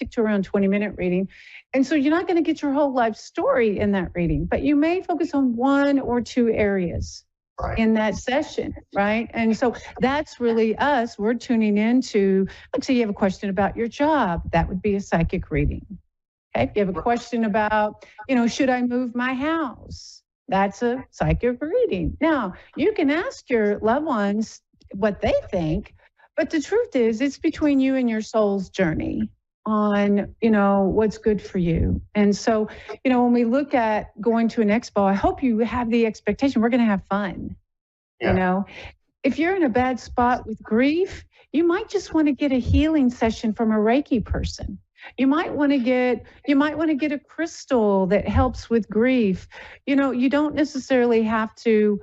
stick to around 20-minute reading. And so you're not going to get your whole life story in that reading, but you may focus on 1 or 2 areas in that session, right? And so that's really us. We're tuning into, let's say you have a question about your job. That would be a psychic reading. Okay. If you have a question about, should I move my house? That's a psychic reading. Now, you can ask your loved ones what they think, but the truth is it's between you and your soul's journey on, what's good for you. And so, when we look at going to an expo, I hope you have the expectation we're going to have fun. Yeah. If you're in a bad spot with grief, you might just want to get a healing session from a Reiki person. You might want to get a crystal that helps with grief. You don't necessarily have to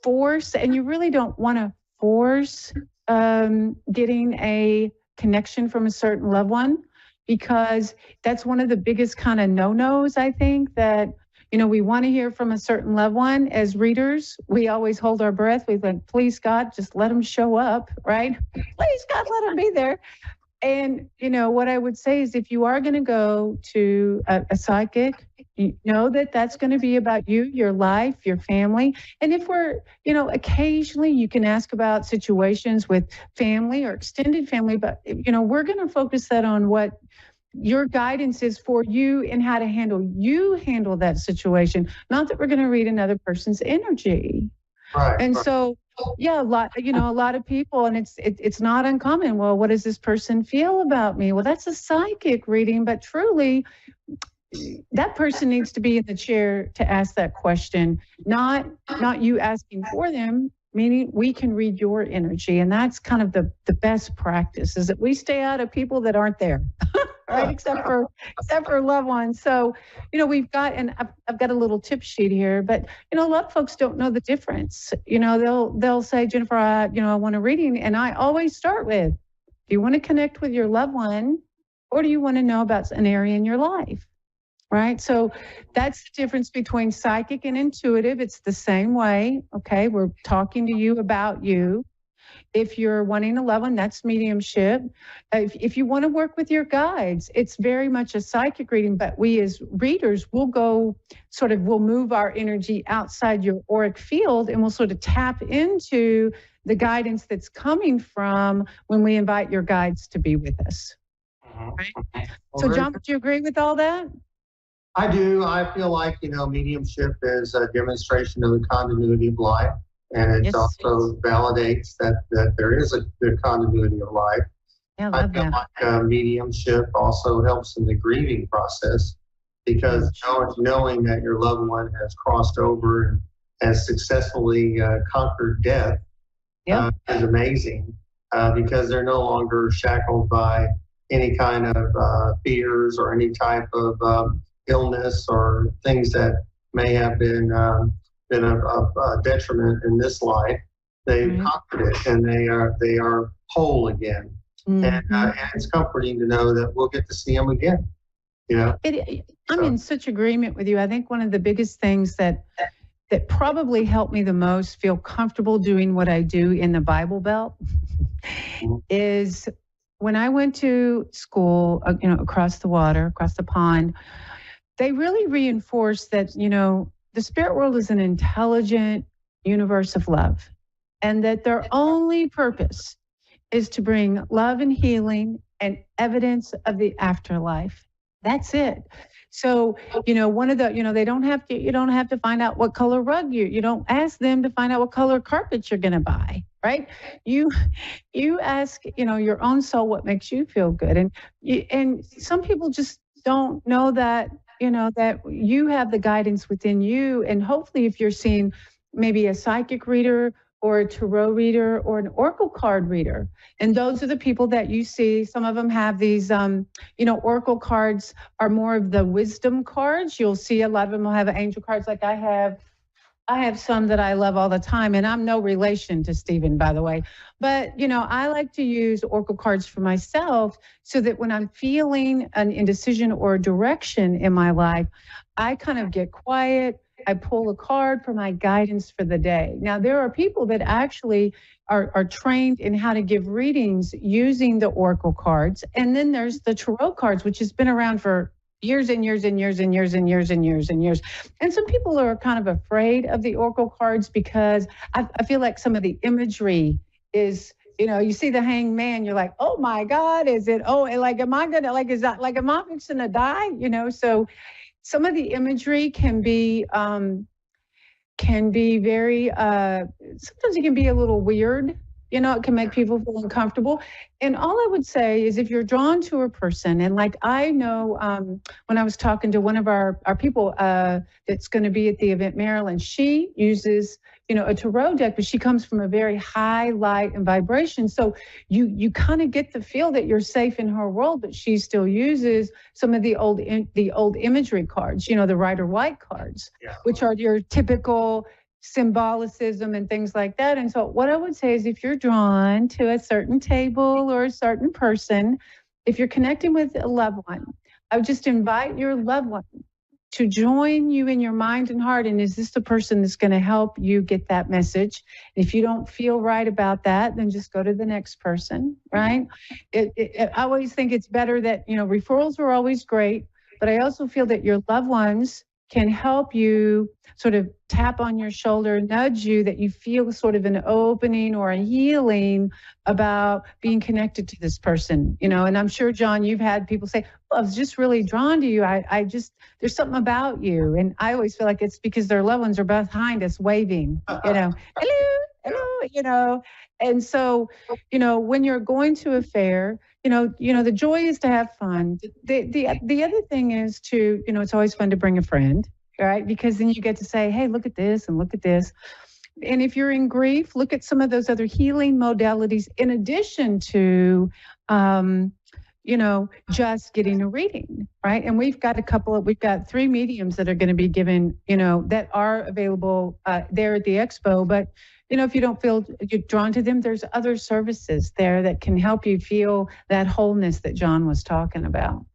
force, and you really don't want to force getting a connection from a certain loved one, because that's one of the biggest kind of no-nos, I think, that, we want to hear from a certain loved one. As readers, we always hold our breath. We think, please, God, just let them show up, right? Please, God, let them be there. And, what I would say is if you are going to go to a psychic, that's going to be about you, your life, your family. And if we're, occasionally you can ask about situations with family or extended family, but, we're going to focus that on what your guidance is for you and how to handle that situation. Not that we're going to read another person's energy. Right. And so, yeah, a lot of people, and it's not uncommon. Well, what does this person feel about me? Well, that's a psychic reading, but truly, that person needs to be in the chair to ask that question, not you asking for them, meaning we can read your energy. And that's kind of the best practice, is that we stay out of people that aren't there. Right, except for loved ones. So, we've got, and I've got a little tip sheet here, but a lot of folks don't know the difference. They'll say, Jennifer, I want a reading, and I always start with, do you want to connect with your loved one, or do you want to know about an area in your life? Right. So that's the difference between psychic and intuitive. It's the same way. Okay, we're talking to you about you. If you're wanting a loved one, that's mediumship. If you want to work with your guides, it's very much a psychic reading, but we as readers will move our energy outside your auric field, and we'll sort of tap into the guidance that's coming from when we invite your guides to be with us. Right? So John, would you agree with all that? I do. I feel like, mediumship is a demonstration of the continuity of life. And it also validates that there is a continuity of life. Yeah, I feel like mediumship also helps in the grieving process, because knowing that your loved one has crossed over and has successfully conquered death is amazing, because they're no longer shackled by any kind of fears or any type of illness or things that may have been a detriment in this life. They've conquered it, and they are whole again. And it's comforting to know that we'll get to see them again. I'm in such agreement with you. I think one of the biggest things that probably helped me the most feel comfortable doing what I do in the Bible Belt is when I went to school, across the water, across the pond. They really reinforced that, the spirit world is an intelligent universe of love, and that their only purpose is to bring love and healing and evidence of the afterlife. That's it. So, one of the, you don't have to find out what color rug you don't ask them to find out what color carpet you're going to buy, right? You ask, your own soul what makes you feel good. And some people just don't know that, that you have the guidance within you. And hopefully if you're seeing maybe a psychic reader or a tarot reader or an oracle card reader, and those are the people that you see. Some of them have these, oracle cards are more of the wisdom cards. You'll see a lot of them will have angel cards like I have. I have some that I love all the time, and I'm no relation to Stephen, by the way. But, I like to use oracle cards for myself so that when I'm feeling an indecision or a direction in my life, I kind of get quiet, I pull a card for my guidance for the day. Now, there are people that actually are trained in how to give readings using the oracle cards. And then there's the tarot cards, which has been around for years and years and years and years and years and years and years. And some people are kind of afraid of the oracle cards because I feel like some of the imagery is, you see the hanged man, you're like, oh my God, is it, am I gonna, is that, am I fixing to die? So some of the imagery can be very, sometimes it can be a little weird. It can make people feel uncomfortable. And all I would say is if you're drawn to a person, and I know when I was talking to one of our people that's going to be at the event, Marilyn, she uses, a tarot deck, but she comes from a very high light and vibration. So you kind of get the feel that you're safe in her world, but she still uses some of the old imagery cards, the Rider-Waite cards, which are your typical symbolicism and things like that. And so what I would say is if you're drawn to a certain table or a certain person, if you're connecting with a loved one, I would just invite your loved one to join you in your mind and heart. And is this the person that's going to help you get that message? If you don't feel right about that, then just go to the next person, right? I always think it's better that, referrals are always great, but I also feel that your loved ones can help you sort of tap on your shoulder, nudge you that you feel sort of an opening or a healing about being connected to this person, and I'm sure, John, you've had people say, well, I was just really drawn to you. There's something about you. And I always feel like it's because their loved ones are behind us waving, hello, And so, when you're going to a fair, the joy is to have fun. The other thing is to, it's always fun to bring a friend, right? Because then you get to say, hey, look at this and look at this. And if you're in grief, look at some of those other healing modalities in addition to, just getting a reading, right? And we've got 3 mediums that are going to be given, that are available there at the expo. But, if you don't feel you're drawn to them, there's other services there that can help you feel that wholeness that John was talking about.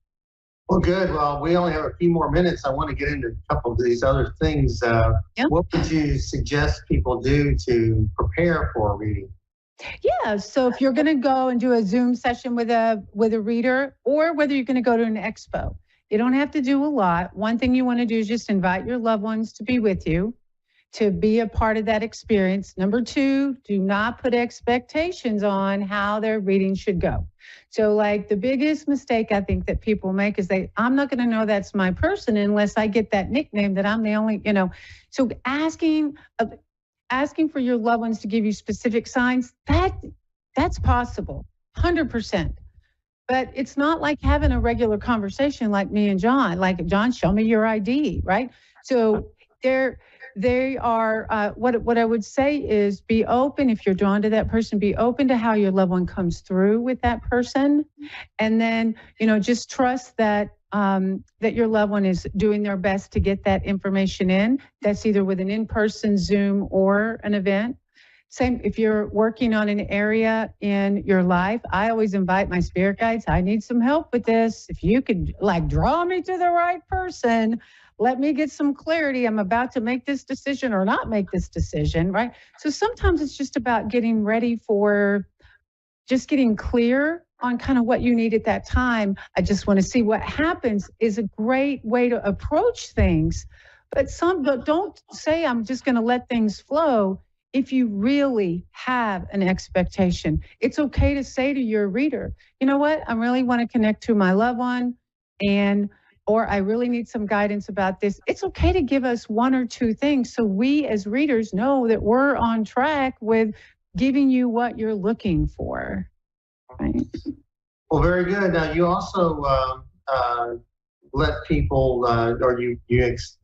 Well, good. Well, we only have a few more minutes. I want to get into a couple of these other things. What would you suggest people do to prepare for a reading? Yeah. So if you're going to go and do a Zoom session with a reader, or whether you're going to go to an expo, you don't have to do a lot. One thing you want to do is just invite your loved ones to be with you, to be a part of that experience. Number 2, do not put expectations on how their reading should go. So the biggest mistake I think that people make is I'm not going to know that's my person unless I get that nickname that I'm the only, So asking for your loved ones to give you specific signs, that's possible, 100%. But it's not like having a regular conversation like me and John, John, show me your ID, right? So they are, what I would say is be open. If you're drawn to that person, be open to how your loved one comes through with that person. And then, just trust that that your loved one is doing their best to get that information in. That's either with an in-person Zoom or an event. Same if you're working on an area in your life. I always invite my spirit guides. I need some help with this. If you could draw me to the right person, let me get some clarity. I'm about to make this decision or not make this decision, right? So sometimes it's just about getting ready for just getting clear on kind of what you need at that time. I just want to see what happens is a great way to approach things. But don't say I'm just going to let things flow. If you really have an expectation, it's okay to say to your reader, you know what, I really want to connect to my loved one, or I really need some guidance about this. It's okay to give us 1 or 2 things so we as readers know that we're on track with giving you what you're looking for. Right? Well, very good. Now, you also let people, or you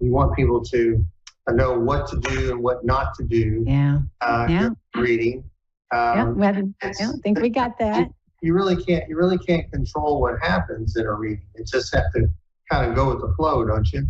want people to know what to do and what not to do. During reading. I think we got that. You really can't control what happens in a reading. You just have to kind of go with the flow, don't you?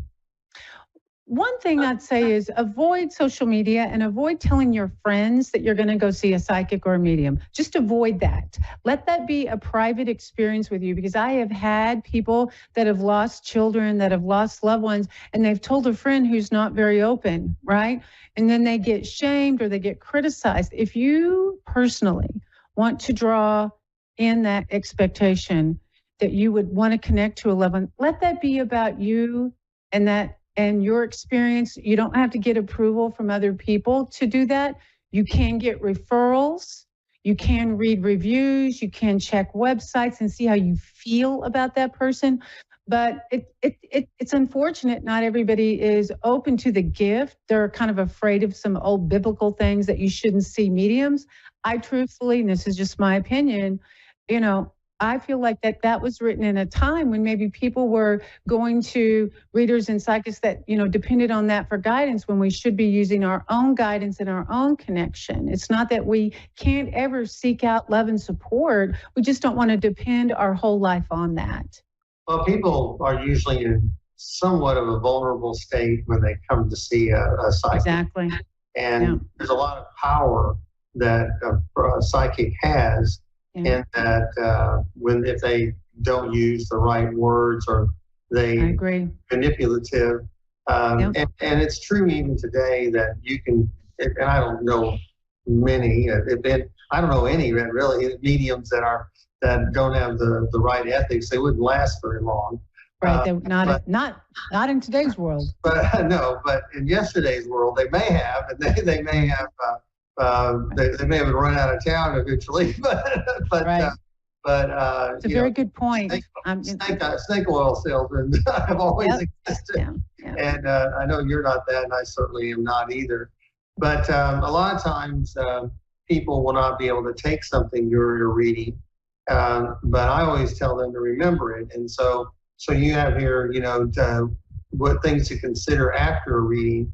one thing I'd say is avoid social media and avoid telling your friends that you're going to go see a psychic or a medium. Just avoid that. Let that be a private experience with you, because I have had people that have lost children, that have lost loved ones, and they've told a friend who's not very open, right? And then they get shamed or they get criticized. If you personally want to draw in that expectation that you would want to connect to a loved one, let that be about you and that and your experience. You don't have to get approval from other people to do that. You can get referrals. You can read reviews. You can check websites and see how you feel about that person. But it's unfortunate not everybody is open to the gift. They're kind of afraid of some old biblical things that you shouldn't see mediums. I truthfully, and this is just my opinion, I feel like that was written in a time when maybe people were going to readers and psychics that, depended on that for guidance, when we should be using our own guidance and our own connection. It's not that we can't ever seek out love and support. We just don't want to depend our whole life on that. Well, people are usually in somewhat of a vulnerable state when they come to see a psychic. Exactly. And there's a lot of power that a psychic has. In that if they don't use the right words or they manipulative, and it's true even today that you can, and I don't know many, I don't know any really mediums that don't have the right ethics. They wouldn't last very long. Right, they're not in today's world. But no, but in yesterday's world, they may have, and they may have. They may have run out of town eventually, but right. It's a very good point. Snake oil salesmen have always existed, and I know you're not that, and I certainly am not either. But a lot of times people will not be able to take something you're reading, but I always tell them to remember it, and so you have here, what things to consider after a reading.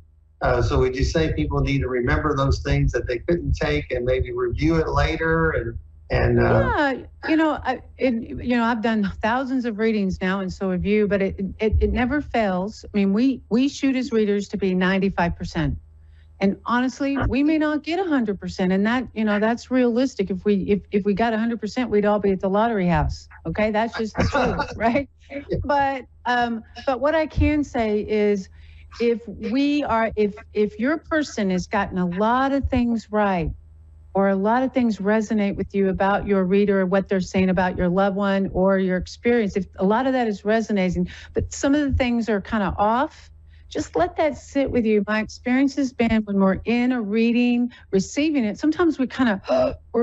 So would you say people need to remember those things that they couldn't take and maybe review it later? I've done thousands of readings now, and so have you, but it never fails. I mean, we shoot as readers to be 95%. And honestly, we may not get 100%, and that's realistic. If we got 100%, we'd all be at the lottery house. Okay, that's just the truth, right? But what I can say is, if your person has gotten a lot of things right, or a lot of things resonate with you about your reader or what they're saying about your loved one or your experience, if a lot of that is resonating, but some of the things are kind of off, just let that sit with you. My experience has been when we're in a reading, receiving it, sometimes we're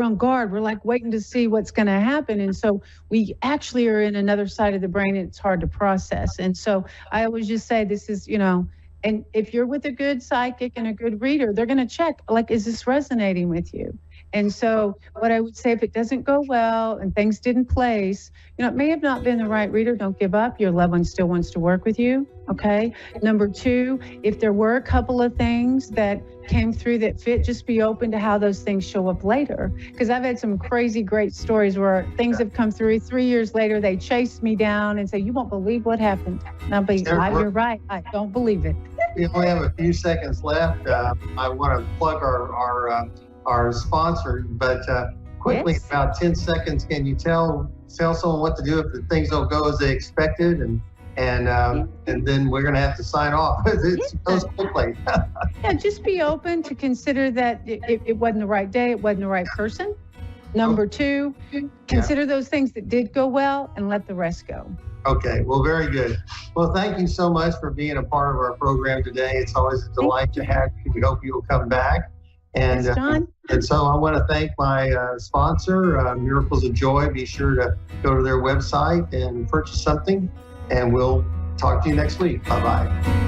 on guard. We're like waiting to see what's going to happen. And so we actually are in another side of the brain and it's hard to process. And so I always just say this is, and if you're with a good psychic and a good reader, they're going to check, like, is this resonating with you? And so what I would say, if it doesn't go well and things didn't place, it may have not been the right reader. Don't give up. Your loved one still wants to work with you. Okay. Number two, if there were a couple of things that came through that fit, just be open to how those things show up later. Because I've had some crazy, great stories where things have come through. 3 years later, they chased me down and say, you won't believe what happened. And I'll be, you're right. I don't believe it. We only have a few seconds left. I want to plug our sponsor, but quickly, yes. About 10 seconds, can you tell someone what to do if the things don't go as they expected, and then we're going to have to sign off. It goes quickly. Just be open to consider that it wasn't the right day, it wasn't the right person. Number two, consider those things that did go well and let the rest go. Okay, well, very good. Well, thank you so much for being a part of our program today. It's always a delight to have you. We hope you'll come back. And, and so I want to thank my sponsor, Miracles of Joy. Be sure to go to their website and purchase something, and we'll talk to you next week. Bye-bye.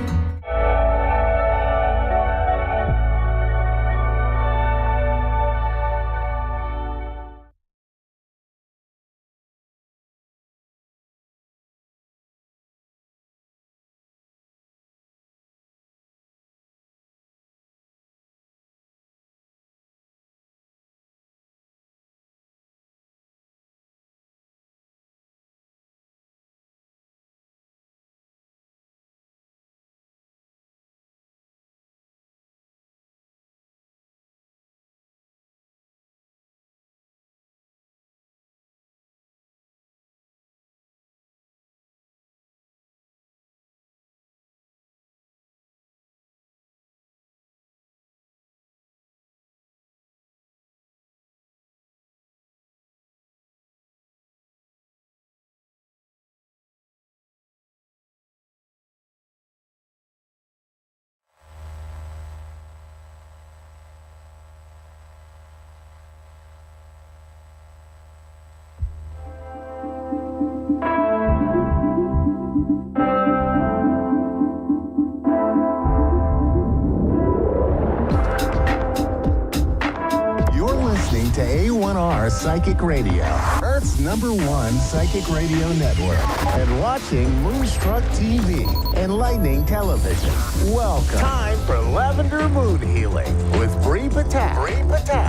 A1R Psychic Radio, Earth's #1 psychic radio network, and watching Moonstruck TV, enlightening television. Welcome. Time for Lavender Moon Healing with Bree Patak.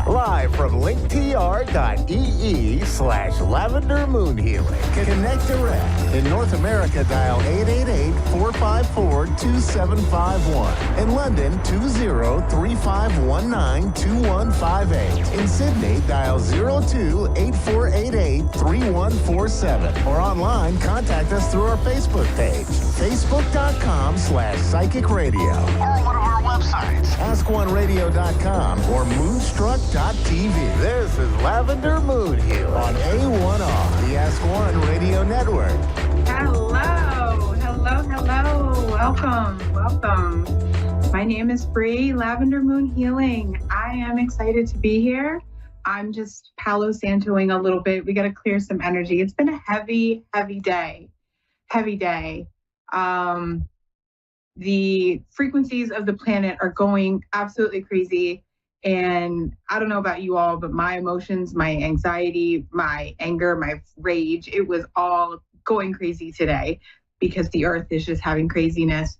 Live from linktr.ee/Lavender Moon Healing. Connect direct. In North America, dial 888-454-2751. In London, 20-3519-2158. In Sydney, dial 02-8488-3147. Or online, contact us through our Facebook page, facebook.com/psychic radio. Or one of our websites, askoneradio.com or moonstruck.tv. This is Lavender Moon Healing on A1R, the Ask One Radio Network. Hello. Welcome. My name is Bree, Lavender Moon Healing. I am excited to be here. I'm just Palo Santoing a little bit. We got to clear some energy. It's been a heavy day. The frequencies of the planet are going absolutely crazy. And I don't know about you all, but my emotions, my anxiety, my anger, my rage, it was all going crazy today because the earth is just having craziness.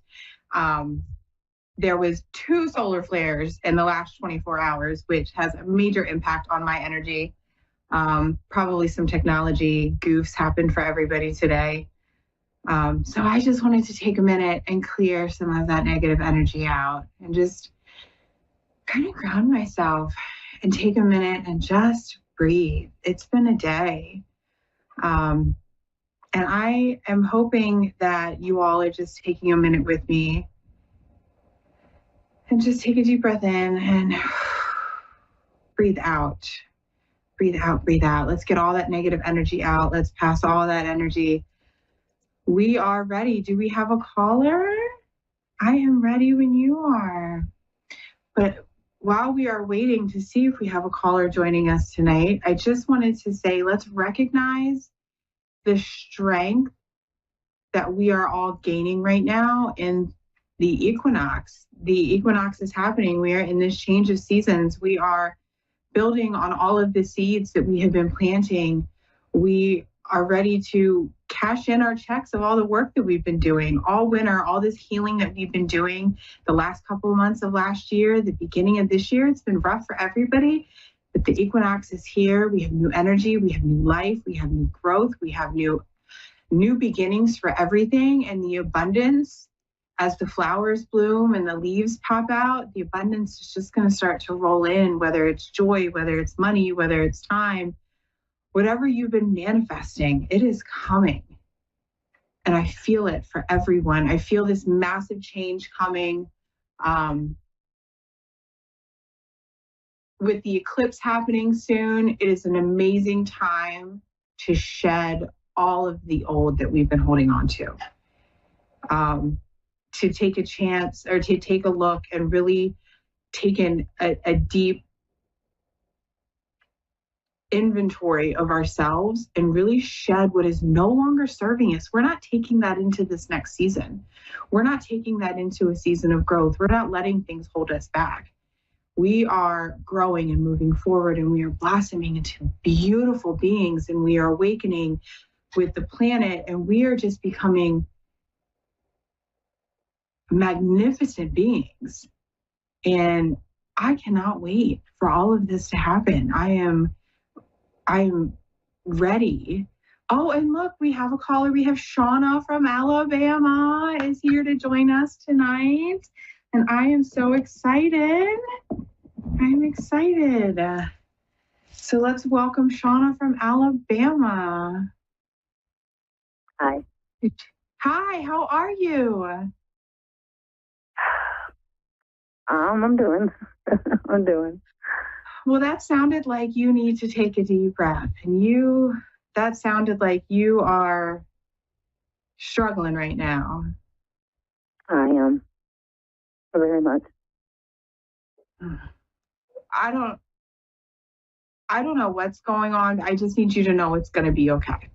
There was 2 solar flares in the last 24 hours, which has a major impact on my energy. Probably some technology goofs happened for everybody today. So I just wanted to take a minute and clear some of that negative energy out and just kind of ground myself and take a minute and just breathe. It's been a day. And I am hoping that you all are just taking a minute with me and just take a deep breath in and breathe out. Breathe out. Let's get all that negative energy out. Let's pass all that energy. We are ready. Do we have a caller? I am ready when you are. But while we are waiting to see if we have a caller joining us tonight, I just wanted to say, let's recognize the strength that we are all gaining right now in the equinox. The equinox is happening. We are in this change of seasons. We are building on all of the seeds that we have been planting. We are ready to cash in our checks of all the work that we've been doing all winter, all this healing that we've been doing the last couple of months of last year, the beginning of this year. It's been rough for everybody, but the equinox is here. We have new energy. We have new life. We have new growth. We have new beginnings for everything. And the abundance, as the flowers bloom and the leaves pop out, the abundance is just going to start to roll in, whether it's joy, whether it's money, whether it's time. Whatever you've been manifesting, it is coming. And I feel it for everyone. I feel this massive change coming. With the eclipse happening soon, it is an amazing time to shed all of the old that we've been holding on to take a chance or to take a look and really take in a deep inventory of ourselves and really shed what is no longer serving us. We're not taking that into this next season. We're not taking that into a season of growth. We're not letting things hold us back. We are growing and moving forward, and we are blossoming into beautiful beings, and we are awakening with the planet, and we are just becoming magnificent beings. And I cannot wait for all of this to happen. I'm ready. Oh, and look, we have a caller. We have Shauna from Alabama is here to join us tonight. And I am so excited. I'm excited. So let's welcome Shauna from Alabama. Hi. Hi, how are you? I'm doing. I'm doing. Well, that sounded like you need to take a deep breath. And that sounded like you are struggling right now. I am. Very much. I don't know what's going on. I just need you to know it's going to be okay.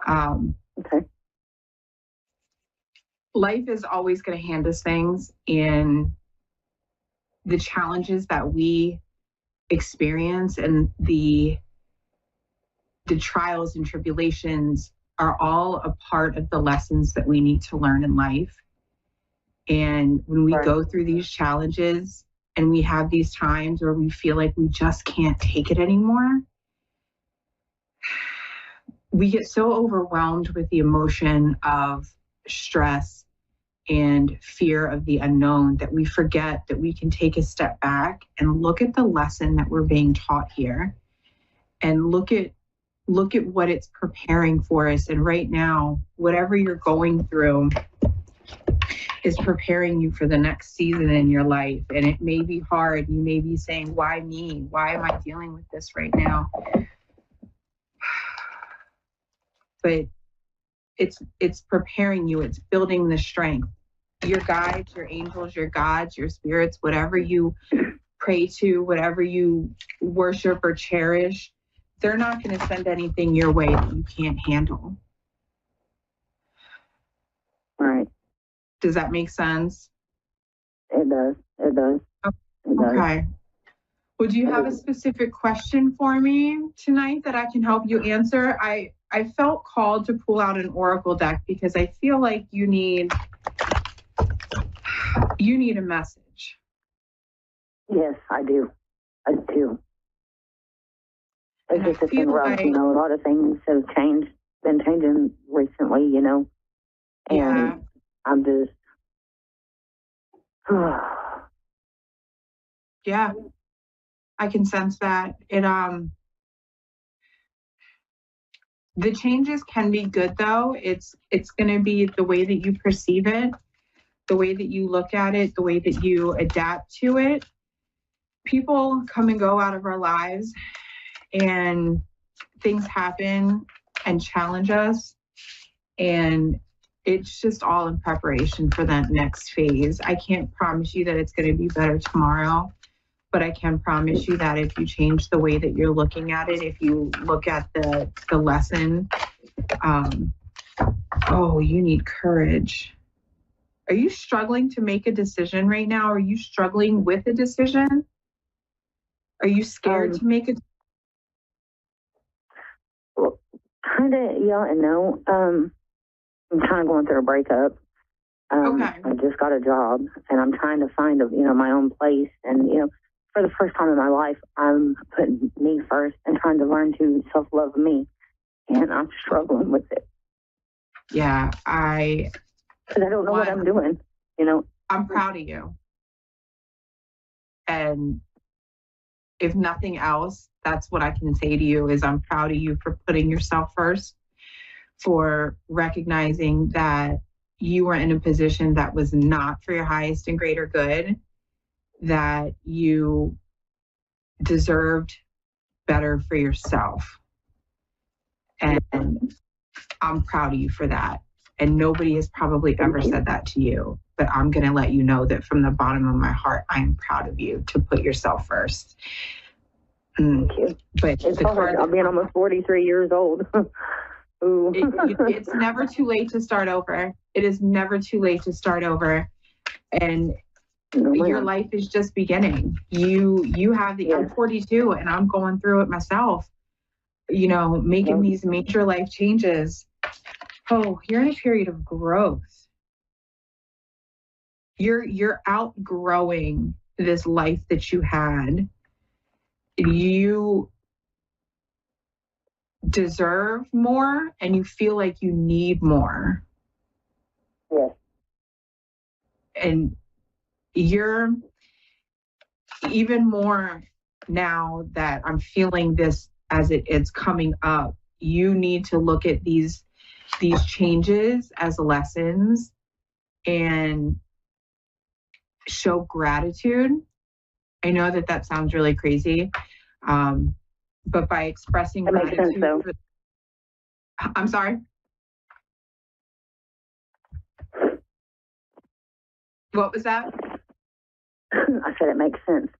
Okay. Life is always going to hand us things, and the challenges that we experience and the trials and tribulations are all a part of the lessons that we need to learn in life. And when we go through these challenges and we have these times where we feel like we just can't take it anymore, we get so overwhelmed with the emotion of stress and fear of the unknown that we forget that we can take a step back and look at the lesson that we're being taught here and look at what it's preparing for us. And right now, whatever you're going through is preparing you for the next season in your life. And it may be hard. You may be saying, why me? Why am I dealing with this right now? But it's preparing you. It's building the strength. Your guides, your angels, your gods, your spirits, whatever you pray to, whatever you worship or cherish, they're not going to send anything your way that you can't handle. Right. Does that make sense? It does. It does. Okay. Would you have a specific question for me tonight that I can help you answer? I felt called to pull out an oracle deck because I feel like you need a message. Yes, I do. I do. It's just it's been rough, like, a lot of things have been changing recently, and yeah. I'm just, yeah, I can sense that. The changes can be good though. It's going to be the way that you perceive it, the way that you look at it, the way that you adapt to it. People come and go out of our lives and things happen and challenge us. And it's just all in preparation for that next phase. I can't promise you that it's going to be better tomorrow, but I can promise you that if you change the way that you're looking at it, if you look at the lesson, you need courage. Are you struggling to make a decision right now? Are you struggling with a decision? Are you scared to make a decision? Well, kind of, yeah and no. I'm kind of going through a breakup. Okay. I just got a job, and I'm trying to find my own place. And for the first time in my life, I'm putting me first and trying to learn to self-love me, and I'm struggling with it. Yeah, because I don't know what I'm doing. I'm proud of you, and if nothing else, that's what I can say to you is I'm proud of you for putting yourself first, for recognizing that you were in a position that was not for your highest and greater good, that you deserved better for yourself. And I'm proud of you for that. And nobody has probably ever said that to you, but I'm going to let you know that from the bottom of my heart, I am proud of you to put yourself first. Thank you. But it's hard. I'm being almost 43 years old. Ooh. It's never too late to start over. It is never too late to start over. And your life is just beginning. You have I'm 42 and I'm going through it myself, making these major life changes. Oh, you're in a period of growth. You're outgrowing this life that you had. You deserve more and you feel like you need more. Yes. And you're even more now that I'm feeling this as it's coming up. You need to look at these changes as lessons and show gratitude. I know that sounds really crazy, but by expressing that gratitude, makes sense, though. I'm sorry. What was that? I said it makes sense.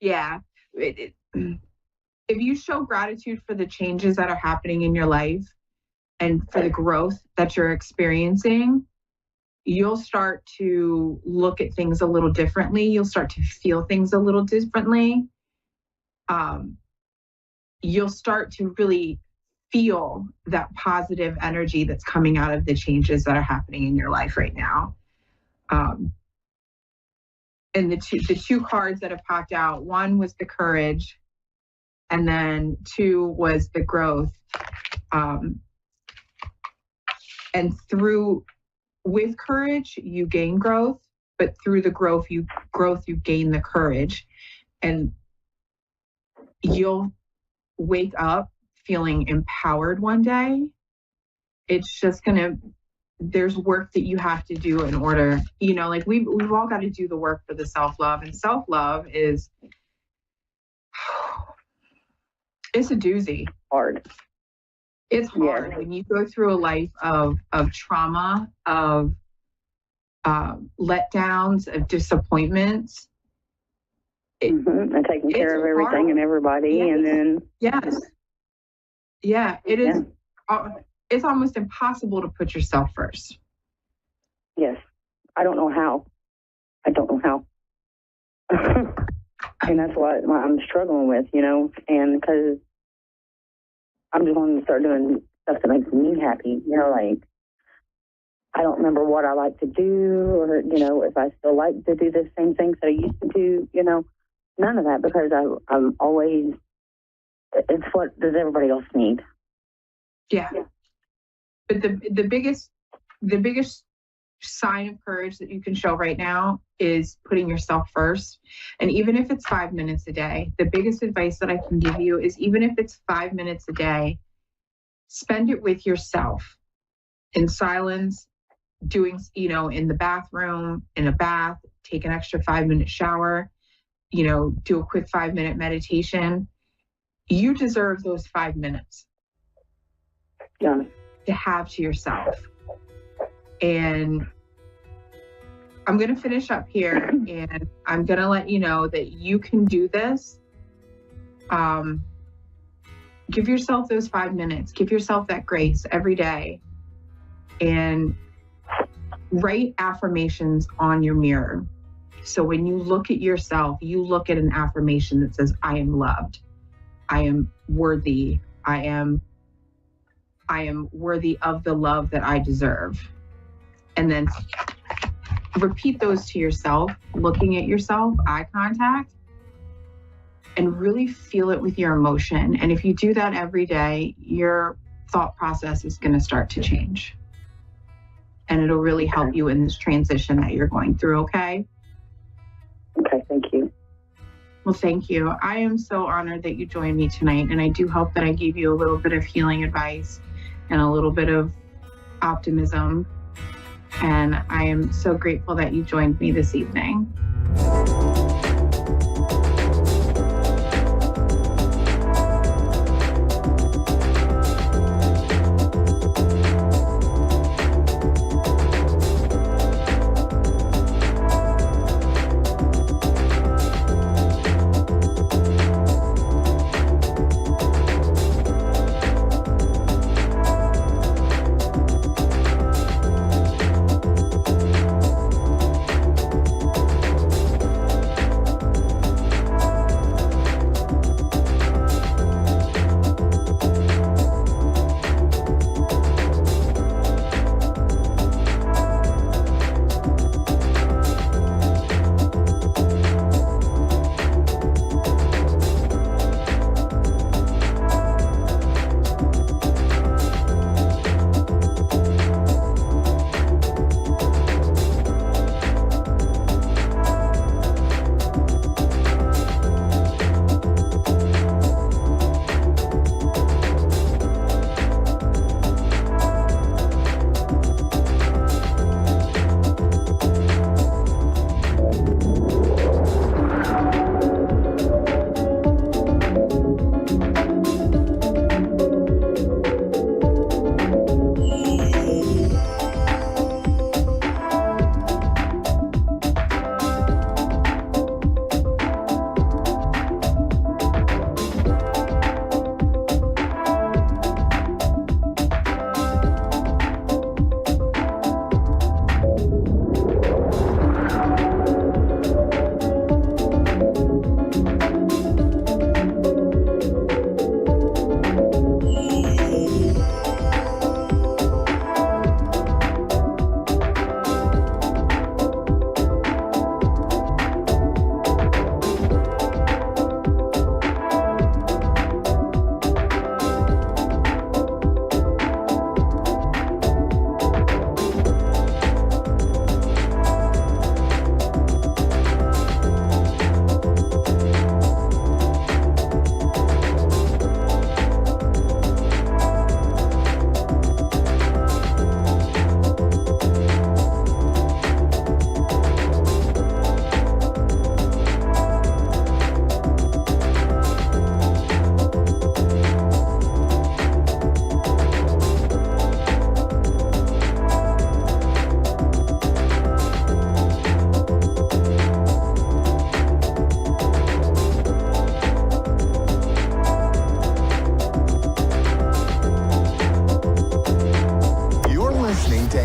Yeah. If you show gratitude for the changes that are happening in your life and for the growth that you're experiencing, you'll start to look at things a little differently. You'll start to feel things a little differently. you'll start to really feel that positive energy that's coming out of the changes that are happening in your life right now. And the two cards that have popped out, one was the courage, and then two was the growth. And with courage, you gain growth, but through the growth, you gain the courage. And you'll wake up feeling empowered one day. It's just there's work that you have to do in order, like we've all got to do the work for the self-love, and self-love it's a doozy. Hard. It's hard when you go through a life of trauma, of letdowns, of disappointments. And taking care of everything hard. And everybody. Yes. And then. Yes. Yeah, it is. It's almost impossible to put yourself first. Yes. I don't know how. And that's what I'm struggling with, and because I'm just wanting to start doing stuff that makes me happy, like I don't remember what I like to do, or, if I still like to do the same things that I used to do, none of that, because I'm always, it's what does everybody else need? Yeah. But the biggest sign of courage that you can show right now is putting yourself first. And even if it's 5 minutes a day, the biggest advice that I can give you is, even if it's 5 minutes a day, spend it with yourself in silence, doing, in the bathroom, in a bath, take an extra 5-minute shower, do a quick 5-minute meditation. You deserve those 5 minutes. Yeah. To have to yourself. And I'm going to finish up here, and I'm going to let you know that you can do this. Give yourself those 5 minutes. Give yourself that grace every day, and write affirmations on your mirror. So when you look at yourself, you look at an affirmation that says, I am loved. I am worthy. I am worthy of the love that I deserve. And then repeat those to yourself, looking at yourself, eye contact, and really feel it with your emotion. And if you do that every day, your thought process is going to start to change. And it'll really help you in this transition that you're going through, okay? Okay, thank you. Well, thank you. I am so honored that you joined me tonight, and I do hope that I gave you a little bit of healing advice and a little bit of optimism. And I am so grateful that you joined me this evening.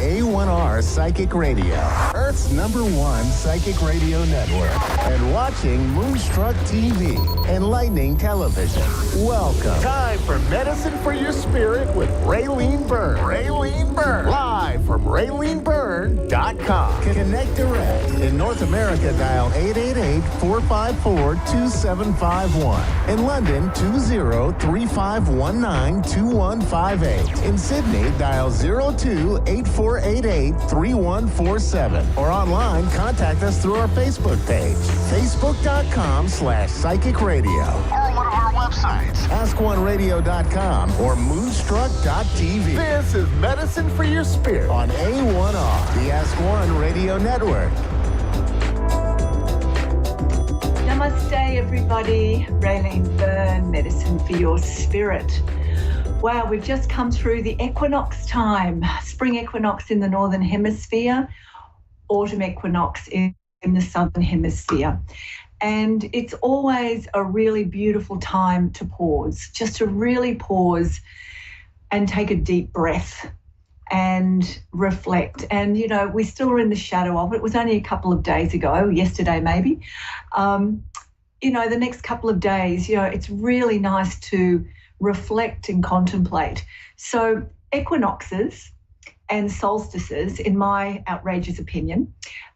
A1R Psychic Radio, Earth's #1 psychic radio network, and watching Moonstruck TV, enlightening television. Welcome. Time for Medicine for Your Spirit with Raylene Byrne. Raylene Byrne. Live from RayleneByrne.com. Connect direct. In North America, dial 888-454-2751. In London, 20-3519-2158. In Sydney, dial 02-8488-3147. Or online, contact us through our Facebook page, facebook.com/psychic radio. Or one of our websites, askoneradio.com or moonstruck.tv. This is Medicine for Your Spirit on A1R, the Ask One Radio Network. Namaste, everybody. Raylene Byrne, Medicine for Your Spirit. Wow, we've just come through the equinox time. Spring equinox in the Northern Hemisphere, autumn equinox in the Southern Hemisphere. And it's always a really beautiful time to pause, just to really pause and take a deep breath and reflect. And, you know, we still are in the shadow of it. It was only a couple of days ago, yesterday maybe. You know, the next couple of days, you know, it's really nice to reflect and contemplate. So equinoxes and solstices, in my outrageous opinion,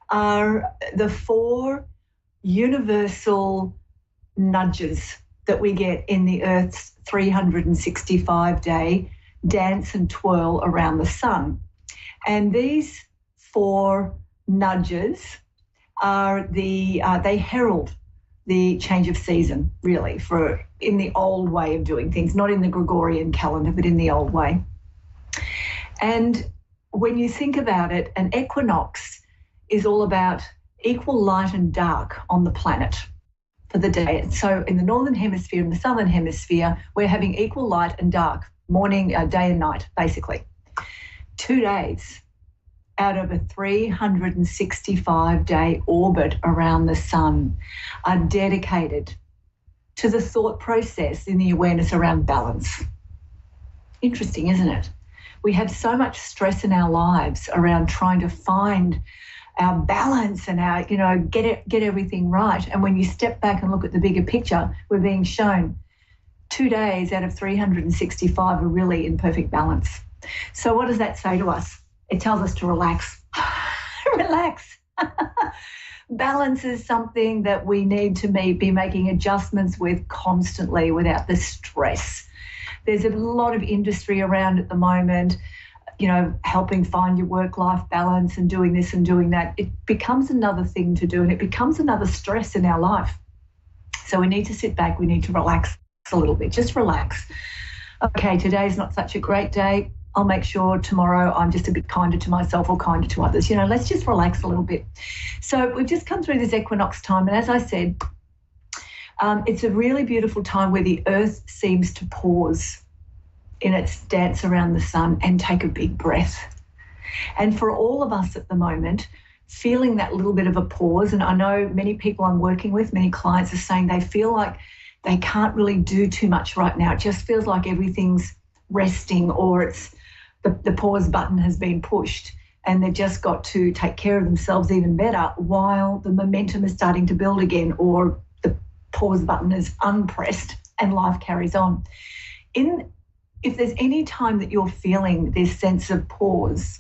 are the 4 universal nudges that we get in the Earth's 365-day dance and twirl around the sun. And these 4 nudges are they herald the change of season, really, for in the old way of doing things, not in the Gregorian calendar, but in the old way. And when you think about it, an equinox is all about equal light and dark on the planet for the day. So in the Northern Hemisphere and the Southern Hemisphere, we're having equal light and dark, morning, day and night, basically. 2 days out of a 365-day orbit around the sun are dedicated to the thought process in the awareness around balance. Interesting, isn't it? We have so much stress in our lives around trying to find our balance and our, you know, get everything right. And when you step back and look at the bigger picture, we're being shown 2 days out of 365 are really in perfect balance. So what does that say to us? It tells us to relax. Relax. Balance is something that we need to be making adjustments with constantly without the stress. There's a lot of industry around at the moment, you know, helping find your work-life balance and doing this and doing that. It becomes another thing to do and it becomes another stress in our life. So we need to sit back, we need to relax a little bit, just relax. Okay, today's not such a great day. I'll make sure tomorrow I'm just a bit kinder to myself or kinder to others. You know, let's just relax a little bit. So we've just come through this equinox time. And as I said, it's a really beautiful time where the earth seems to pause in its dance around the sun and take a big breath. And for all of us at the moment, feeling that little bit of a pause, and I know many people I'm working with, many clients are saying they feel like they can't really do too much right now. It just feels like everything's resting or it's the pause button has been pushed and they've just got to take care of themselves even better while the momentum is starting to build again or the pause button is unpressed and life carries on. If there's any time that you're feeling this sense of pause,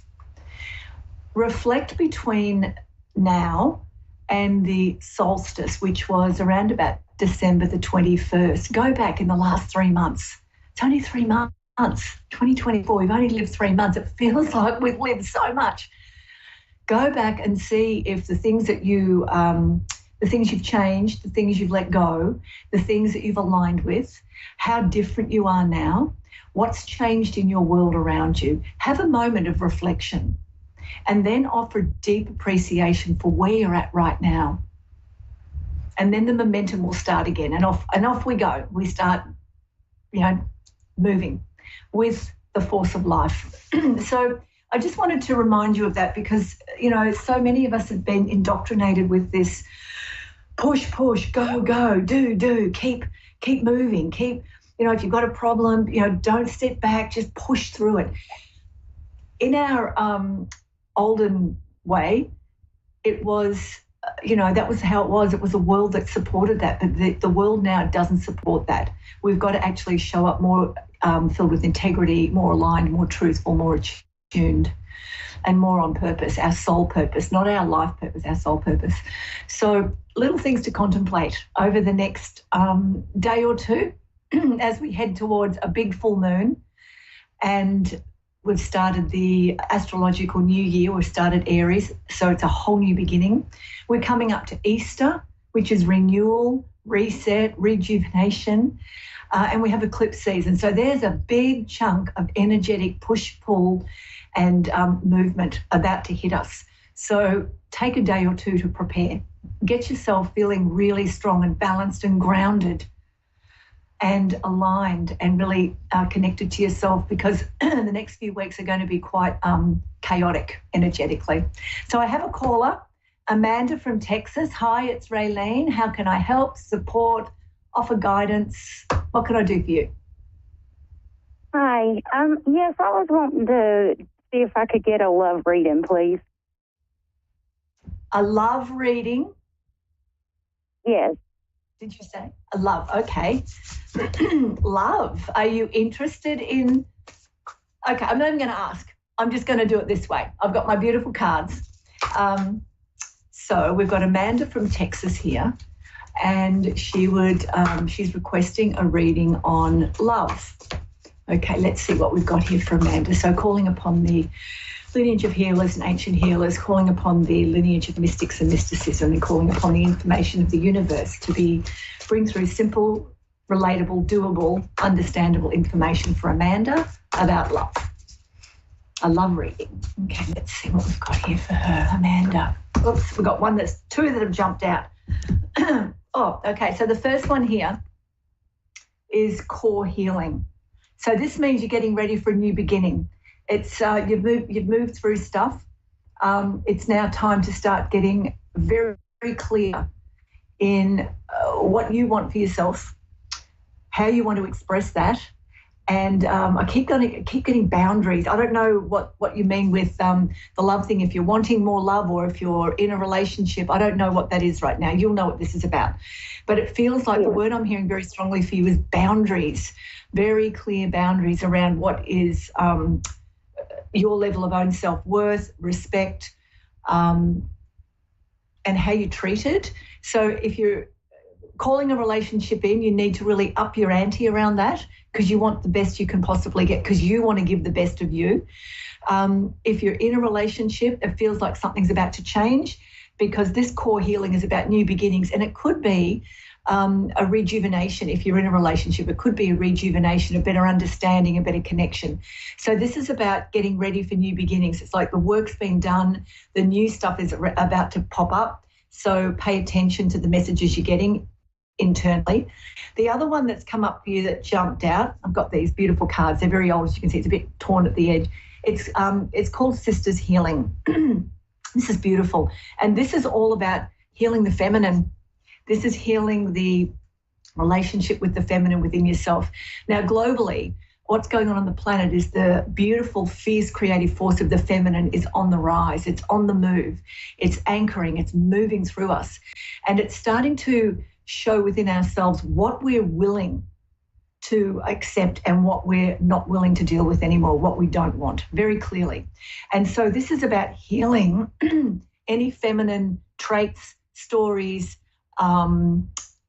reflect between now and the solstice, which was around about December the 21st. Go back in the last 3 months. It's only 3 months. 2024, we've only lived 3 months. It feels like we've lived so much. Go back and see if the things that the things you've changed, the things you've let go, the things that you've aligned with, how different you are now, what's changed in your world around you. Have a moment of reflection and then offer deep appreciation for where you're at right now. And then the momentum will start again and off we go. We start, you know, moving with the force of life. So I just wanted to remind you of that because, you know, so many of us have been indoctrinated with this push, go, do, keep moving, you know, if you've got a problem, you know, don't sit back, just push through it. in our olden way, it was, that was how it was. It was a world that supported that, but the world now doesn't support that. We've got to actually show up more filled with integrity, more aligned, more truthful, more attuned, and more on purpose, our soul purpose, not our life purpose, our soul purpose. So little things to contemplate over the next day or two as we head towards a big full moon. And we've started the astrological new year. We've started Aries, so it's a whole new beginning. We're coming up to Easter, which is renewal, reset, rejuvenation, and we have eclipse season. So there's a big chunk of energetic push-pull and movement about to hit us. So take a day or two to prepare. Get yourself feeling really strong and balanced and grounded and aligned and really connected to yourself, because the next few weeks are going to be quite chaotic energetically. So I have a caller, Amanda from Texas. Hi, it's Raylene. How can I help, support, offer guidance? What can I do for you? Hi. Yes, I was wanting to see if I could get a love reading, please. A love reading? Yes. Did you say? A love, okay. Love, are you interested in... Okay, I'm not even going to ask. I'm just going to do it this way. I've got my beautiful cards. So we've got Amanda from Texas here, and she's requesting a reading on love. Okay, let's see what we've got here for Amanda. So calling upon the lineage of healers and ancient healers, calling upon the lineage of mystics and mysticism, and calling upon the information of the universe to bring through simple, relatable, doable, understandable information for Amanda about love. A love reading. Okay, let's see what we've got here for her, Amanda. Oops, we've got two that have jumped out. Oh, okay, so the first one here is core healing. So this means you're getting ready for a new beginning. It's you've moved through stuff. It's now time to start getting very, very clear in what you want for yourself, how you want to express that. And I keep getting boundaries. I don't know what you mean with the love thing, if you're wanting more love or if you're in a relationship. I don't know what that is right now. You'll know what this is about. But it feels like the word I'm hearing very strongly for you is boundaries, very clear boundaries around what is your level of own self-worth, respect, and how you treat it. So if you're calling a relationship in, you need to really up your ante around that, because you want the best you can possibly get, because you want to give the best of you. If you're in a relationship, it feels like something's about to change, because this core healing is about new beginnings, and it could be a rejuvenation. If you're in a relationship, it could be a rejuvenation, a better understanding, a better connection. So this is about getting ready for new beginnings. It's like the work's been done, the new stuff is about to pop up. So pay attention to the messages you're getting internally. The other one that's come up for you that jumped out, I've got these beautiful cards. They're very old, as you can see. It's a bit torn at the edge. It's called Sisters Healing. This is beautiful. And this is all about healing the feminine. This is healing the relationship with the feminine within yourself. Now, globally, what's going on the planet is the beautiful, fierce, creative force of the feminine is on the rise. It's on the move. It's anchoring. It's moving through us. And it's starting to show within ourselves what we're willing to accept and what we're not willing to deal with anymore, what we don't want, very clearly. And so this is about healing any feminine traits, stories,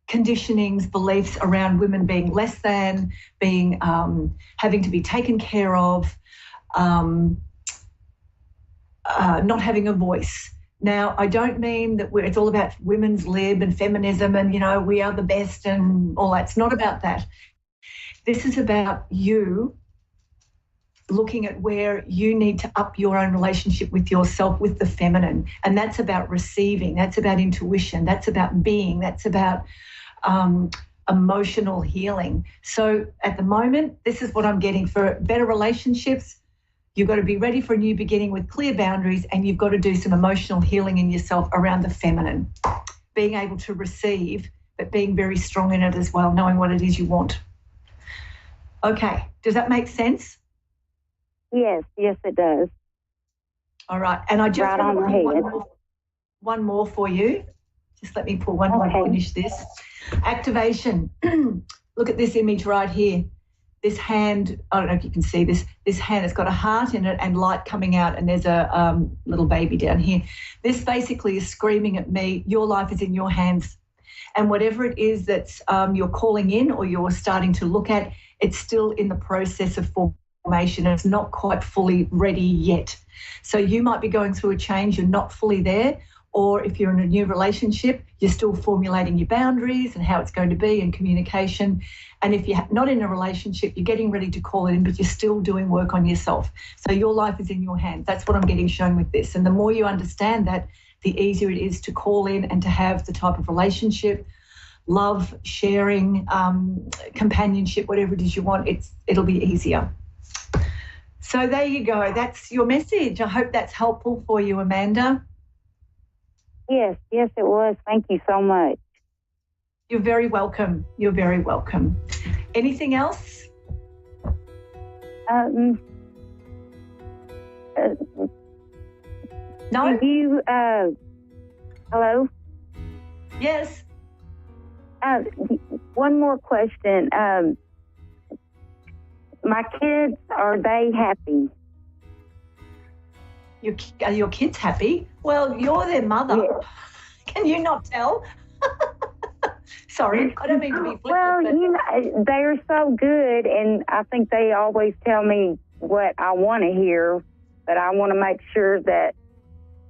conditionings, beliefs around women being less than, being having to be taken care of, not having a voice. Now, I don't mean that it's all about women's lib and feminism and, we are the best and all that. It's not about that. This is about you looking at where you need to up your own relationship with yourself, with the feminine. And that's about receiving. That's about intuition. That's about being. That's about emotional healing. So at the moment, this is what I'm getting for better relationships. You've got to be ready for a new beginning with clear boundaries, and you've got to do some emotional healing in yourself around the feminine, being able to receive, but being very strong in it as well, knowing what it is you want. Okay, does that make sense? Yes, it does. All right. And I just Right want to on the pull one more for you. Just let me pull one more to finish this. Activation. Look at this image right here. This hand, I don't know if you can see this. This hand has got a heart in it and light coming out, and there's a little baby down here. This basically is screaming at me, your life is in your hands. And whatever it is that's you're calling in or you're starting to look at, it's still in the process of formation. It's not quite fully ready yet. So you might be going through a change, you're not fully there, or if you're in a new relationship, you're still formulating your boundaries and how it's going to be and communication. And if you're not in a relationship, you're getting ready to call it in, but you're still doing work on yourself. So your life is in your hands. That's what I'm getting shown with this. And the more you understand that, the easier it is to call in and to have the type of relationship, love, sharing, companionship, whatever it is you want, it'll be easier. So there you go. That's your message. I hope that's helpful for you, Amanda. Yes, it was. Thank you so much. You're very welcome. You're very welcome. Anything else? No? Do you, hello? Yes. One more question. My kids, are they happy? Are your kids happy? Well, you're their mother. Yes. Can you not tell? Sorry, I don't mean to be flippant. Well, but they're so good, and I think they always tell me what I want to hear, but I want to make sure that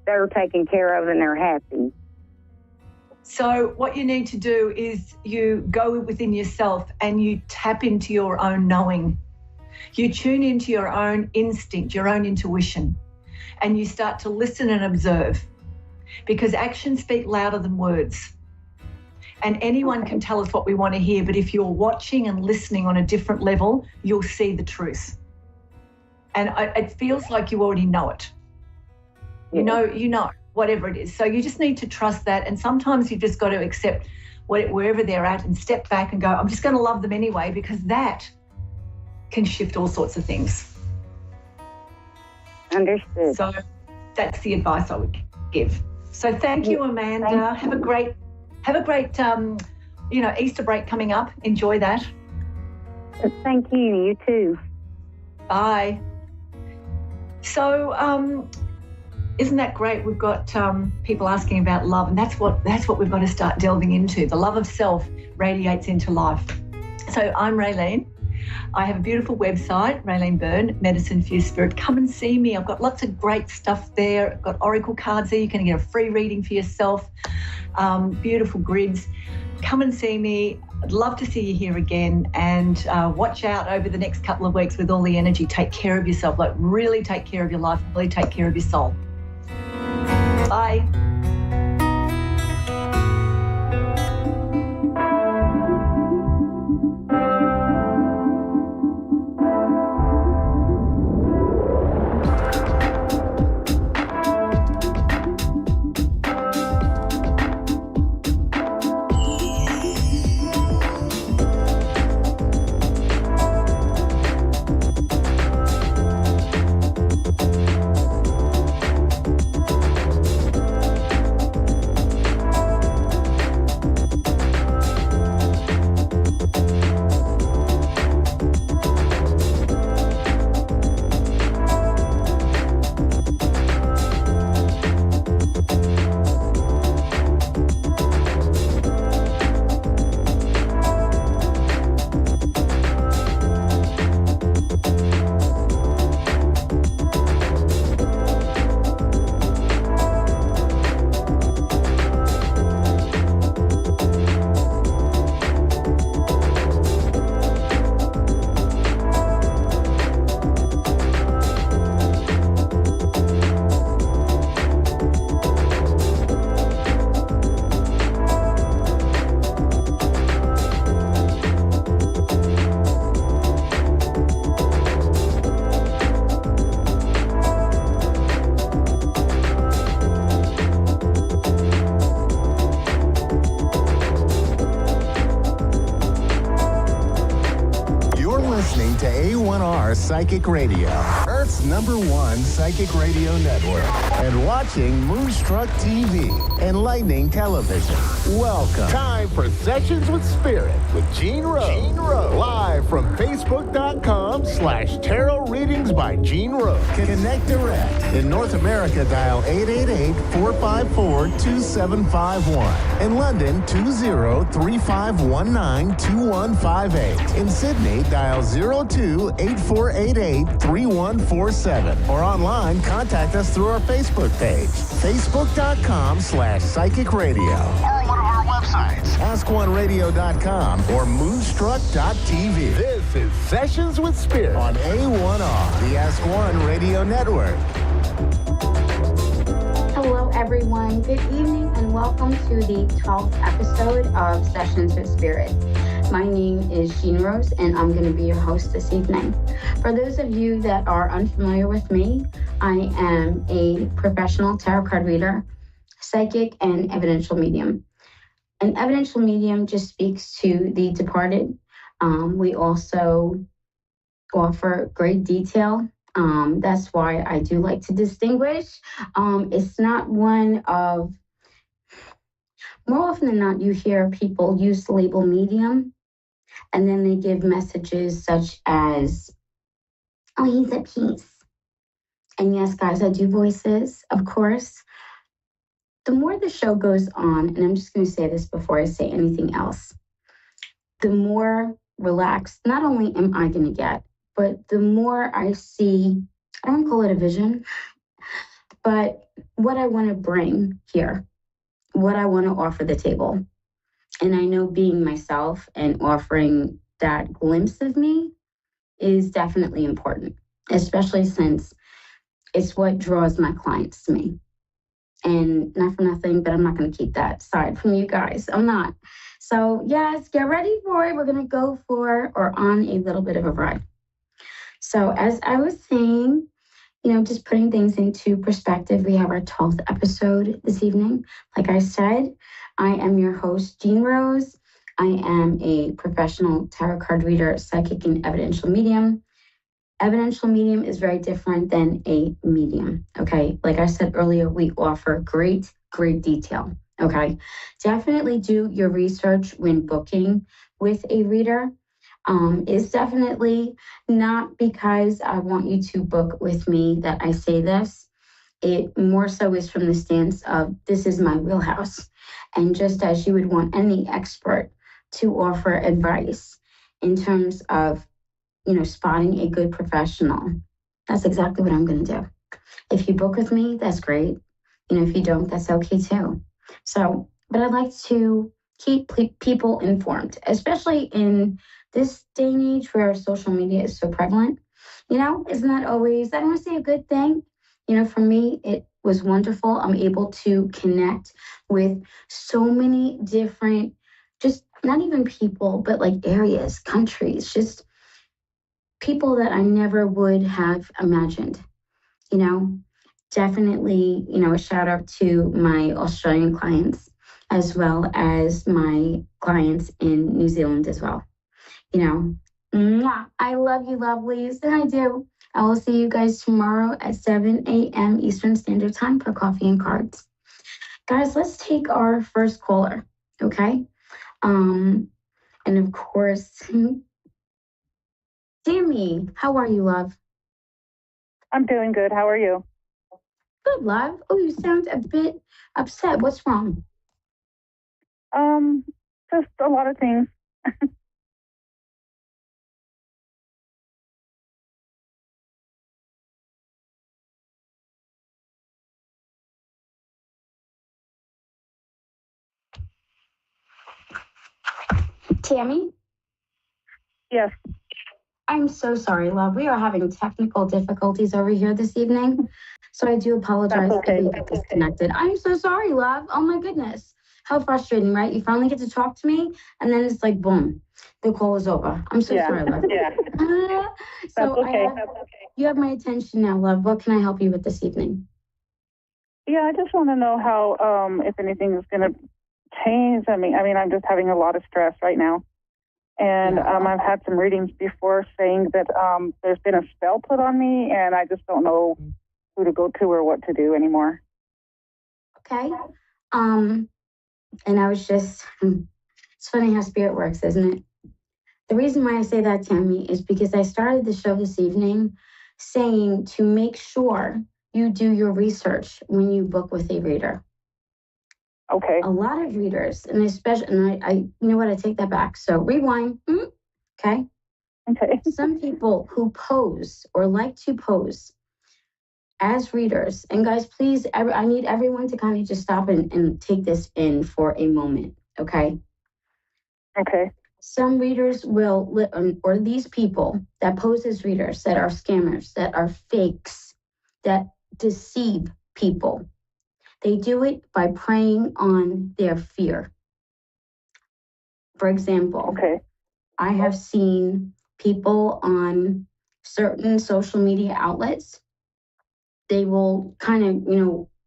they're taken care of and they're happy. So what you need to do is you go within yourself and you tap into your own knowing. You tune into your own instinct, your own intuition, and you start to listen and observe, because actions speak louder than words. And anyone can tell us what we want to hear, but if you're watching and listening on a different level, you'll see the truth. And it feels like you already know it. You know, whatever it is. So you just need to trust that. And sometimes you've just got to accept wherever they're at and step back and go, I'm just going to love them anyway, because that can shift all sorts of things. Understood. So that's the advice I would give. So thank you, Amanda. Have a great Easter break coming up. Enjoy that. Thank you. You too. Bye. So, isn't that great? We've got people asking about love, and that's what we've got to start delving into. The love of self radiates into life. So I'm Raylene. I have a beautiful website, Raylene Byrne, Medicine for Your Spirit. Come and see me. I've got lots of great stuff there. I've got oracle cards there. You can get a free reading for yourself. Beautiful grids. Come and see me. I'd love to see you here again, and watch out over the next couple of weeks with all the energy. Take care of yourself. Like, really take care of your life. Really take care of your soul. Bye. To A1R Psychic Radio, Earth's Earth's #1 psychic radio network, and watching Moonstruck TV, enlightening television. Welcome. Time for Sessions with Spirit with Gene Rose. Live from Facebook.com/Tarot Readings by Gene Rose. Connect direct. In North America, dial 888-454-2751. In London, 20-3519-2158. In Sydney, dial 02-8488-3147. Or online, contact us through our Facebook page, Facebook.com/Psychic Radio. Or one of our websites, AskOneRadio.com or Moonstruck.tv. This is Sessions with Spirit on A1R, the Ask One Radio Network. Hello, everyone. Good evening, and welcome to the 12th episode of Sessions with Spirit. My name is Jean Rose, and I'm going to be your host this evening. For those of you that are unfamiliar with me, I am a professional tarot card reader, psychic, and evidential medium. An evidential medium just speaks to the departed. We also offer great detail. That's why I do like to distinguish. It's not one of, more often than not, you hear people use the label medium, and then they give messages such as, oh, he's at peace. And yes, guys, I do voices, of course. The more the show goes on, and I'm just going to say this before I say anything else, the more relaxed, not only am I going to get, but the more I see, I don't call it a vision, but what I want to bring here, what I want to offer the table. And I know being myself and offering that glimpse of me is definitely important, especially since it's what draws my clients to me. And not for nothing, but I'm not going to keep that side from you guys. I'm not. So yes, get ready for it. We're going to go for or on a little bit of a ride. So as I was saying, just putting things into perspective, we have our 12th episode this evening. Like I said, I am your host, Jean Rose. I am a professional tarot card reader, psychic, and evidential medium. Evidential medium is very different than a medium, okay? Like I said earlier, we offer great detail, okay? Definitely do your research when booking with a reader. It's definitely not because I want you to book with me that I say this. It more so is from the stance of this is my wheelhouse. And just as you would want any expert to offer advice in terms of spotting a good professional, that's exactly what I'm going to do. If you book with me, that's great. If you don't, that's okay too. So, but I'd like to keep people informed, especially in this day and age where social media is so prevalent. Isn't that always, I don't want to say a good thing. For me, it was wonderful. I'm able to connect with so many different, just not even people, but like areas, countries, just people that I never would have imagined, definitely, a shout out to my Australian clients as well as my clients in New Zealand as well. I love you, lovelies, and I do. I will see you guys tomorrow at 7 a.m. Eastern Standard Time for Coffee and Cards. Guys, let's take our first caller, okay? And of course, Tammy, how are you, love? I'm doing good. How are you? Good, love. Oh, you sound a bit upset. What's wrong? Just a lot of things. Tammy? Yes. I'm so sorry, love. We are having technical difficulties over here this evening. So I do apologize if we get disconnected. I'm so sorry, love. Oh my goodness. How frustrating, right? You finally get to talk to me, and then it's like, boom, the call is over. I'm so sorry, love. Yeah. So okay. You have my attention now, love. What can I help you with this evening? Yeah, I just want to know how, if anything is going to change. I mean, I'm just having a lot of stress right now. And Yeah. I've had some readings before saying that there's been a spell put on me, and I just don't know who to go to or what to do anymore. Okay. And I was just, it's funny how spirit works, isn't it? The reason why I say that, Tammy, is because I started the show this evening saying to make sure you do your research when you book with a reader. Okay. A lot of readers, and especially, and I you know what, I take that back. So rewind. Okay. Okay. Some people who pose or like to pose as readers, and guys, please, I need everyone to kind of just stop and take this in for a moment. Okay. Okay. Some readers will, or these people that pose as readers that are scammers, that are fakes, that deceive people. They do it by preying on their fear. For example, Okay. I have seen people on certain social media outlets. They will kind of,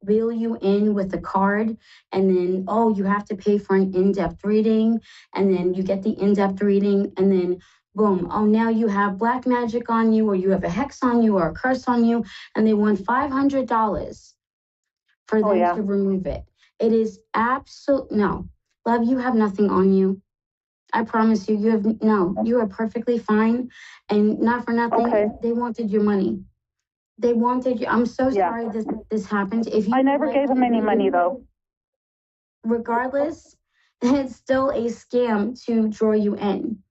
reel you in with a card, and then, oh, you have to pay for an in-depth reading, and then you get the in-depth reading, and then boom, oh, now you have black magic on you, or you have a hex on you, or a curse on you, and they want $500 for them to remove it. It is no. Love, you have nothing on you. I promise you, you are perfectly fine. And not for nothing, they wanted your money. They wanted you. I'm so sorry this happened. If you I never gave them any money, though. Regardless, it's still a scam to draw you in.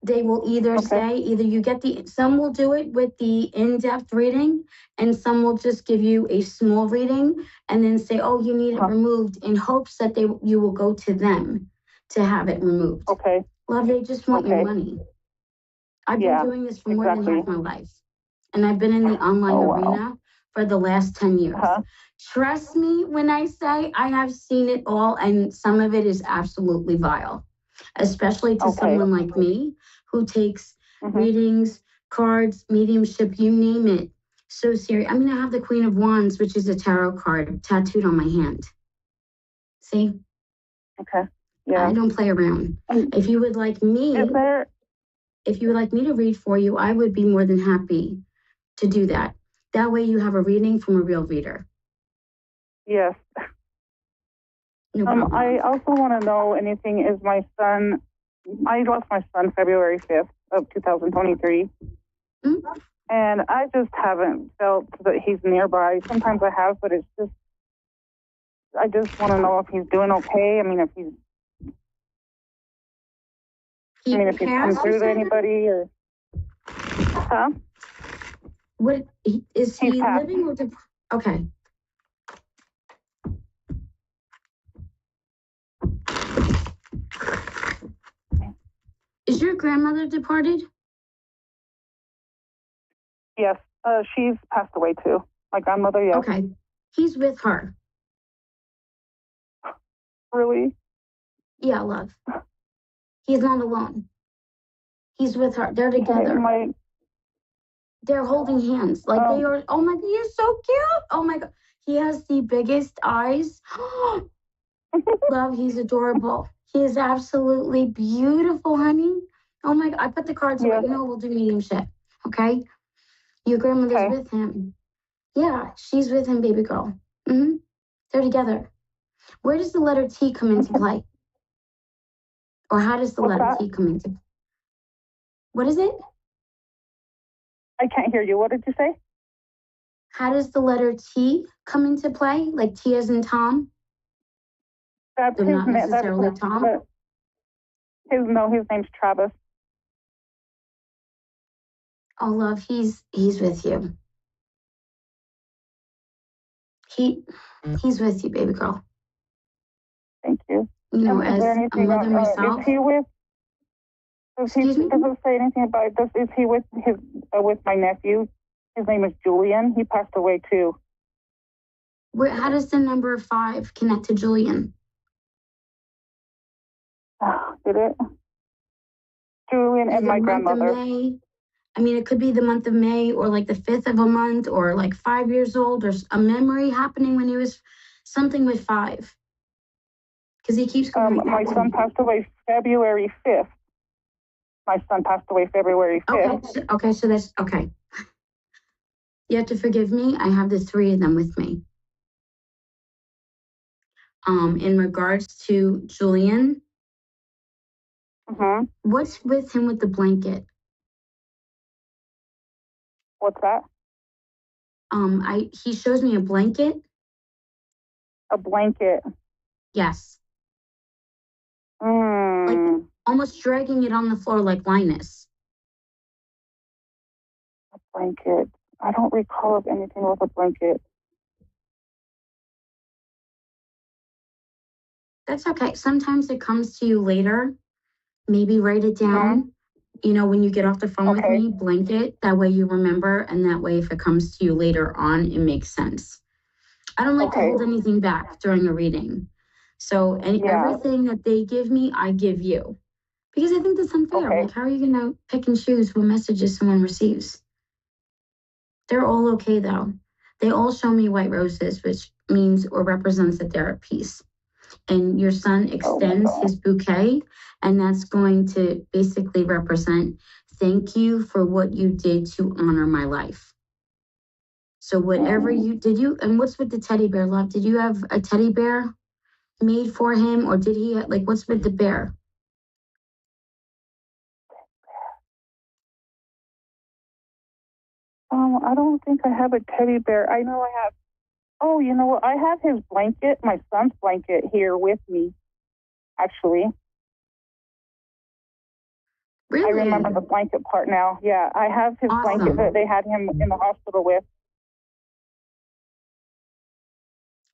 They will either say, you get some will do it with the in-depth reading, and some will just give you a small reading and then say, oh, you need it removed, in hopes that you will go to them to have it removed. Okay. Love, they just want your money. I've been doing this for more than half my life. And I've been in the online arena for the last 10 years. Trust me when I say I have seen it all, and some of it is absolutely vile, especially to someone like me who takes readings, cards, mediumship, you name it, so serious. I have the Queen of Wands, which is a tarot card, tattooed on my hand. See? Okay. Yeah. I don't play around. If you would like me, to read for you, I would be more than happy to do that. That way you have a reading from a real reader. Yes. No problem. I also want to know anything. Is my son, I lost my son February 5th of 2023. And I just haven't felt that he's nearby. Sometimes I have, but it's just, I just want to know if he's doing okay. If he's come through to anybody or, What is he living or okay. Is your grandmother departed? Yes, she's passed away too. My grandmother, yes. Okay, he's with her. Really? Yeah, love. He's not alone. He's with her. They're together. They're holding hands. They are. Oh my God, he is so cute. Oh my God. He has the biggest eyes. Love, he's adorable. He is absolutely beautiful, honey. Oh my God. I put the cards away. We'll do mediumship. Okay? Your grandmother's with him. Yeah, she's with him, baby girl. They're together. Where does the letter T come into play? Or how does the letter T come into play? What is it? I can't hear you. What did you say? How does the letter T come into play? Like T as in Tom? That's his not necessarily Tom? His name's Travis. Oh, love, he's with you. He's with you, baby girl. Thank you. As a mother myself. Is he with? Does it say anything about this? Is he with my nephew? His name is Julian. He passed away too. How does the number 5 connect to Julian? Did it? Julian and my grandmother. It could be the month of May, or like the 5th of a month, or like 5 years old, or a memory happening when he was something with 5. Because he keeps going. My son passed away February 5th. My son passed away February 5th. Okay, so that's okay. You have to forgive me. I have the three of them with me. In regards to Julian, what's with him with the blanket? What's that? He shows me a blanket. A blanket. Yes. Like almost dragging it on the floor like Linus. A blanket. I don't recall of anything with a blanket. That's okay. Sometimes it comes to you later. Maybe write it down. You know, when you get off the phone with me, blanket. That way you remember. And that way, if it comes to you later on, it makes sense. I don't like to hold anything back during a reading. So everything that they give me, I give you. Because I think that's unfair. Like, how are you going to pick and choose what messages someone receives? They're all okay, though. They all show me white roses, which means or represents that they're at peace. And your son extends his bouquet, and that's going to basically represent thank you for what you did to honor my life. So whatever and what's with the teddy bear, love? Did you have a teddy bear made for him, or did he, like, what's with the bear? I don't think I have a teddy bear. I know I have. Oh, you know what? I have his blanket, my son's blanket here with me, actually. Really? I remember the blanket part now. Yeah, I have his blanket that they had him in the hospital with.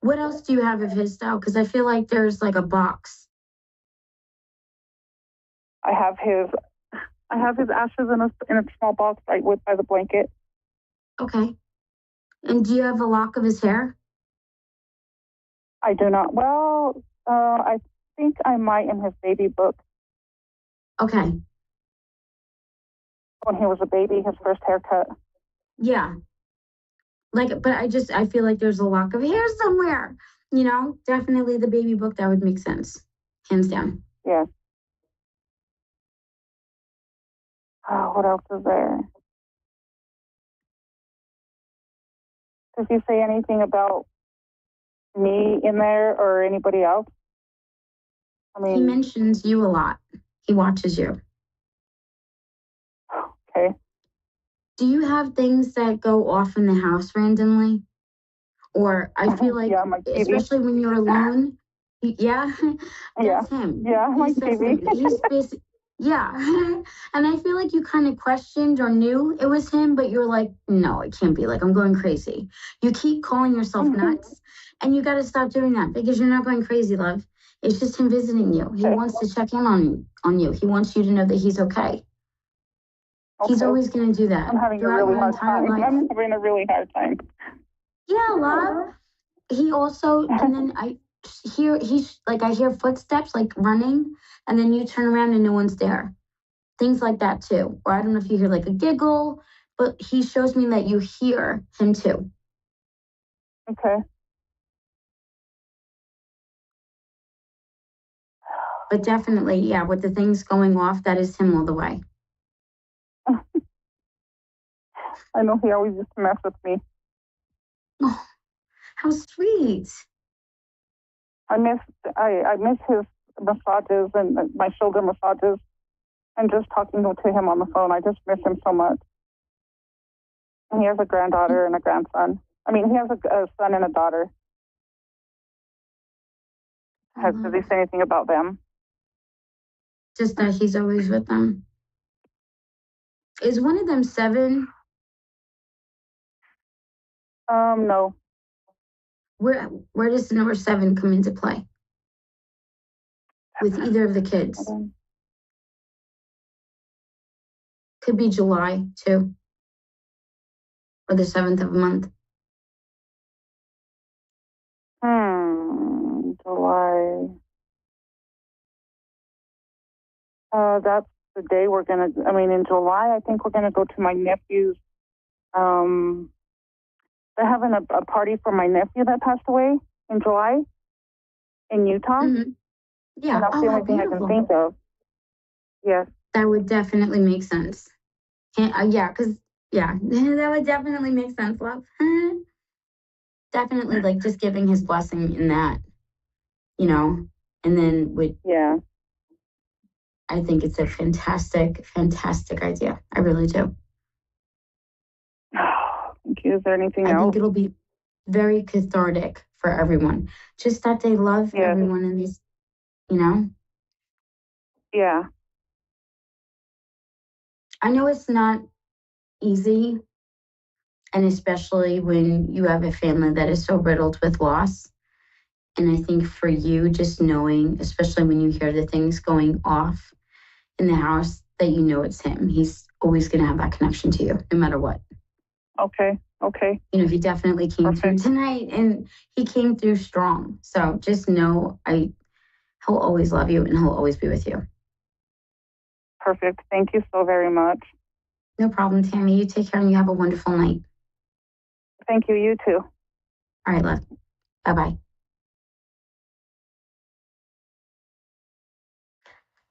What else do you have of his, though? Because I feel like there's like a box. I have his ashes in a small box right by the blanket. Okay. And do you have a lock of his hair? I do not. Well, I think I might in his baby book. Okay. When he was a baby, his first haircut. Yeah. Like, but I feel like there's a lock of hair somewhere. You know, definitely the baby book, that would make sense. Hands down. Yes. Oh, what else is there? Does he say anything about me in there or anybody else? I mean, he mentions you a lot. He watches you. Okay. Do you have things that go off in the house randomly? Or I feel like, especially when you're alone, that's him. Yeah, my TV. And I feel like you kind of questioned or knew it was him, but you're like, no, it can't be. Like, I'm going crazy. You keep calling yourself nuts, and you got to stop doing that because you're not going crazy, love. It's just him visiting you. He wants to check in on you. He wants you to know that he's okay. He's always going to do that. I'm having a really hard time. I'm having a really hard time. Yeah, love. He also, and then I hear footsteps like running, and then you turn around and no one's there. Things like that too. Or I don't know if you hear like a giggle, but he shows me that you hear him too. Okay. But definitely, yeah, with the things going off, that is him all the way. I know he always used to mess with me. Oh, how sweet. I miss his massages and my shoulder massages and just talking to him on the phone. I just miss him so much. And he has a granddaughter and a grandson. I mean, he has a son and a daughter. Does he say anything about them? Just that he's always with them. Is one of them 7? No. Where does the number 7 come into play? With either of the kids? Could be July, too. Or the 7th of a month. July. That's the day in July, I think we're going to go to my nephew's. They're having a party for my nephew that passed away in July in Utah. Mm-hmm. Yeah. And that's the only thing I can think of. Yes. That would definitely make sense. Yeah, that would definitely make sense, love. Definitely, like, just giving his blessing in that, and then I think it's a fantastic, fantastic idea. I really do. Thank you. Is there anything else? I think it'll be very cathartic for everyone. Just that they love everyone in these, Yeah. I know it's not easy, and especially when you have a family that is so riddled with loss. And I think for you, just knowing, especially when you hear the things going off in the house, that it's him. He's always going to have that connection to you, no matter what. Okay. He definitely came through tonight, and he came through strong. So just know he'll always love you, and he'll always be with you. Perfect. Thank you so very much. No problem, Tammy. You take care, and you have a wonderful night. Thank you. You too. All right, love. Bye-bye.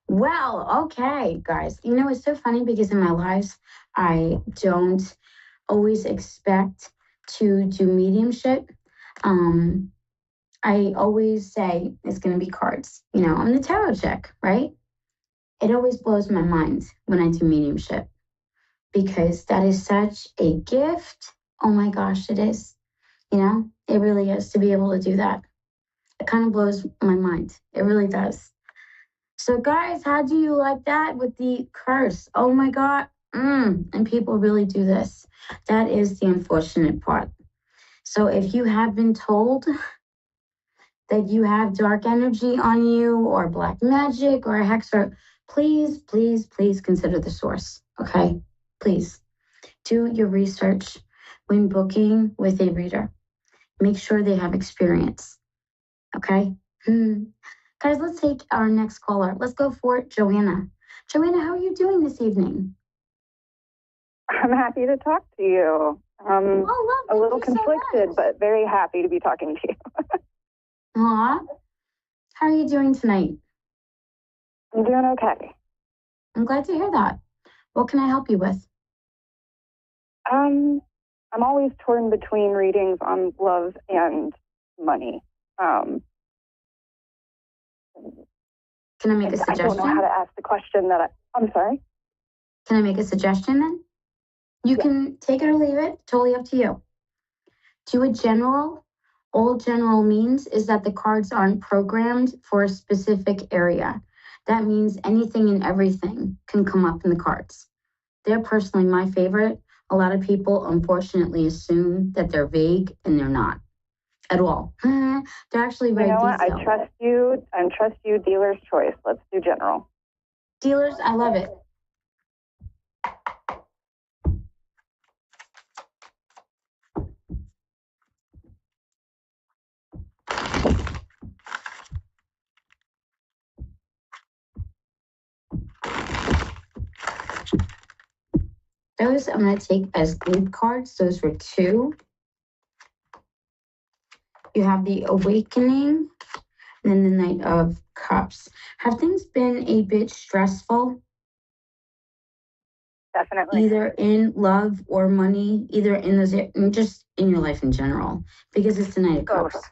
Well, okay, guys. It's so funny because in my lives, I don't always expect to do mediumship. I always say it's going to be cards. I'm the tarot chick, right? It always blows my mind when I do mediumship because that is such a gift. Oh my gosh, it is. It really is to be able to do that. It kind of blows my mind. It really does. So guys, how do you like that with the curse? Oh my God. And people really do this. That is the unfortunate part. So if you have been told that you have dark energy on you or black magic or a hexer, please, please, please consider the source. Okay? Please do your research when booking with a reader. Make sure they have experience. Okay? Guys, let's take our next caller. Let's go for Joanna. Joanna, how are you doing this evening? I'm happy to talk to you. A little conflicted, but very happy to be talking to you. Aw. How are you doing tonight? I'm doing okay. I'm glad to hear that. What can I help you with? I'm always torn between readings on love and money. Can I make a suggestion? I don't know how to ask the question I'm sorry? Can I make a suggestion then? You can take it or leave it, totally up to you. Do a general. All general means is that the cards aren't programmed for a specific area. That means anything and everything can come up in the cards. They're personally my favorite. A lot of people unfortunately assume that they're vague, and they're not at all. They're actually very detailed. I trust you, dealer's choice. Let's do general. Dealers, I love it. Those I'm going to take as lead cards. Those were 2. You have the Awakening and then the Knight of Cups. Have things been a bit stressful? Definitely. Either in love or money, either in those, just in your life in general, because it's the Knight of Cups.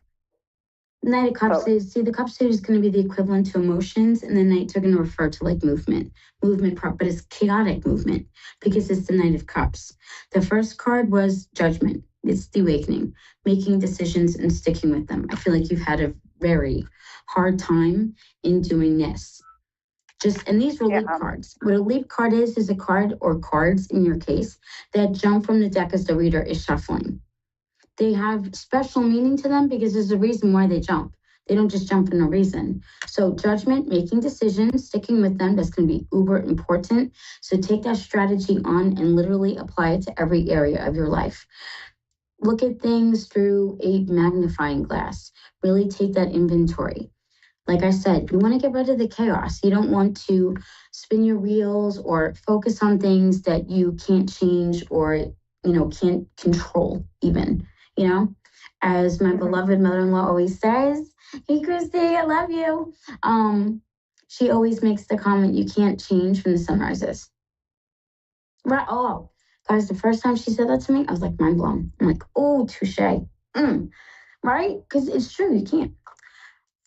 Knight of Cups the Cup suit is going to be the equivalent to emotions, and the Knights are going to refer to like movement part, but it's chaotic movement because it's the Knight of Cups. The first card was Judgment. It's the Awakening, making decisions and sticking with them. I feel like you've had a very hard time in doing this. And these were leap cards. What a leap card is a card or cards in your case that jump from the deck as the reader is shuffling. They have special meaning to them because there's a reason why they jump. They don't just jump for no reason. So Judgment, making decisions, sticking with them, that's going to be uber important. So take that strategy on and literally apply it to every area of your life. Look at things through a magnifying glass. Really take that inventory. Like I said, you want to get rid of the chaos. You don't want to spin your wheels or focus on things that you can't change or, can't control even, As my beloved mother-in-law always says, hey, Christy, I love you. She always makes the comment, you can't change when the sun rises. Right. Oh, guys, the first time she said that to me, I was like, mind blown. I'm like, oh, touche. Right? Because it's true, you can't.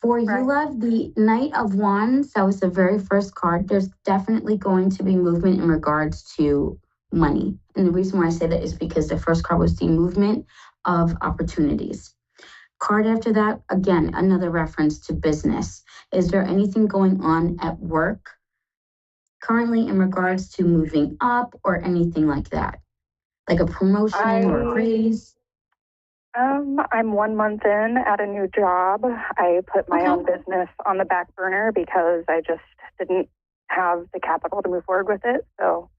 For you, love, the Knight of Wands, that was the very first card. There's definitely going to be movement in regards to money. And the reason why I say that is because the first card was the movement of opportunities. Card after that, again, another reference to business. Is there anything going on at work currently in regards to moving up or anything like that? Like a promotion or a raise? I'm 1 month in at a new job. I put my own business on the back burner because I just didn't have the capital to move forward with it. So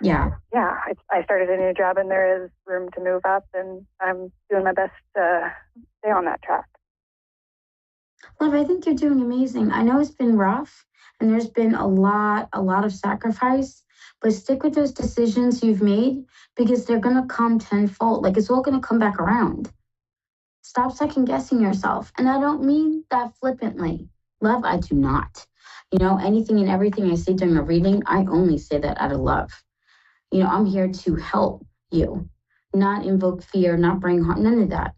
I started a new job and there is room to move up, and I'm doing my best to stay on that track. Love, I think you're doing amazing. I know it's been rough and there's been a lot of sacrifice, but stick with those decisions you've made because they're going to come tenfold. Like, it's all going to come back around. Stop second guessing yourself. And I don't mean that flippantly. Love, I do not. You know, anything and everything I say during a reading, I only say that out of love. You know, I'm here to help you, not invoke fear, not bring harm, none of that.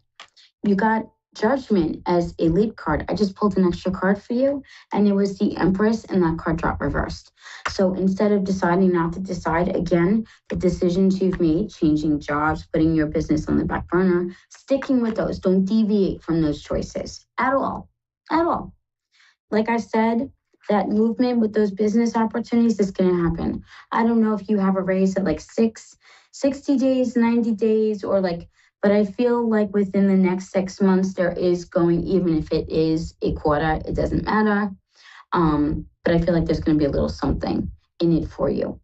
You got Judgment as a lead card. I just pulled an extra card for you, and it was the Empress, and that card dropped reversed. So instead of deciding not to decide, again, the decisions you've made, changing jobs, putting your business on the back burner, sticking with those. Don't deviate from those choices at all. At all. Like I said, that movement with those business opportunities is going to happen. I don't know if you have a raise at like 60 days, 90 days, or like, but I feel like within the next 6 months, there is going, even if it is a quarter, it doesn't matter. But I feel like there's going to be a little something in it for you.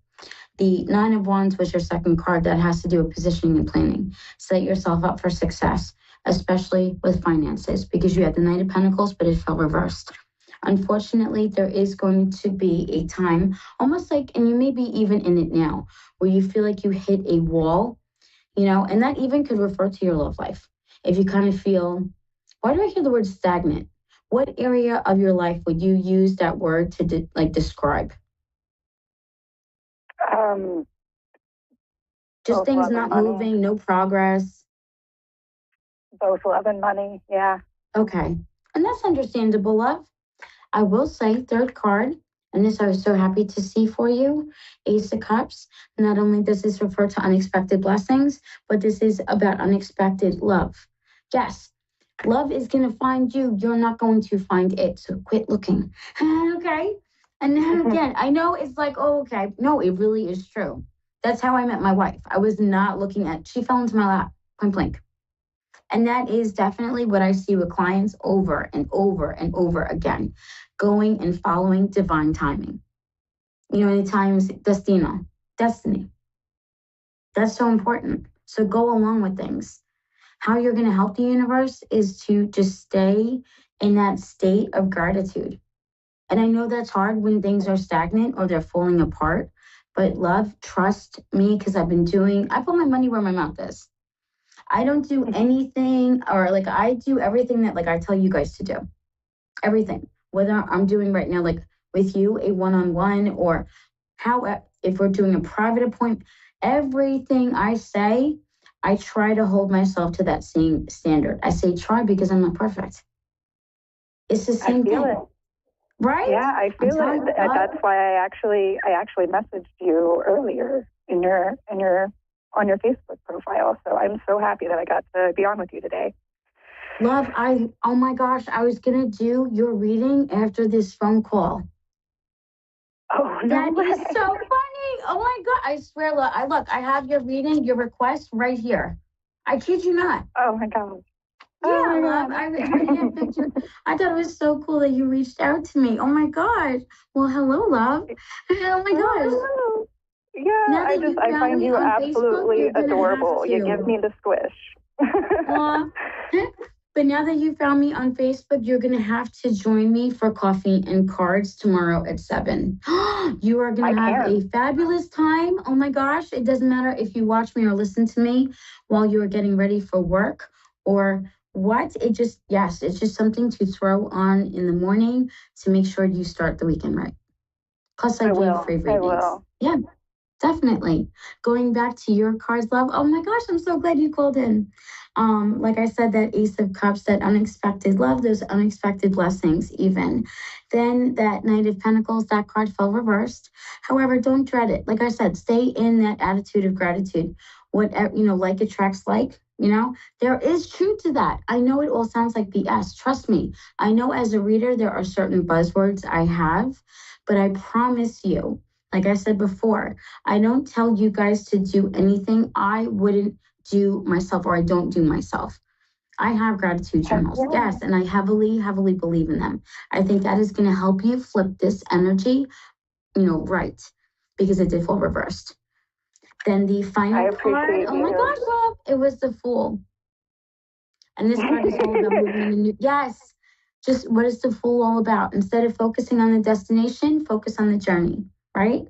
The Nine of Wands was your second card. That has to do with positioning and planning. Set yourself up for success, especially with finances, because you had the Knight of Pentacles, but it fell reversed. Unfortunately, there is going to be a time, almost like, and you may be even in it now, where you feel like you hit a wall. You know, and that even could refer to your love life. If you kind of feel, why do I hear the word stagnant? What area of your life would you use that word to describe? Just things not moving, no progress. Both love and money, yeah. Okay, and that's understandable, love. I will say, third card, and this I was so happy to see for you, Ace of Cups. Not only does this refer to unexpected blessings, but this is about unexpected love. Yes, love is going to find you. You're not going to find it, so quit looking. Okay? And then again, I know it's like, oh, okay. No, it really is true. That's how I met my wife. I was not looking at, she fell into my lap, point blank. And that is definitely what I see with clients over and over and over again. Going and following divine timing. You know, many times, destiny. That's so important. So go along with things. How you're going to help the universe is to just stay in that state of gratitude. And I know that's hard when things are stagnant or they're falling apart. But love, trust me, because I put my money where my mouth is. I don't do anything, or like I do everything that like I tell you guys to do. Everything. Whether I'm doing right now, like with you, a one-on-one, or if we're doing a private appointment, everything I say, I try to hold myself to that same standard. I say try because I'm not perfect. It's the same thing. It. Right? Yeah, I feel it. That's why I actually messaged you earlier on your Facebook profile. So I'm so happy that I got to be on with you today. Love, oh my gosh, I was going to do your reading after this phone call. Oh, no That way. is so funny. Oh my God. I swear, look, I have your reading, your request right here. I kid you not. Oh my God. Yeah, love. I had pictures. I thought it was so cool that you reached out to me. Oh my gosh. Well, hello, love. Oh my gosh. Yeah, I find you absolutely Facebook, adorable. You give me the squish. But now that you found me on Facebook, you're going to have to join me for coffee and cards tomorrow at 7. You are going to have a fabulous time. Oh my gosh. It doesn't matter if you watch me or listen to me while you are getting ready for work or what? Yes, it's just something to throw on in the morning to make sure you start the weekend right. Plus, I gave free readings. I will. Yeah, definitely. Going back to your cards, love. Oh my gosh, I'm so glad you called in. Like I said, that Ace of Cups, that unexpected love, those unexpected blessings even. Then that Knight of Pentacles, that card fell reversed. However, don't dread it. Like I said, stay in that attitude of gratitude. Whatever, like attracts like, there is truth to that. I know it all sounds like BS. Trust me. I know as a reader, there are certain buzzwords I have, but I promise you, like I said before, I don't tell you guys to do anything I wouldn't do myself, or I don't do myself. I have gratitude journals, yes, and I heavily, heavily believe in them. I think that is going to help you flip this energy, right, because it did fall reversed. Then the final card, oh my gosh, love, it was the Fool. And this card is all about moving in the new, yes, just what is the Fool all about? Instead of focusing on the destination, focus on the journey, right?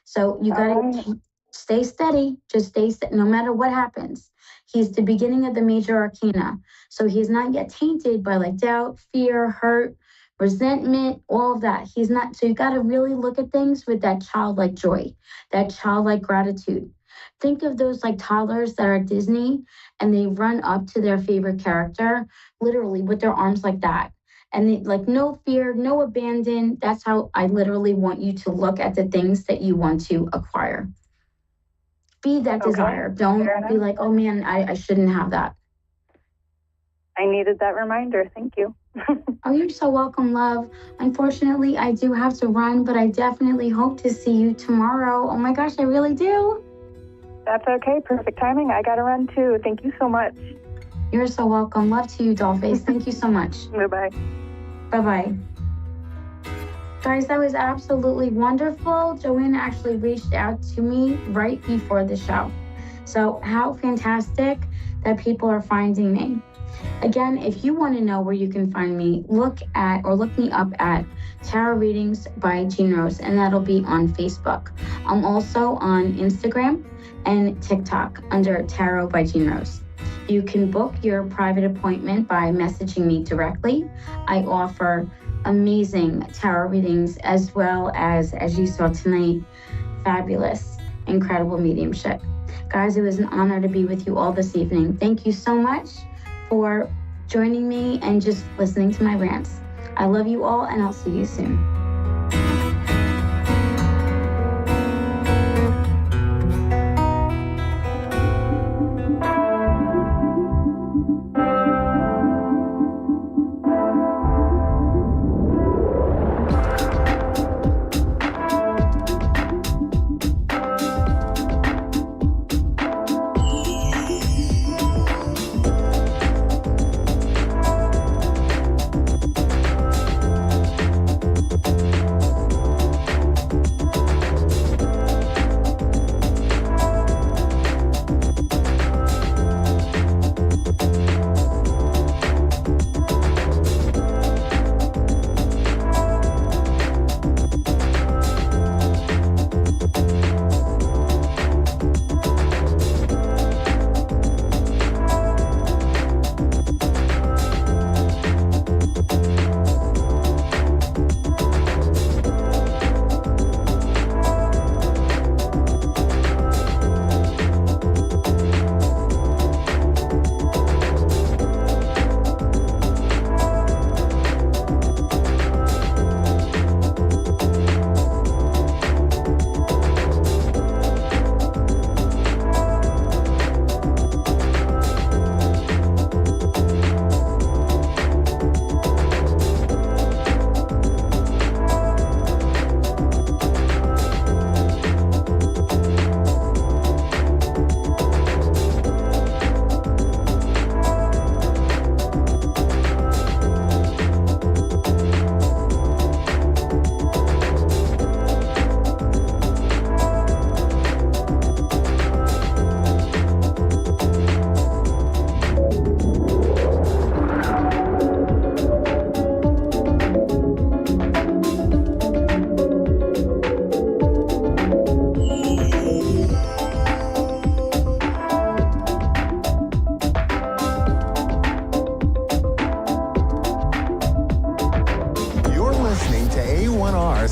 So you got to stay steady, just stay steady, no matter what happens. He's the beginning of the major arcana. So he's not yet tainted by like doubt, fear, hurt, resentment, all of that. He's not, so you got to really look at things with that childlike joy, that childlike gratitude. Think of those like toddlers that are at Disney and they run up to their favorite character, literally with their arms like that. And they, like, no fear, no abandon. That's how I literally want you to look at the things that you want to acquire. Be that desire. Don't be like, oh man, I shouldn't have that. I needed that reminder. Thank you. Oh, you're so welcome, love. Unfortunately, I do have to run, but I definitely hope to see you tomorrow. Oh my gosh, I really do. That's okay. Perfect timing. I got to run too. Thank you so much. You're so welcome. Love to you, Dollface. Thank you so much. Bye-bye. Bye-bye. Guys, that was absolutely wonderful. Joanna actually reached out to me right before the show. So how fantastic that people are finding me. Again, if you want to know where you can find me, look me up at Tarot Readings by Jean Rose, and that'll be on Facebook. I'm also on Instagram and TikTok under Tarot by Jean Rose. You can book your private appointment by messaging me directly. I offer amazing tarot readings as well as you saw tonight, fabulous, incredible mediumship. Guys, it was an honor to be with you all this evening. Thank you so much for joining me and just listening to my rants. I love you all, and I'll see you soon.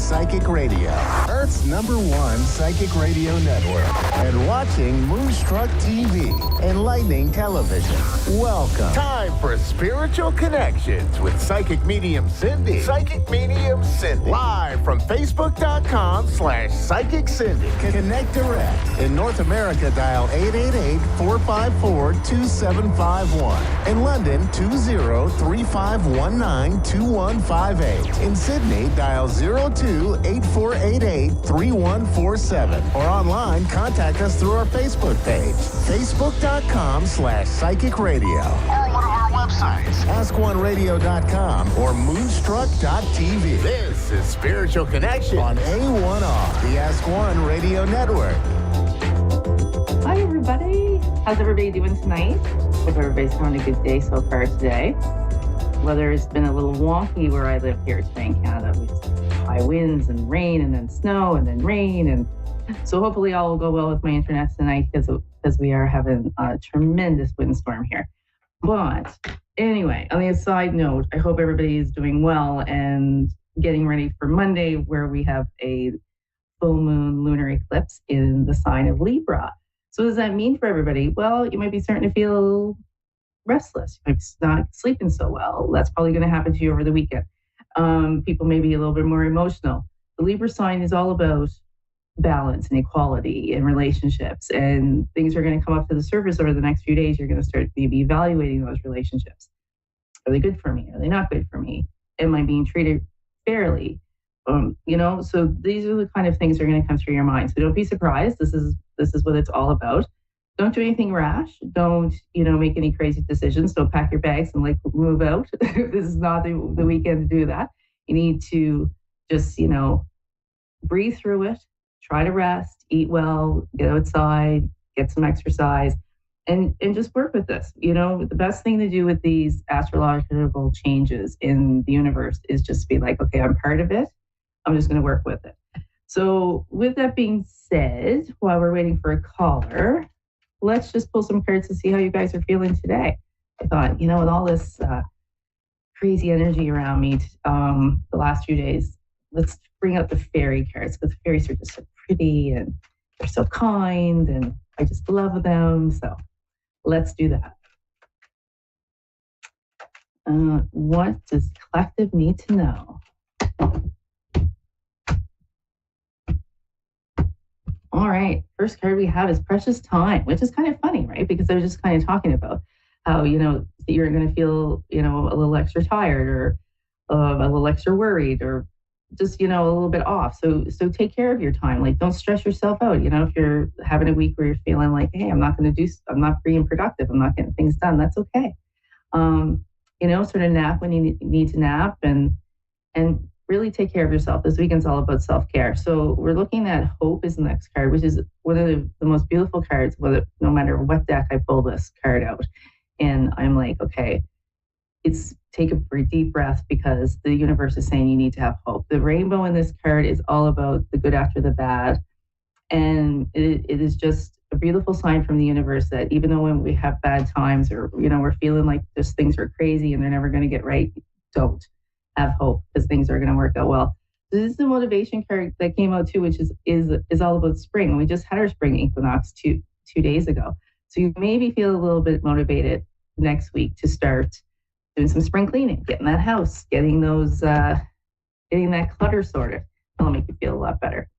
Psychic Radio, Earth's #1 psychic radio network, and watching Moonstruck TV, Enlightening Television. Welcome. Time for Spiritual Connections with Psychic Medium Cindy. Psychic Medium Cindy. Live from Facebook.com/Psychic Cindy. Connect direct. In North America, dial 888-454-2751. In London, 20-3519-2158. In Sydney, dial 02-8488-3147. Or online, contact us through our Facebook page, Facebook.com/Psychic Radio. Or one of our websites, AskOneRadio.com or Moonstruck.tv. This is Spiritual Connection on A1R, the Ask One Radio Network. Hi, everybody. How's everybody doing tonight? Hope everybody's having a good day so far today. Weather has been a little wonky where I live here today in Canada. We've high winds and rain and then snow and then rain. And so hopefully all will go well with my internet tonight because we are having a tremendous windstorm here. But anyway, on the side note, I hope everybody is doing well and getting ready for Monday, where we have a full moon lunar eclipse in the sign of Libra. So what does that mean for everybody? Well, you might be starting to feel restless. You might be not sleeping so well. That's probably going to happen to you over the weekend. People may be a little bit more emotional. The Libra sign is all about balance and equality in relationships, and things are going to come up to the surface over the next few days. You're going to start maybe evaluating those relationships. Are they good for me? Are they not good for me? Am I being treated fairly? So these are the kind of things that are going to come through your mind. So don't be surprised. This is what it's all about. Don't do anything rash. Don't, make any crazy decisions. Don't pack your bags and move out. This is not the weekend to do that. You need to just, breathe through it, try to rest, eat well, get outside, get some exercise, and just work with this. The best thing to do with these astrological changes in the universe is just be like, okay, I'm part of it. I'm just going to work with it. So with that being said, while we're waiting for a caller, let's just pull some cards to see how you guys are feeling today. I thought, with all this crazy energy around me the last few days, let's bring out the fairy cards, because the fairies are just so pretty and they're so kind and I just love them. So let's do that. What does collective need to know? All right, first card we have is Precious Time, which is kind of funny, right? Because I was just kind of talking about how, you're going to feel, a little extra tired or a little extra worried or just, a little bit off. So take care of your time. Don't stress yourself out. If you're having a week where you're feeling like, hey, I'm not being productive, I'm not getting things done, that's okay. Sort of nap when you need to nap and really take care of yourself. This weekend's all about self-care. So we're looking at Hope is the next card, which is one of the most beautiful cards, no matter what deck I pull this card out. And I'm like, okay, take a deep breath, because the universe is saying you need to have hope. The rainbow in this card is all about the good after the bad. And it is just a beautiful sign from the universe that even though when we have bad times or, we're feeling like just things are crazy and they're never going to get right, don't. Have hope, because things are going to work out well. So this is the motivation card that came out too, which is all about spring. We just had our spring equinox two days ago. So you maybe feel a little bit motivated next week to start doing some spring cleaning, getting that house, getting that clutter sorted. That'll make you feel a lot better.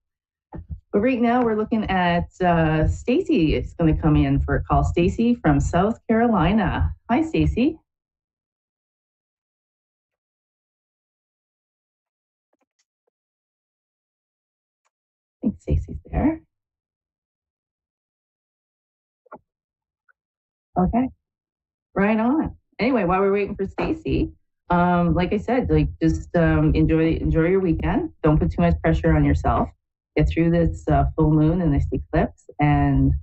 But right now we're looking at Stacy is going to come in for a call. Stacy from South Carolina. Hi, Stacy. I think Stacy's there. Okay, right on. Anyway, while we're waiting for Stacy, like I said, just enjoy your weekend. Don't put too much pressure on yourself. Get through this full moon and this eclipse, and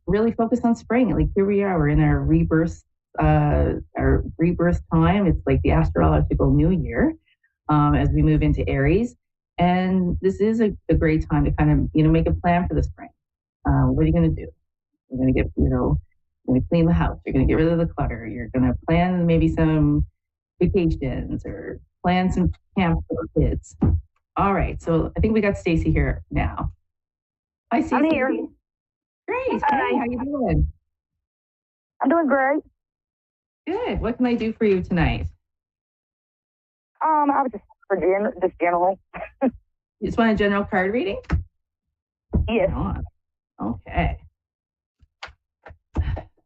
really focus on spring. Here we are, we're in our rebirth time. It's like the astrological new year as we move into Aries. And this is a great time to kind of, make a plan for the spring. What are you going to do? You're going to get, you're going to clean the house. You're going to get rid of the clutter. You're going to plan maybe some vacations or plan some camp for the kids. All right. So I think we got Stacy here now. Hi, Stacy. I'm here. Great. Hi. Hey, how you doing? I'm doing great. Good. What can I do for you tonight? I was just general. You just want a general card reading? Yes. Okay.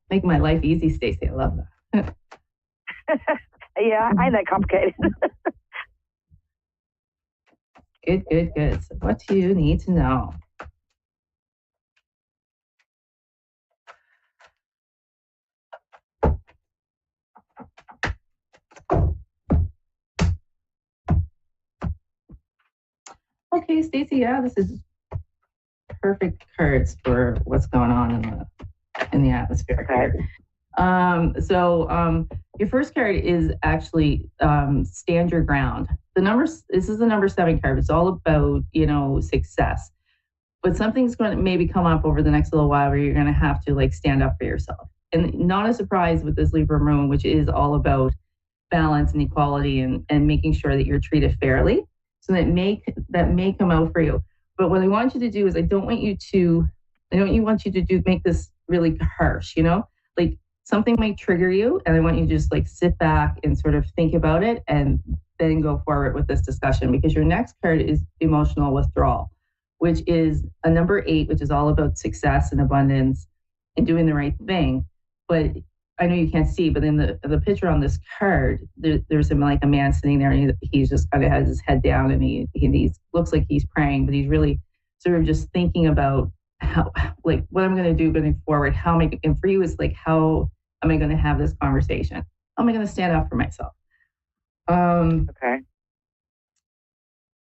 Making my life easy, Stacy. I love that. Yeah, I ain't that complicated. Good. So what do you need to know? Okay, Stacy, yeah, this is perfect cards for what's going on in the atmosphere here. Your first card is actually stand your ground. This is the number 7 card. It's all about, success. But something's going to maybe come up over the next little while where you're going to have to stand up for yourself. And not a surprise with this Libra moon, which is all about balance and equality and making sure that you're treated fairly. So that may come out for you. But what I want you to do is I don't want you to make this really harsh, like something might trigger you, and I want you to just sit back and sort of think about it and then go forward with this discussion, because your next card is emotional withdrawal, which is a number 8, which is all about success and abundance and doing the right thing. But I know you can't see, but in the picture on this card, there's a man sitting there, and he's just kind of has his head down, and he looks like he's praying, but he's really sort of just thinking about how, what I'm going to do going forward. And for you, it's how am I going to have this conversation? How am I going to stand up for myself? Okay.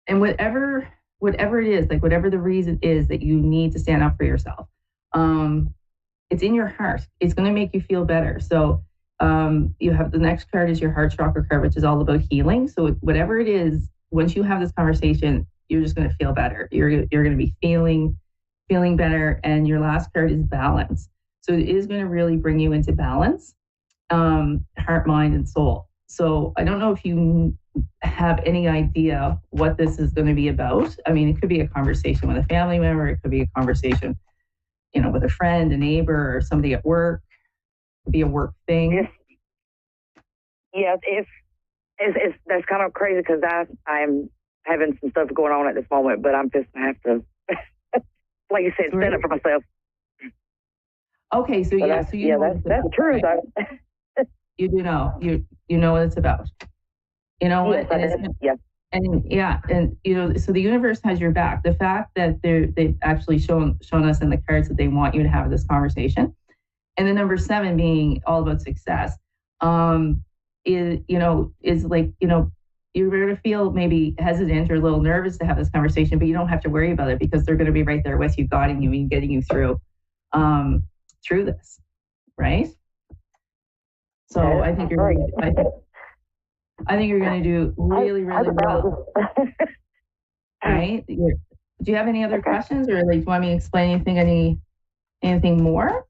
And whatever it is, whatever the reason is that you need to stand up for yourself, it's in your heart. It's going to make you feel better. So you have the next card is your heart chakra card, which is all about healing. So whatever it is, once you have this conversation, you're just going to feel better. You're going to be feeling better. And your last card is balance. So it is going to really bring you into balance, heart, mind, and soul. So I don't know if you have any idea what this is going to be about. I mean, it could be a conversation with a family member. It could be a conversation, with a friend, a neighbor, or somebody at work. It could be a work thing. Yes, it's that's kind of crazy because I'm having some stuff going on at this moment, but I'm just going to have to, like you said, stand up for myself. Okay, so that's true. Right. You do know. You know what it's about. Yes, so the universe has your back. The fact that they've actually shown us in the cards that they want you to have this conversation, and the number 7 being all about success, is you're going to feel maybe hesitant or a little nervous to have this conversation, but you don't have to worry about it because they're going to be right there with you, guiding you and getting you through this, right? So I think you're going to do really, really well. Right? Do you have any other questions, or do you want me to explain anything more?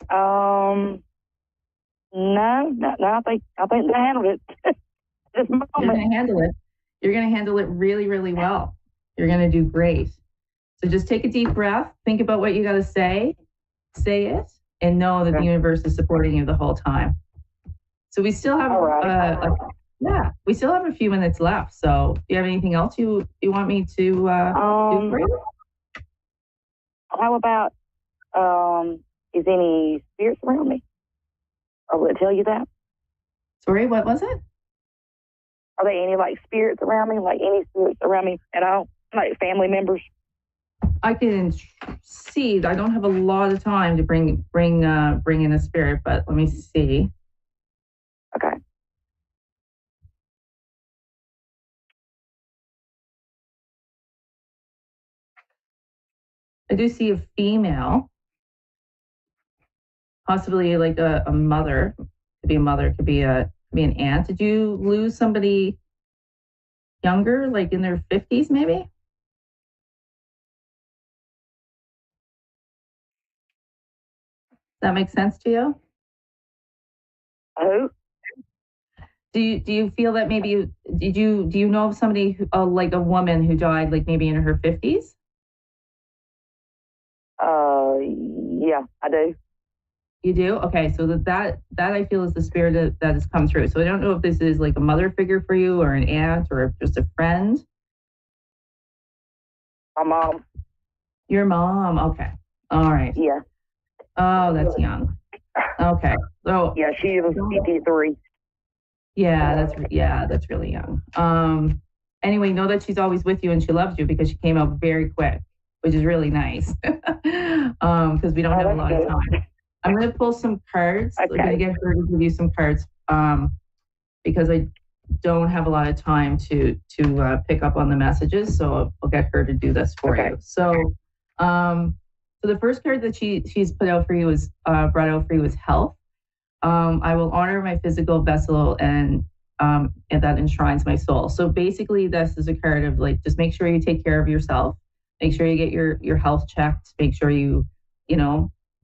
No. I think I handled it. You're going to handle it. You're going to handle it really, really well. You're going to do great. So just take a deep breath. Think about what you got to say it, and know that the universe is supporting you the whole time. So we still have we still have a few minutes left. So do you have anything else you want me to do for you? How about is any spirits around me? Or will it tell you that? Sorry, what was it? Are there any spirits around me? Any spirits around me at all? Family members? I can see. I don't have a lot of time to bring in a spirit, but let me see. Okay. I do see a female, possibly a mother. Could be a mother. Could be an aunt. Did you lose somebody younger, in their 50s, maybe? That makes sense to you? Who? Do you feel that maybe do you know of somebody who, like a woman who died, like maybe in her 50s? Yeah, I do. You do? Okay, so that I feel is the spirit that has come through. So I don't know if this is like a mother figure for you, or an aunt, or just a friend. My mom. Your mom. Okay. All right. Yeah. Oh, that's young. Okay. So yeah, she was 53. Yeah, that's really young. Anyway, know that she's always with you and she loves you, because she came out very quick, which is really nice. Because we don't have a lot of time. I'm going to pull some cards. Okay. I'm going to get her to give you some cards, because I don't have a lot of time to pick up on the messages. So I'll get her to do this for you. So the first card that she's put out for you is brought out for you is health. I will honor my physical vessel, and that enshrines my soul. So basically, this is a card of like, just make sure you take care of yourself. Make sure you get your health checked. Make sure you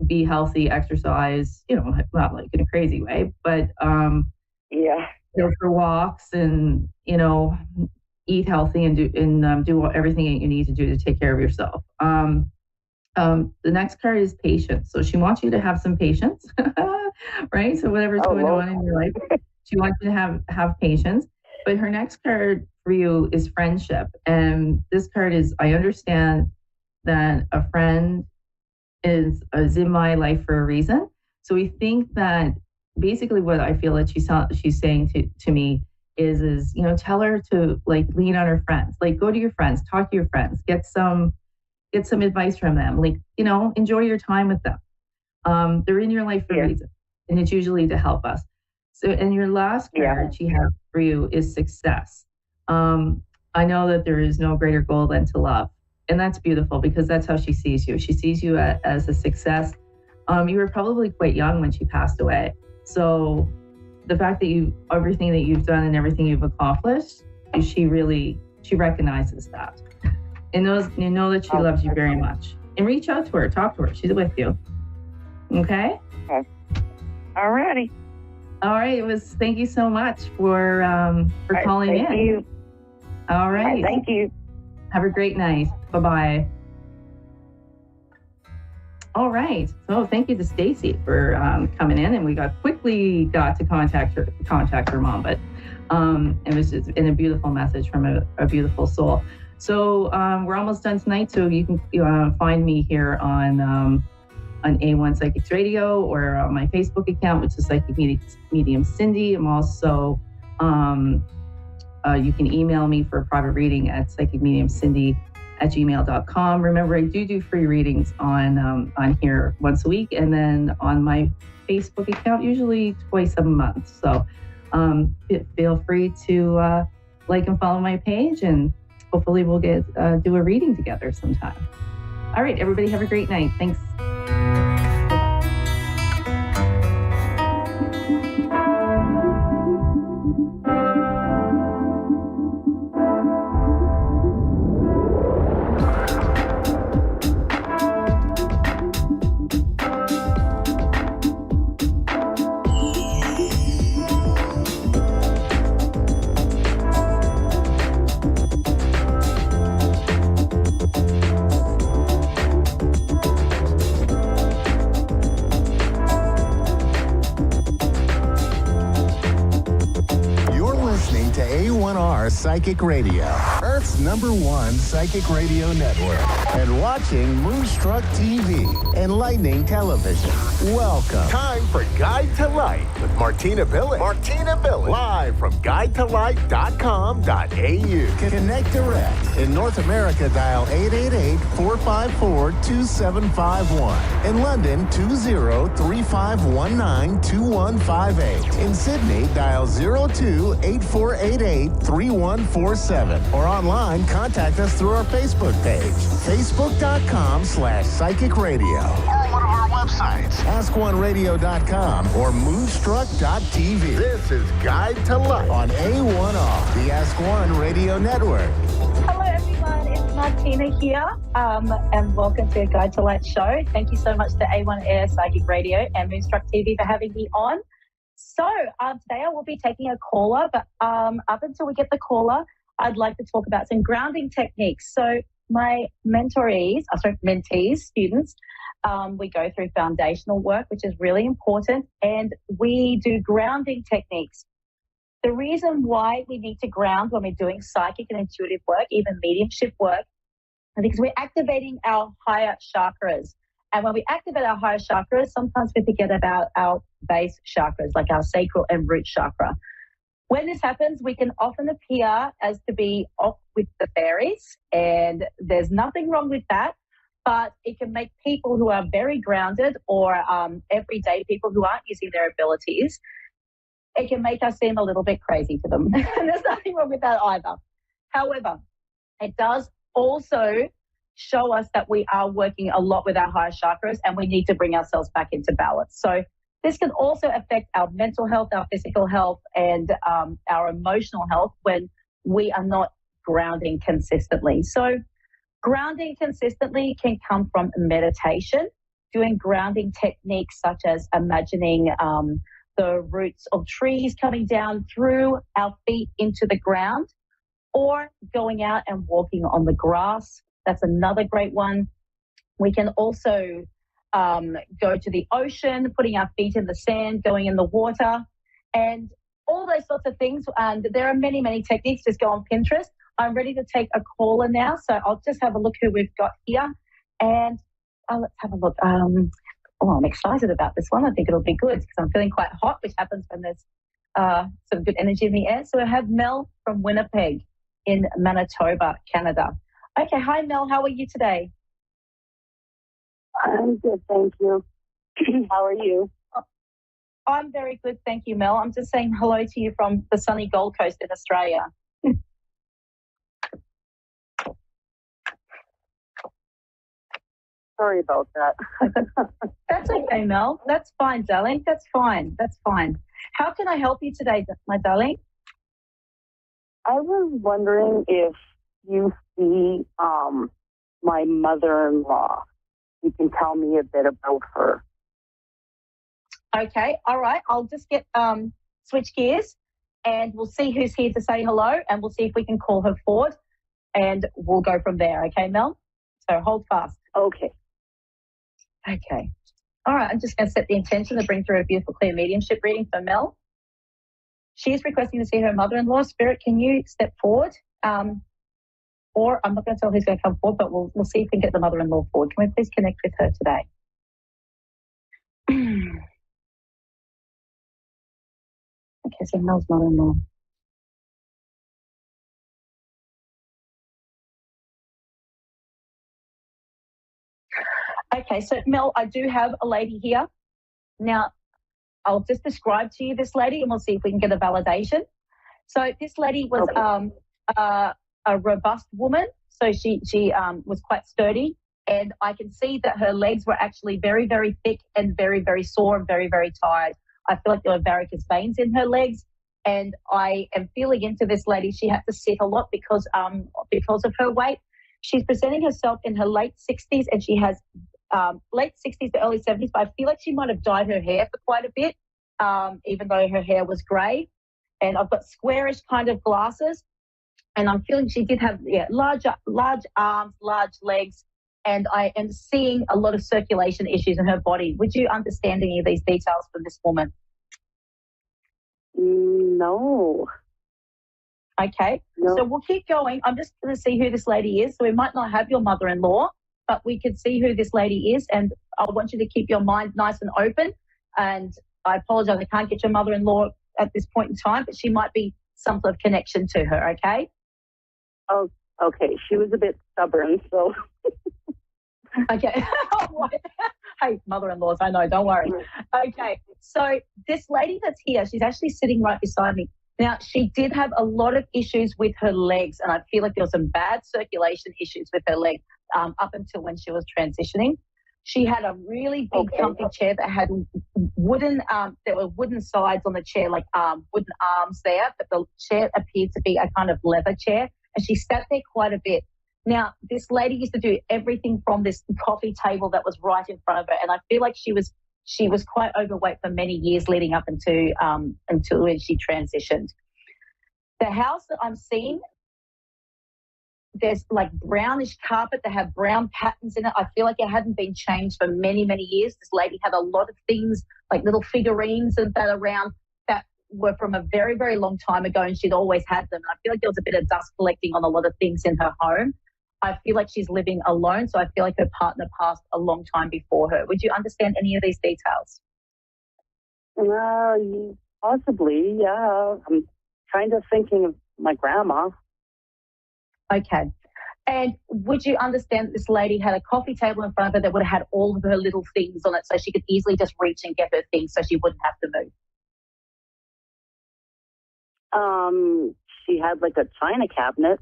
be healthy, exercise. Not like in a crazy way, but go for walks, and eat healthy, and do everything that you need to do to take care of yourself. The next card is patience. So she wants you to have some patience, right? So whatever's going on in your life, she wants you to have patience. But her next card for you is friendship. And this card is, I understand that a friend is in my life for a reason. So we think that basically what I feel that she's saying to me is tell her to like lean on her friends, like go to your friends, talk to your friends, get some advice from them, like enjoy your time with them. They're in your life for a reason, and it's usually to help us. So, and your last card she has for you is success. I know that there is no greater goal than to love, and that's beautiful, because that's how she sees you. She sees you as a success. You were probably quite young when she passed away, so the fact that everything that you've done and everything you've accomplished, she recognizes that. And know that she loves you very much. And reach out to her, talk to her. She's with you. Okay? All righty. All right. Thank you so much for calling in. Thank you. All right. Thank you. Have a great night. Bye-bye. All right. So thank you to Stacy for coming in, and we quickly got to contact her mom, but it was just in a beautiful message from a beautiful soul. So we're almost done tonight. So you can find me here on A1 Psychics Radio, or on my Facebook account, which is Psychic Medium Cindy. I'm also, you can email me for a private reading at psychicmediumcindy@gmail.com. Remember, I do free readings on here once a week, and then on my Facebook account, usually twice a month. So feel free to like and follow my page, and hopefully we'll do a reading together sometime. All right, everybody have a great night. Thanks. A1R Psychic Radio, Earth's #1 psychic radio network, and watching Moonstruck TV, enlightening television. Welcome. Time for Guide to Light with Martina Billig. Live from guidetolight.com.au. Connect direct. In North America, dial 888-454-2751. In London, 20-3519-2158. In Sydney, dial 02-8488-3147. Or online, contact us through our Facebook page, facebook.com/psychic radio. Or one of our websites, askoneradio.com or moonstruck.tv. This is Guide to Life on A1R, the Ask One Radio Network. Hello, everyone. It's Martina here, and welcome to a Guide to Light show. Thank you so much to A1R Psychic Radio and Moonstruck TV for having me on. So today I will be taking a caller, but up until we get the caller, I'd like to talk about some grounding techniques. So my mentees, students, we go through foundational work, which is really important, and we do grounding techniques. The reason why we need to ground when we're doing psychic and intuitive work, even mediumship work, is because we're activating our higher chakras. And when we activate our higher chakras, sometimes we forget about our base chakras, like our sacral and root chakra. When this happens, we can often appear as to be off with the fairies, and there's nothing wrong with that, but it can make people who are very grounded or everyday people who aren't using their abilities, it can make us seem a little bit crazy to them. And there's nothing wrong with that either. However, it does also show us that we are working a lot with our higher chakras and we need to bring ourselves back into balance. So this can also affect our mental health, our physical health, and our emotional health when we are not grounding consistently. So grounding consistently can come from meditation, doing grounding techniques such as imagining the roots of trees coming down through our feet into the ground, or going out and walking on the grass. That's another great one. We can also go to the ocean, putting our feet in the sand, going in the water, and all those sorts of things. And there are many, many techniques. Just go on Pinterest. I'm ready to take a caller now, so I'll just have a look who we've got here. And let's have a look. I'm excited about this one. I think it'll be good because I'm feeling quite hot, which happens when there's some good energy in the air. So I have Mel from Winnipeg in Manitoba, Canada. Okay, hi Mel, how are you today? I'm good, thank you. How are you? I'm very good, thank you, Mel. I'm just saying hello to you from the sunny Gold Coast in Australia. Sorry about that. That's okay, Mel. That's fine, darling. That's fine. That's fine. How can I help you today, my darling? I was wondering if you see my mother-in-law. You can tell me a bit about her. Okay, all right. I'll just get switch gears and we'll see who's here to say hello and we'll see if we can call her forward and we'll go from there. Okay, Mel? So hold fast. Okay. Okay. All right, I'm just going to set the intention to bring through a beautiful clear mediumship reading for Mel. She is requesting to see her mother-in-law. Spirit, can you step forward? Or I'm not going to tell who's going to come forward, but we'll see if we can get the mother-in-law forward. Can we please connect with her today? Okay, so Mel's mother-in-law. Okay, so Mel, I do have a lady here. Now, I'll just describe to you this lady and we'll see if we can get a validation. So this lady was a robust woman. So she was quite sturdy. And I can see that her legs were actually very, very thick and very, very sore and very, very tired. I feel like there were varicose veins in her legs. And I am feeling into this lady. She had to sit a lot because of her weight. She's presenting herself in her late 60s and she has late 60s to early 70s, but I feel like she might have dyed her hair for quite a bit, even though her hair was grey. And I've got squarish kind of glasses, and I'm feeling she did have large arms, large legs, and I am seeing a lot of circulation issues in her body. Would you understand any of these details from this woman? No. Okay, no. So we'll keep going. I'm just going to see who this lady is. So we might not have your mother-in-law, but we can see who this lady is, and I want you to keep your mind nice and open. And I apologize, I can't get your mother-in-law at this point in time, but she might be some sort of connection to her, okay? Oh, okay. She was a bit stubborn, so. Okay. Hey, mother-in-laws, I know, don't worry. Okay, so this lady that's here, she's actually sitting right beside me. Now, she did have a lot of issues with her legs, and I feel like there was some bad circulation issues with her legs up until when she was transitioning. She had a really big comfy chair that had wooden, there were wooden sides on the chair, like wooden arms there, but the chair appeared to be a kind of leather chair, and she sat there quite a bit. Now, this lady used to do everything from this coffee table that was right in front of her, and I feel like she was she was quite overweight for many years leading up until when she transitioned. The house that I'm seeing, there's like brownish carpet that have brown patterns in it. I feel like it hadn't been changed for many, many years. This lady had a lot of things, like little figurines and that around that were from a very, very long time ago, and she'd always had them. And I feel like there was a bit of dust collecting on a lot of things in her home. I feel like she's living alone, so I feel like her partner passed a long time before her. Would you understand any of these details? Possibly, yeah. I'm kind of thinking of my grandma. Okay. And would you understand that this lady had a coffee table in front of her that would have had all of her little things on it so she could easily just reach and get her things so she wouldn't have to move? She had like a china cabinet.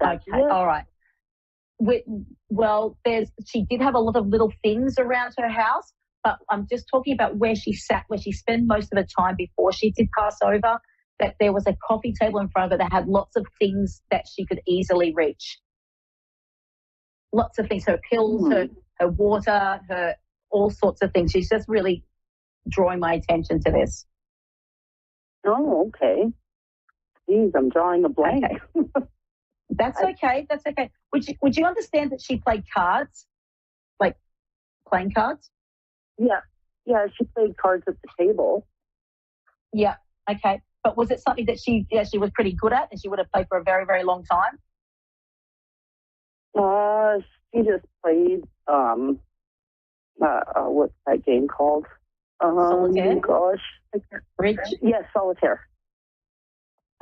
Okay, all right. She did have a lot of little things around her house, but I'm just talking about where she sat, where she spent most of her time before she did pass over, that there was a coffee table in front of her that had lots of things that she could easily reach. Lots of things, her pills, her water, her all sorts of things. She's just really drawing my attention to this. Oh, okay. Geez, I'm drawing a blank. Okay. That's okay. That's okay. Would you understand that she played cards, like playing cards? Yeah. She played cards at the table. Yeah. Okay. But was it something that she was pretty good at, and she would have played for a very, very long time? She just played. What's that game called? Solitaire. Gosh. Bridge. Yes, solitaire.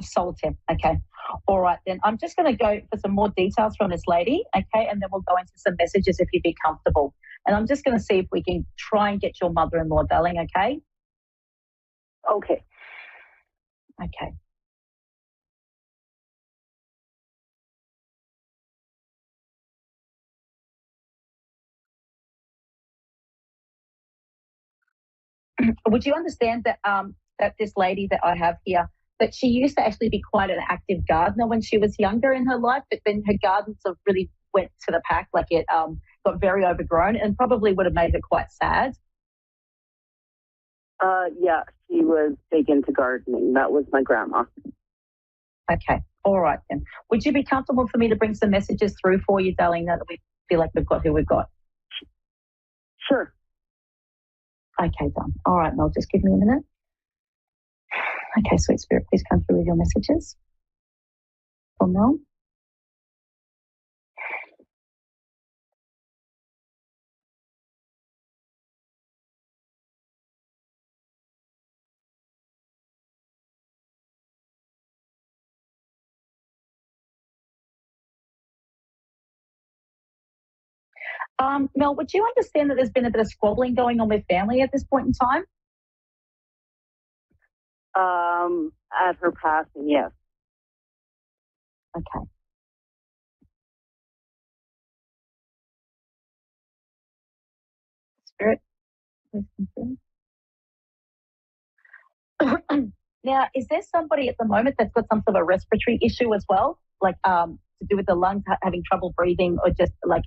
Solitaire. Okay. All right, then. I'm just going to go for some more details from this lady, okay, and then we'll go into some messages if you'd be comfortable. And I'm just going to see if we can try and get your mother-in-law, darling, okay? Okay. Okay. Would you understand that that this lady that I have here, that she used to actually be quite an active gardener when she was younger in her life, but then her gardens sort of really went to the pack, like it got very overgrown and probably would have made her quite sad? Yeah, she was big into gardening. That was my grandma. Okay. All right, then. Would you be comfortable for me to bring some messages through for you, darling, now that we feel like we've got who we've got? Sure. Okay, done. All right, Mel, just give me a minute. Okay, Sweet Spirit, please come through with your messages for Mel. Mel, would you understand that there's been a bit of squabbling going on with family at this point in time? At her passing, yes. Okay. Spirit, please come through. Now, is there somebody at the moment that's got some sort of a respiratory issue as well, like to do with the lungs, having trouble breathing, or just like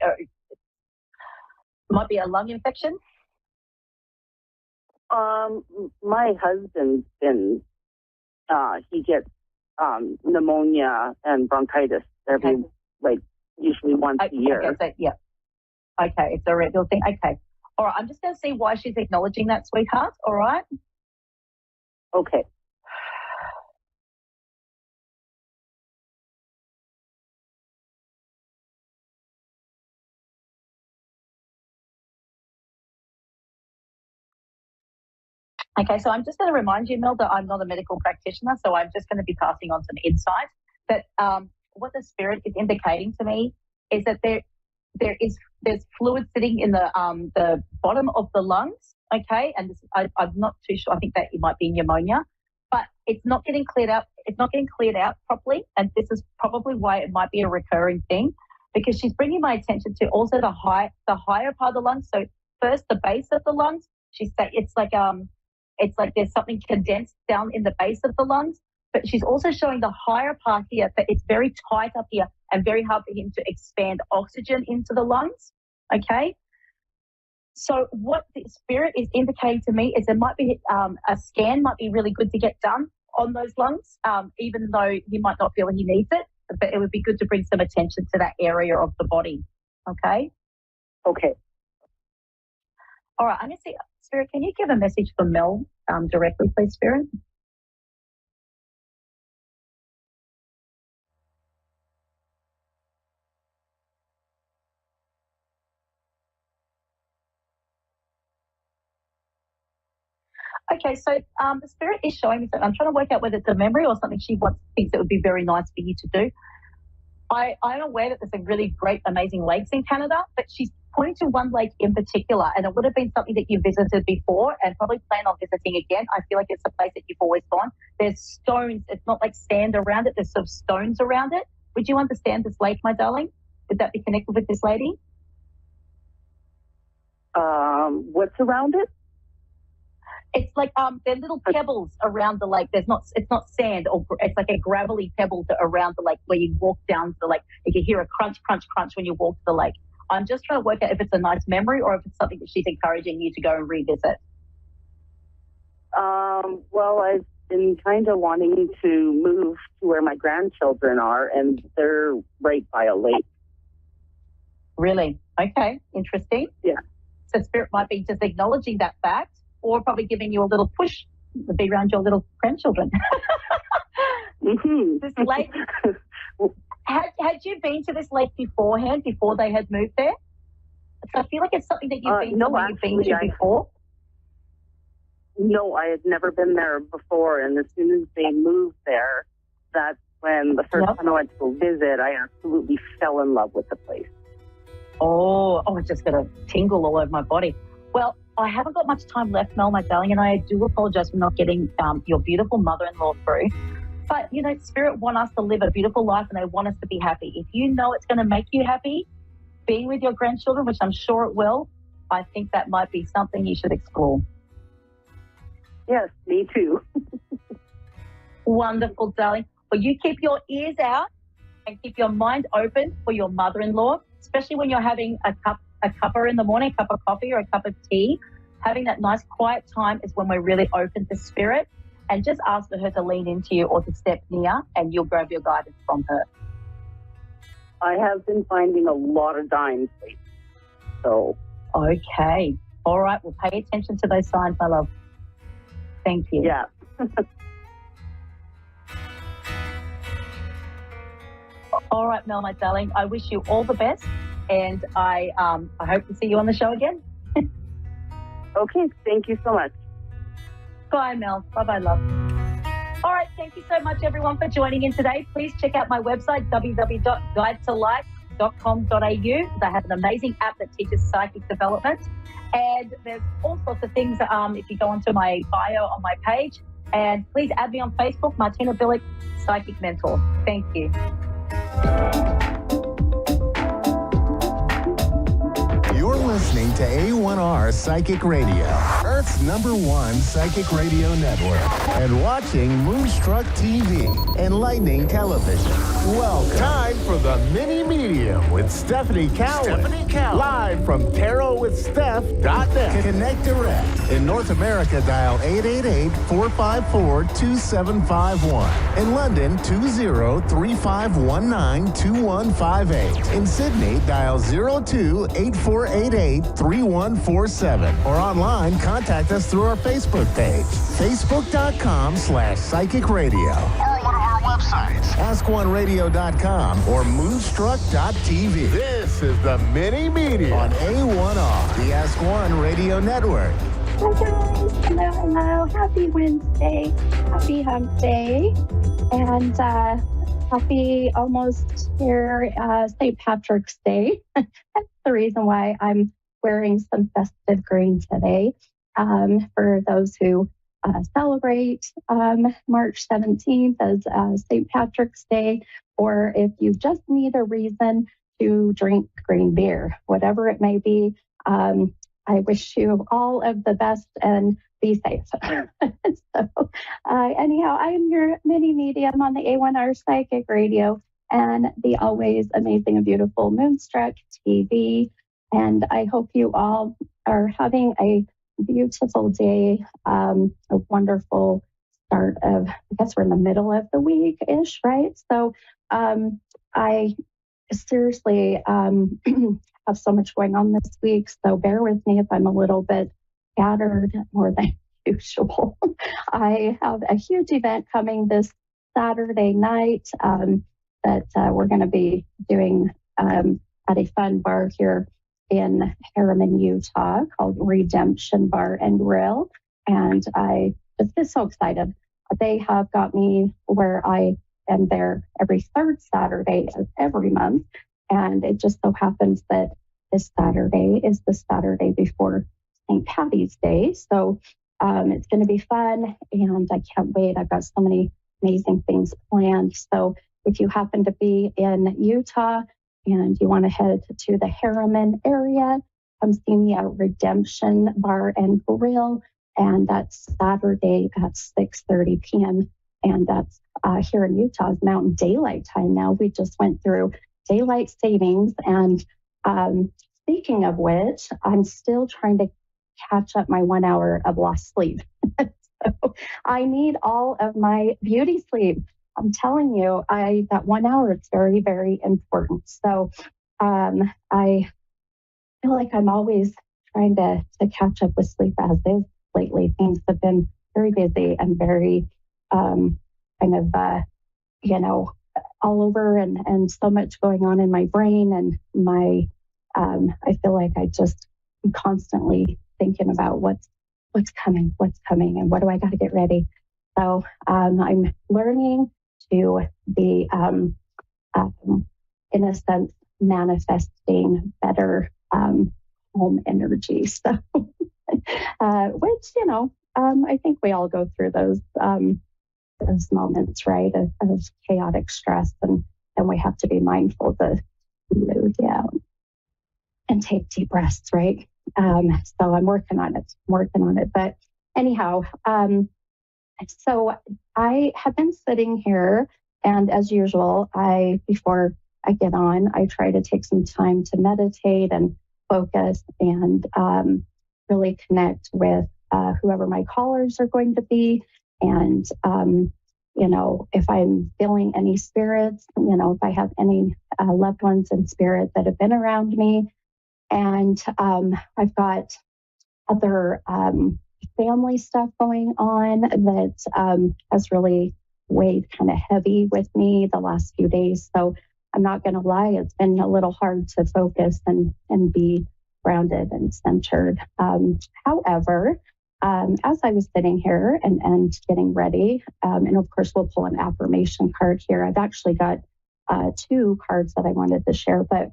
might be a lung infection? My husband's been, he gets pneumonia and bronchitis usually once a year. Okay, so, yeah. Okay, it's a regular thing. Okay. All right, I'm just going to see why she's acknowledging that, sweetheart. All right? Okay. Okay, so I'm just going to remind you, Mel, that I'm not a medical practitioner, so I'm just going to be passing on some insight. That what the spirit is indicating to me is that there's fluid sitting in the bottom of the lungs. Okay, and I'm not too sure. I think that it might be pneumonia, but it's not getting cleared out. It's not getting cleared out properly, and this is probably why it might be a recurring thing, because she's bringing my attention to also the higher part of the lungs. So first, the base of the lungs. She said it's like there's something condensed down in the base of the lungs, but she's also showing the higher part here that it's very tight up here and very hard for him to expand oxygen into the lungs. Okay. So what the spirit is indicating to me is there might be a scan might be really good to get done on those lungs, even though he might not feel he needs it, but it would be good to bring some attention to that area of the body. Okay? Okay. All right, I'm going to see, Spirit, can you give a message for Mel directly, please, Spirit? Okay, so the spirit is showing me something. I'm trying to work out whether it's a memory or something she thinks it would be very nice for you to do. I'm aware that there's some really great, amazing lakes in Canada, but she's pointing to one lake in particular, and it would have been something that you visited before and probably plan on visiting again. I feel like it's a place that you've always gone. There's stones. It's not like sand around it. There's sort of stones around it. Would you understand this lake, my darling? Would that be connected with this lady? What's around it? It's like there are little pebbles around the lake. It's not sand, or it's like a gravelly pebble around the lake where you walk down to the lake. You can hear a crunch, crunch, crunch when you walk to the lake. I'm just trying to work out if it's a nice memory or if it's something that she's encouraging you to go and revisit. Well, I've been kind of wanting to move to where my grandchildren are, and they're right by a lake. Really? Okay, interesting. Yeah. So spirit might be just acknowledging that fact, or probably giving you a little push to be around your little grandchildren. Mm-hmm. This lake, had you been to this lake beforehand, before they had moved there? So I feel like it's something that you've been you've been to before. No, I had never been there before, and as soon as they moved there, that's when the first time I went to go visit, I absolutely fell in love with the place. Oh, it's just got a tingle all over my body. Well, I haven't got much time left, Mel, my darling, and I do apologize for not getting your beautiful mother-in-law through. But, Spirit want us to live a beautiful life, and they want us to be happy. If you know it's going to make you happy, being with your grandchildren, which I'm sure it will, I think that might be something you should explore. Yes, me too. Wonderful, darling. Well, you keep your ears out and keep your mind open for your mother-in-law, especially when you're having a cuppa in the morning, a cup of coffee or a cup of tea. Having that nice quiet time is when we're really open to spirit, and just ask for her to lean into you or to step near, and you'll grab your guidance from her. I have been finding a lot of dimes lately, so. Okay. All right. Well, pay attention to those signs, my love. Thank you. Yeah. All right, Mel, my darling. I wish you all the best, and I hope to see you on the show again. Okay. Thank you so much. Bye, Mel. Bye-bye, love. All right. Thank you so much, everyone, for joining in today. Please check out my website, www.guidetolife.com.au. I have an amazing app that teaches psychic development. And there's all sorts of things if you go onto my bio on my page. And please add me on Facebook, Martina Billick, Psychic Mentor. Thank you. You're listening to A1R Psychic Radio, Earth's #1 psychic radio network, and watching Moonstruck TV, enlightening television. Welcome. Time for the Mini Medium with Stephanie Cowan. Live from tarotwithsteph.net. Connect direct. In North America, dial 888-454-2751. In London, 20-3519-2158. In Sydney, dial 02-8488-3147. Or online, contact us through our Facebook page, facebook.com/psychic radio. Or one of our websites, askoneradio.com or moonstruck.tv. This is the Mini Media on A1R, the Ask One Radio Network. Hi guys, hello. Happy Wednesday, happy hump day, and happy almost here St. Patrick's Day. That's the reason why I'm wearing some festive green today. For those who celebrate March 17th as St. Patrick's Day, or if you just need a reason to drink green beer, whatever it may be. I wish you all of the best and be safe. Anyhow, I am your mini medium on the A1R Psychic Radio and the always amazing and beautiful Moonstruck TV. And I hope you all are having a beautiful day, a wonderful start of, I guess we're in the middle of the week-ish, right? So I seriously have so much going on this week, so bear with me if I'm a little bit scattered more than usual. I have a huge event coming this Saturday night that we're going to be doing at a fun bar here in Harriman, Utah, called Redemption Bar and Grill. And I just get so excited. They have got me where I am there every third Saturday of every month. And it just so happens that this Saturday is the Saturday before St. Patty's Day. So it's going to be fun, and I can't wait. I've got so many amazing things planned. So if you happen to be in Utah and you want to head to the Harriman area, come see me at Redemption Bar and Grill. And that's Saturday at 6:30 p.m. And that's here in Utah's Mountain Daylight Time now. We just went through daylight savings. And speaking of which, I'm still trying to catch up my 1 hour of lost sleep. So I need all of my beauty sleep. I'm telling you, that 1 hour is very, very important. So I feel like I'm always trying to catch up with sleep as is lately. Things have been very busy and very all over, and so much going on in my brain, and my I feel like I just am constantly thinking about what's coming, and what do I got to get ready. So I'm learning to be, in a sense, manifesting better home energy. So, which, I think we all go through those moments, right, of chaotic stress, and we have to be mindful to slow down and take deep breaths, right? So I'm working on it. But anyhow, so I have been sitting here, and as usual, before I get on, I try to take some time to meditate and focus and really connect with whoever my callers are going to be. And, if I'm feeling any spirits, if I have any loved ones in spirit that have been around me. And I've got other family stuff going on that has really weighed kind of heavy with me the last few days. So I'm not going to lie, it's been a little hard to focus and be grounded and centered. However, as I was sitting here and getting ready, and of course we'll pull an affirmation card here. I've actually got 2 cards that I wanted to share, but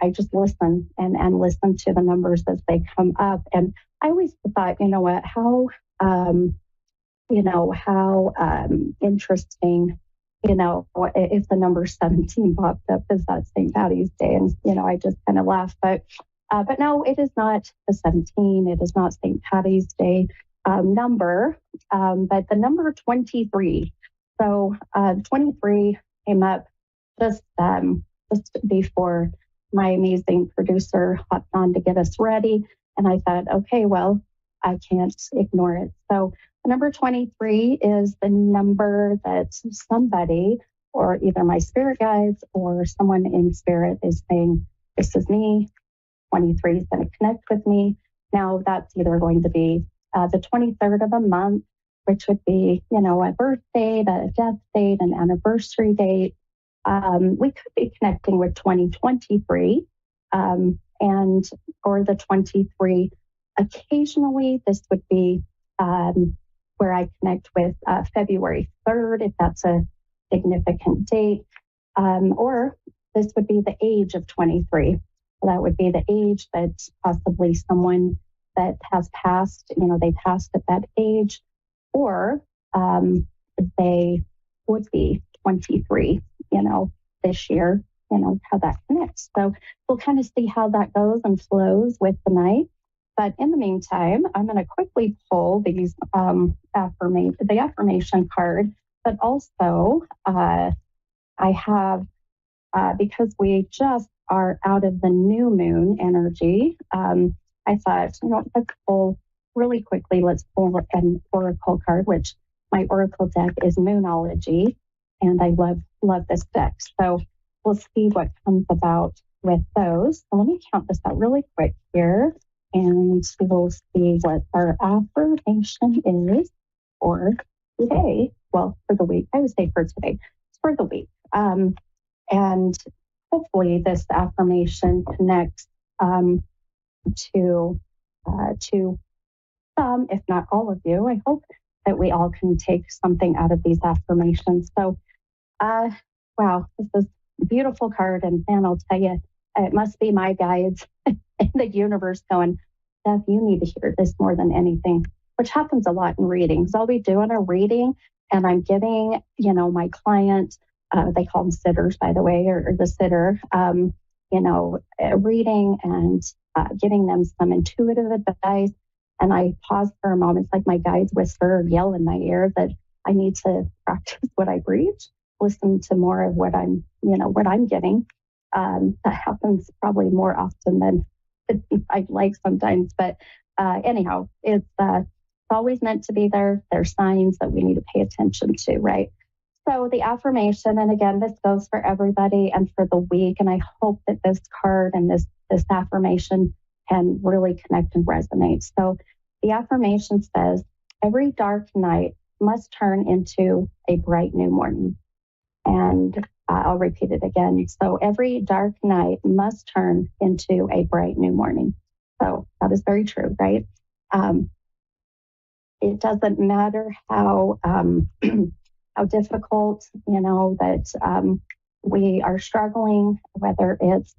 I just listen and listen to the numbers as they come up. And I always thought, how interesting, if the number 17 popped up, is that St. Patty's Day? And, I just kind of laughed, but no, it is not the 17. It is not St. Patty's Day number, but the number 23. So 23 came up just before my amazing producer hopped on to get us ready. And I thought, okay, well, I can't ignore it. So number 23 is the number that somebody, or either my spirit guides or someone in spirit, is saying, this is me. 23 is going to connect with me. Now that's either going to be the 23rd of a month, which would be, a birth date, a death date, an anniversary date. We could be connecting with 2023, and for the 23, occasionally this would be where I connect with February 3rd, if that's a significant date, or this would be the age of 23. So that would be the age that possibly someone that has passed, they passed at that age, or they would be 23, this year, how that connects. So we'll kind of see how that goes and flows with the night. But in the meantime, I'm going to quickly pull these the affirmation card, but also I have, because we just are out of the new moon energy. I thought, let's pull really quickly. Let's pull an oracle card, which my oracle deck is Moonology, and I love this deck. So we'll see what comes about with those. So let me count this out really quick here, and we'll see what our affirmation is for today. Well, for the week. I would say for today. It's for the week. And hopefully this affirmation connects to some, if not all of you. I hope that we all can take something out of these affirmations. So, wow, this is a beautiful card. And man, I'll tell you, it must be my guides in the universe going, Steph, you need to hear this more than anything, which happens a lot in readings. I'll be doing a reading and I'm giving, my client, they call them sitters, by the way, or the sitter, a reading and giving them some intuitive advice. And I pause for a moment. It's like my guides whisper or yell in my ear that I need to practice what I preach, listen to more of what I'm getting. That happens probably more often than I'd like sometimes. But anyhow, it's always meant to be there. There's signs that we need to pay attention to, right? So the affirmation, and again, this goes for everybody and for the week. And I hope that this card and this affirmation can really connect and resonate. So the affirmation says, every dark night must turn into a bright new morning. And I'll repeat it again. So every dark night must turn into a bright new morning. So that is very true, right? It doesn't matter how difficult, that we are struggling, whether it's,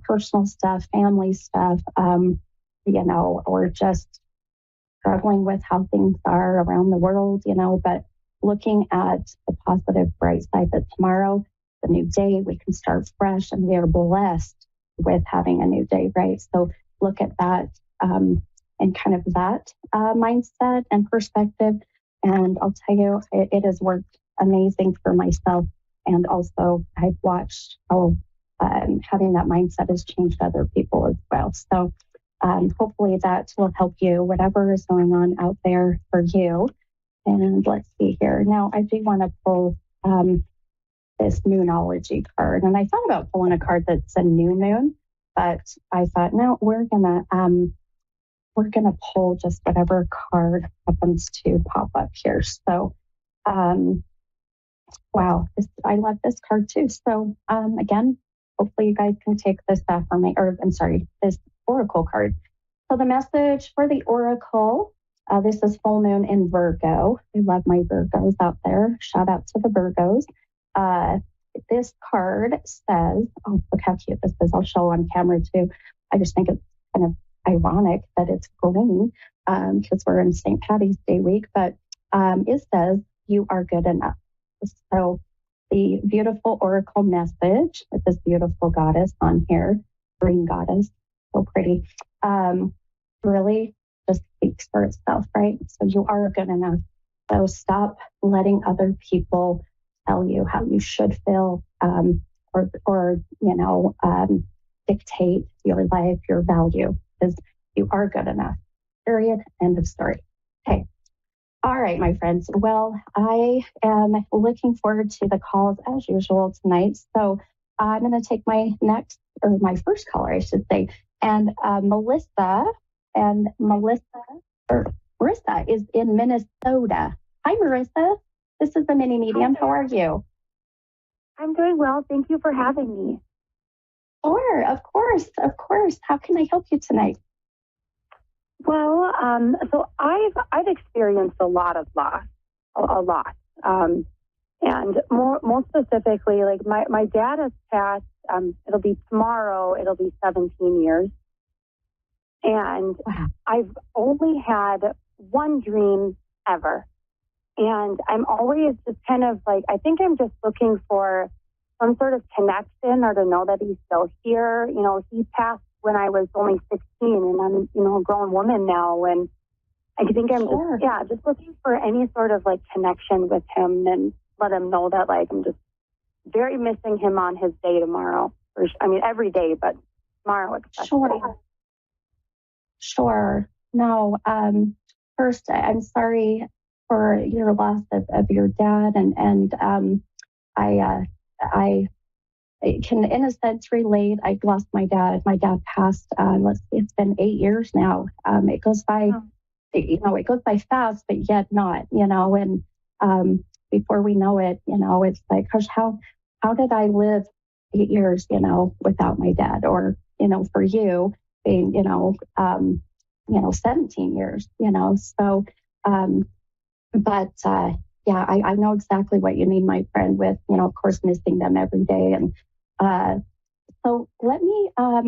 personal stuff, family stuff, or just struggling with how things are around the world, but looking at the positive, bright side that tomorrow, the new day, we can start fresh and we are blessed with having a new day, right? So look at that and kind of that mindset and perspective. And I'll tell you, it has worked amazing for myself. And also I've watched how having that mindset has changed other people as well. So hopefully that will help you, whatever is going on out there for you. And let's see here. Now, I do want to pull this Moonology card. And I thought about pulling a card that's a new moon, but I thought, no, we're gonna pull just whatever card happens to pop up here. So, wow, I love this card too. So, again, hopefully you guys can take this this oracle card. So the message for the oracle, this is full moon in Virgo. I love my Virgos out there. Shout out to the Virgos. This card says, oh, look how cute this is. I'll show on camera too. I just think it's kind of ironic that it's green because we're in St. Patty's Day week, but it says, you are good enough. So the beautiful oracle message with this beautiful goddess on here, green goddess, so pretty, really just speaks for itself, right? So you are good enough. So stop letting other people tell you how you should feel or dictate your life, your value, because you are good enough. Period. End of story. Okay. All right, my friends. Well, I am looking forward to the calls as usual tonight. So I'm going to take my first caller, I should say. And Marissa is in Minnesota. Hi, Marissa. This is the mini medium. How are you? I'm doing well. Thank you for having me. Sure, of course. How can I help you tonight? Well, so I've experienced a lot of loss, a lot, and more specifically, like my dad has passed. It'll be tomorrow. It'll be 17 years, and wow. I've only had one dream ever, and I'm always just kind of like, I think I'm just looking for some sort of connection or to know that he's still here. You know, he passed when I was only 16 and I'm, a grown woman now. And I think I'm just looking for any sort of like connection with him and let him know that like, I'm just very missing him on his day tomorrow every day, but tomorrow especially. Sure. No, first, I'm sorry for your loss of your dad, and I can, in a sense, relate. I lost my dad. My dad passed. It's been 8 years now. It goes by, it goes by fast, but yet not. And before we know it, it's like, gosh, how did I live 8 years, without my dad? Or for you being, 17 years. So, yeah, I know exactly what you mean, my friend, with, of course, missing them every day. And so let me, I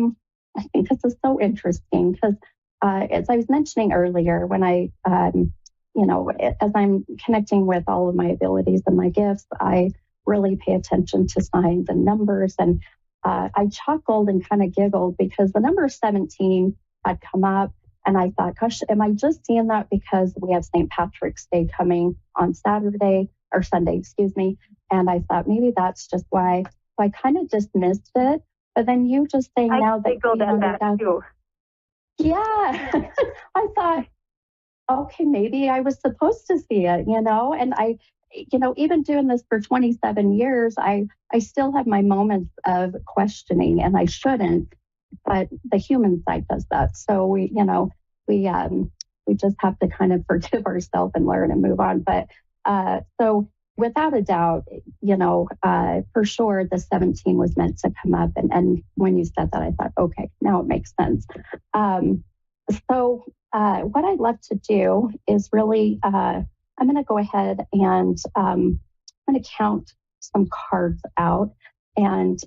think this is so interesting because as I was mentioning earlier, when I, as I'm connecting with all of my abilities and my gifts, I really pay attention to signs and numbers. And I chuckled and kind of giggled because the number 17 had come up. And I thought, gosh, am I just seeing that because we have St. Patrick's Day coming on Sunday, excuse me. And I thought maybe that's just why. So I kind of dismissed it. But then you just saying now that that too. Yeah. I thought, okay, maybe I was supposed to see it, and I, even doing this for 27 years, I still have my moments of questioning, and I shouldn't. But the human side does that. So we just have to kind of forgive ourselves and learn and move on. But so without a doubt, for sure, the 17 was meant to come up. And when you said that, I thought, okay, now it makes sense. So what I'd love to do is really, I'm going to go ahead and I'm going to count some cards out and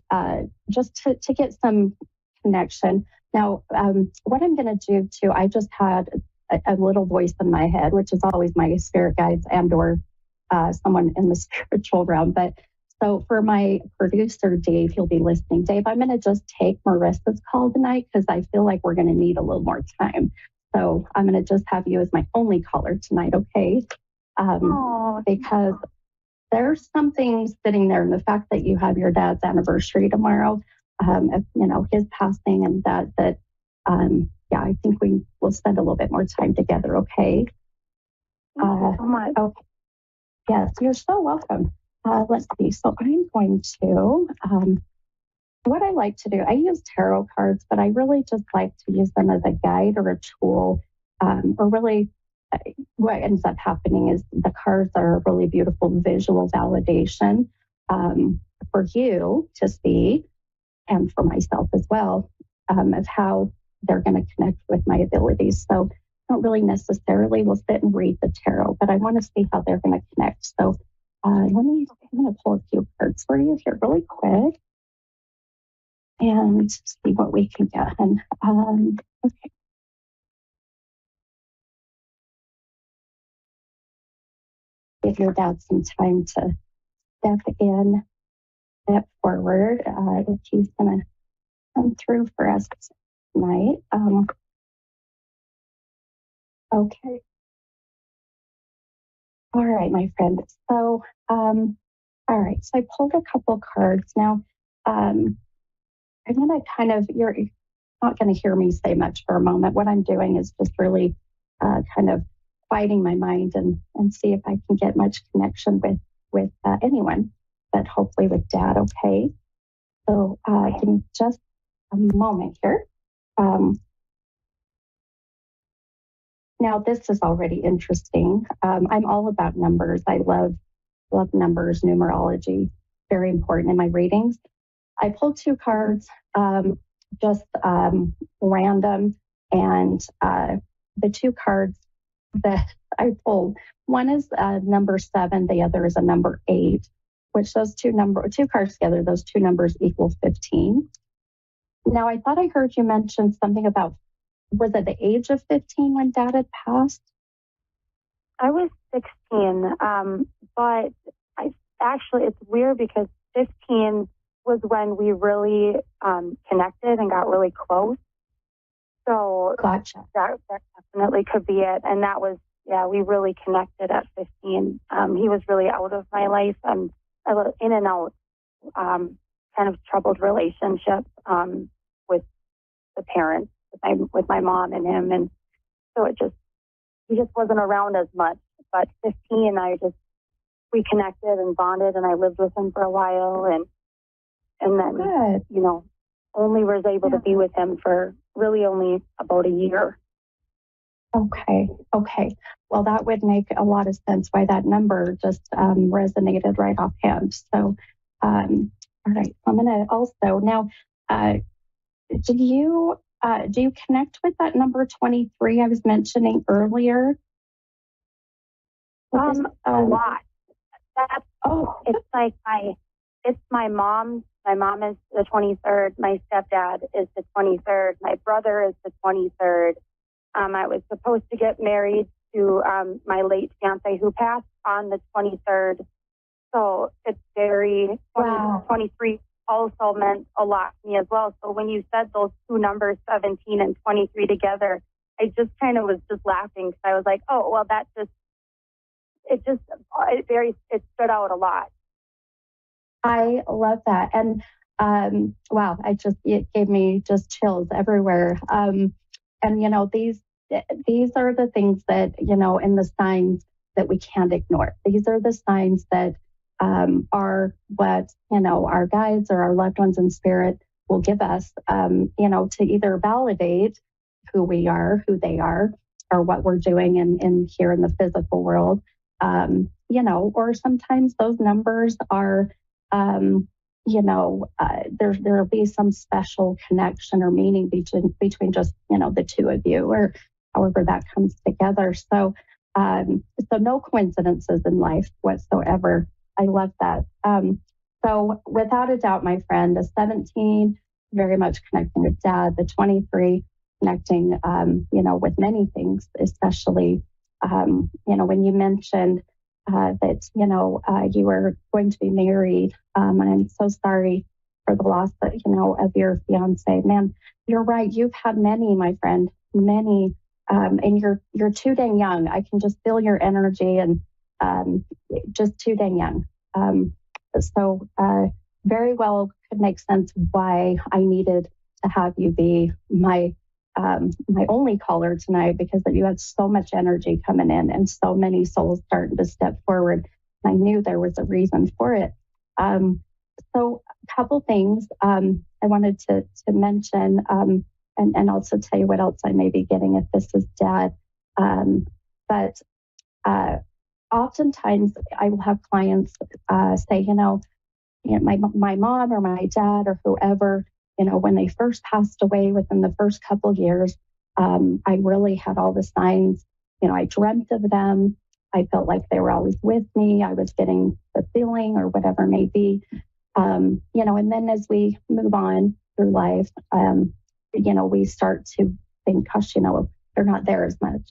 just to get some connection. Now, what I'm going to do too, I just had a little voice in my head, which is always my spirit guides and or someone in the spiritual realm. But so for my producer, Dave, he'll be listening. Dave, I'm going to just take Marissa's call tonight because I feel like we're going to need a little more time. So I'm going to just have you as my only caller tonight, okay? Because there's something sitting there in the fact that you have your dad's anniversary tomorrow, his passing, and that I think we will spend a little bit more time together, okay? Thank you so much. Okay. Yes, you're so welcome. Let's see. So I'm going to, what I like to do, I use tarot cards, but I really just like to use them as a guide or a tool, or really what ends up happening is the cards are a really beautiful visual validation for you to see and for myself as well, of how they're going to connect with my abilities. So I don't really necessarily will sit and read the tarot, but I want to see how they're going to connect. So I'm going to pull a few cards for you here really quick and see what we can get. And okay. Give your dad some time to step forward if he's going to come through for us tonight. Okay. All right, my friend. So, all right. So I pulled a couple cards. Now, I'm going to kind of, you're not going to hear me say much for a moment. What I'm doing is just really kind of quieting my mind and see if I can get much connection with anyone, but hopefully with Dad, okay? So give me just a moment here. Now, this is already interesting. I'm all about numbers. I love numbers, numerology, very important in my readings. I pulled two cards, just random, and the two cards that I pulled, one is number 7, the other is a number 8, which those two cards together, those two numbers equal 15. Now, I thought I heard you mention something about, was it the age of 15 when Dad had passed? I was 16, but it's weird because 15 was when we really connected and got really close. So gotcha. That definitely could be it. And that was, we really connected at 15. He was really out of my life and I was in and out kind of troubled relationship with the parents, with my mom and him, and so he just wasn't around as much. But 15, we connected and bonded, and I lived with him for a while, and then only was able to be with him for really only about a year. Okay. Well, that would make a lot of sense why that number just resonated right offhand. So, all right. I'm going to also now. Do you connect with that number 23 I was mentioning earlier? A lot. It's like it's my mom. My mom is the 23rd. My stepdad is the 23rd. My brother is the 23rd. I was supposed to get married to my late fiance who passed on the 23rd. So it's very, 23 also meant a lot to me as well. So when you said those two numbers, 17 and 23 together, I just kind of was just laughing because I was like, oh, well, it stood out a lot. I love that. And wow, it gave me just chills everywhere. And these are the things that, and the signs that we can't ignore. These are the signs that are what, our guides or our loved ones in spirit will give us, to either validate who we are, who they are, or what we're doing in here in the physical world. Or sometimes those numbers are, there'll be some special connection or meaning between just, the two of you, or however that comes together. So no coincidences in life whatsoever. I love that. So without a doubt, my friend, the 17, very much connecting with Dad, the 23, connecting, with many things, especially, when you mentioned that, you were going to be married. And I'm so sorry for the loss that, of your fiance. Man, you're right. You've had many, my friend, many. And you're too dang young. I can just feel your energy and just too dang young. So very well could make sense why I needed to have you be my only caller tonight, because you had so much energy coming in and so many souls starting to step forward. And I knew there was a reason for it. So a couple things I wanted to mention, and also tell you what else I may be getting if this is Dad. But oftentimes I will have clients say, my mom or my dad or whoever, when they first passed away within the first couple of years, I really had all the signs. I dreamt of them. I felt like they were always with me. I was getting the feeling or whatever it may be. And then as we move on through life, we start to think, gosh, they're not there as much,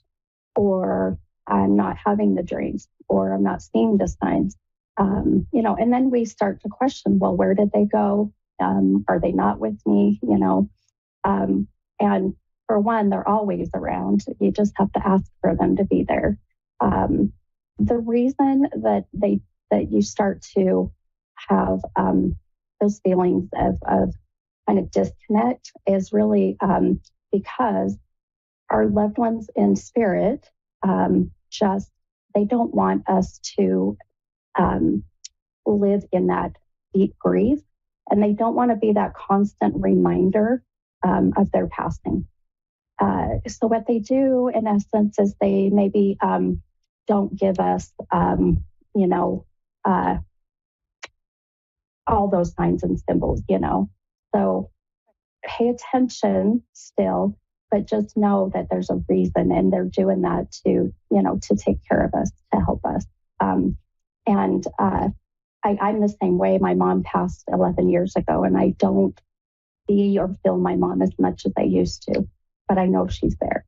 or I'm not having the dreams, or I'm not seeing the signs. And then we start to question, well, where did they go? Are they not with me? And for one, they're always around. You just have to ask for them to be there. The reason that you start to have those feelings of kind of disconnect is really because our loved ones in spirit they don't want us to live in that deep grief, and they don't want to be that constant reminder of their passing. So what they do, in essence, is they maybe don't give us, all those signs and symbols, So pay attention still, but just know that there's a reason, and they're doing that to take care of us, to help us. And I'm the same way. My mom passed 11 years ago, and I don't see or feel my mom as much as I used to, but I know she's there.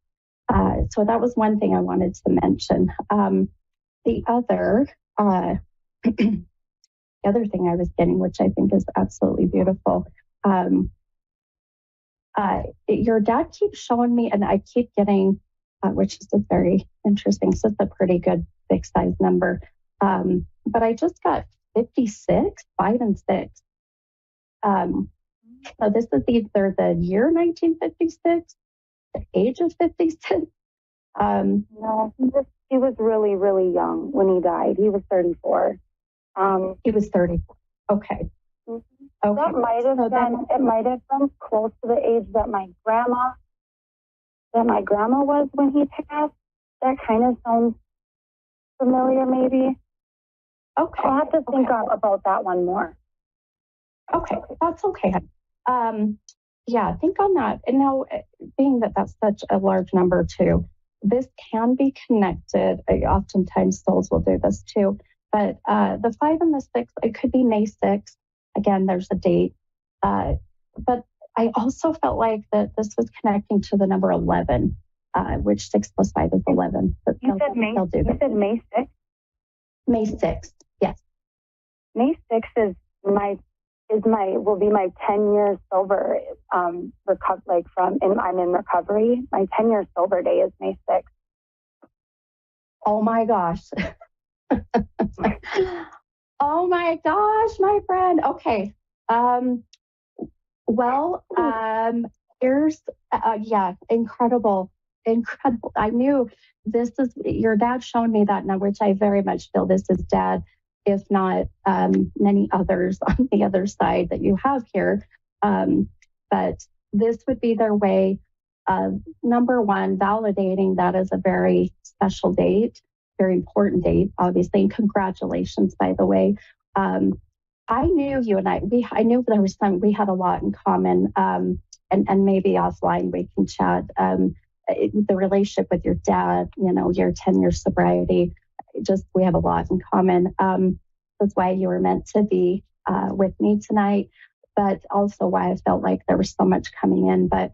So that was one thing I wanted to mention. The other thing I was getting, which I think is absolutely beautiful, your dad keeps showing me, and I keep getting, which is just very interesting. So it's a pretty good big size number. But I just got 56, 5 and 6. So this is either the year 1956, the age of 56. No, he was really, really young when he died. He was 34. He was 34. Okay. Okay. Okay. It might have been close to the age that my grandma was when he passed. That kind of sounds familiar, maybe. Okay. I'll have to think about that one more. Okay, that's okay. Yeah, think on that. And now, being that that's such a large number too, this can be connected. Oftentimes souls will do this too. But the 5 and the 6, it could be May 6th. Again, there's a date. But I also felt like that this was connecting to the number 11, which 6 plus 5 is 11. But You said May 6th? May 6th, yes. May 6th will be my 10 years sober. I'm in recovery. My 10 years sober day is May 6th. Oh my gosh. Oh my gosh, my friend. Okay. Here's, incredible. I knew this is, your dad showed me that now, which I very much feel this is dad, if not many others on the other side that you have here. But this would be their way of, number one, validating that as a very special date, very important date, obviously. And congratulations, by the way. I knew you and I knew there was we had a lot in common. And maybe offline we can chat. The relationship with your dad, your 10 years sobriety, we have a lot in common. That's why you were meant to be with me tonight, but also why I felt like there was so much coming in. But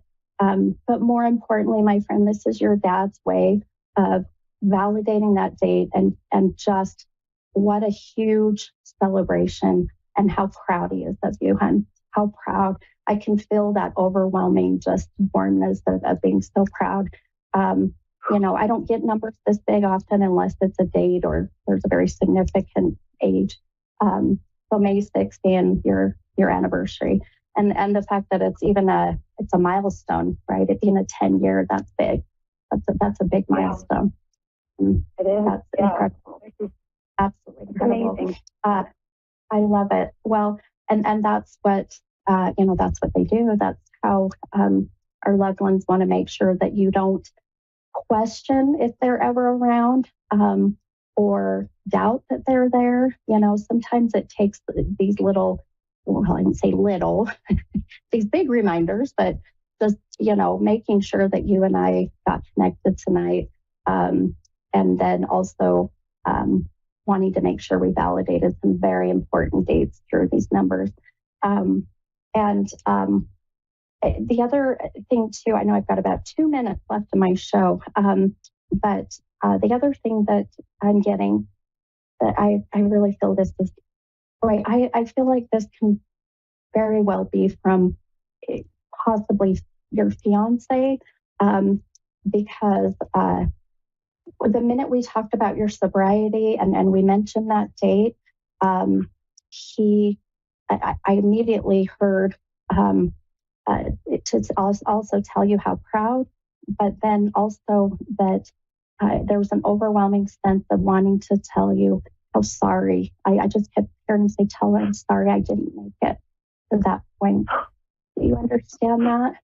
more importantly, my friend, this is your dad's way of validating that date and just what a huge celebration and how proud he is of you, hon. How proud. I can feel that overwhelming just warmness of being so proud. I don't get numbers this big often unless it's a date or there's a very significant age. So May 6th being your anniversary. And the fact that it's even a milestone, right? It being a 10-year, that's big. That's a big milestone. It is. That's incredible. Absolutely incredible. Amazing. I love it. Well, and that's what that's what they do. That's how our loved ones want to make sure that you don't question if they're ever around or doubt that they're there. Sometimes it takes these little, well, I didn't say little, these big reminders, but just, making sure that you and I got connected tonight. And then also wanting to make sure we validated some very important dates through these numbers. The other thing too, I know I've got about 2 minutes left in my show, but the other thing that I'm getting that I really feel this is, right, I feel like this can very well be from possibly your fiance, because the minute we talked about your sobriety and we mentioned that date, I immediately heard to also tell you how proud, but then also that there was an overwhelming sense of wanting to tell you how sorry. I just kept hearing him say, tell her I'm sorry I didn't make it to that point. Do you understand that?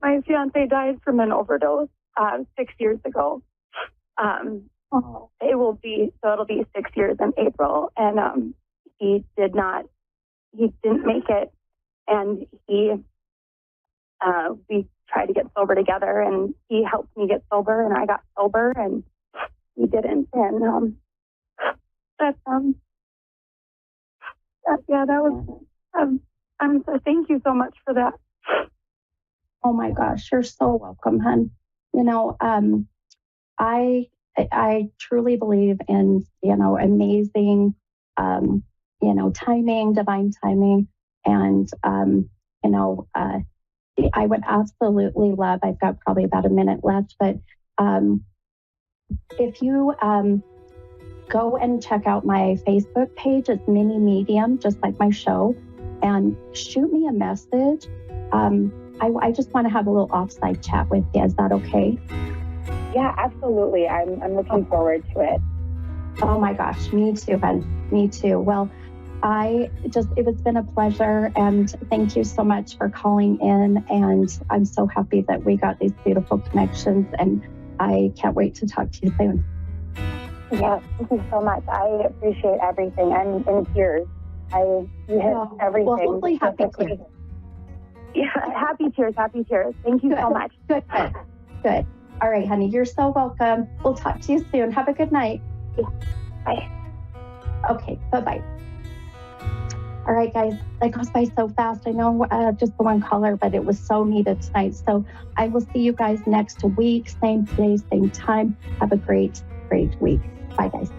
My fiance died from an overdose 6 years ago. It'll be 6 years in April, and he didn't make it, and we tried to get sober together, and he helped me get sober, and I got sober, and he didn't, and that was thank you so much for that. Oh my gosh, you're so welcome, hon. I truly believe in, amazing, timing, divine timing. And, I would absolutely love, I've got probably about a minute left, but if you go and check out my Facebook page. It's Mini Medium, just like my show, and shoot me a message. I just want to have a little offside chat with you. Is that okay? Yeah, absolutely. I'm looking forward to it. Oh my gosh, me too, hon. Me too. Well, it's been a pleasure, and thank you so much for calling in, and I'm so happy that we got these beautiful connections, and I can't wait to talk to you soon. Yeah, thank you so much. I appreciate everything. I'm in tears. You hit everything. Well, hopefully happy tears. Yeah, happy tears. Thank you so much. Good. All right, honey, you're so welcome. We'll talk to you soon. Have a good night. Yeah. Bye. Okay, bye-bye. All right, guys, that goes by so fast. I know just the one caller, but it was so needed tonight. So I will see you guys next week, same day, same time. Have a great week. Bye, guys.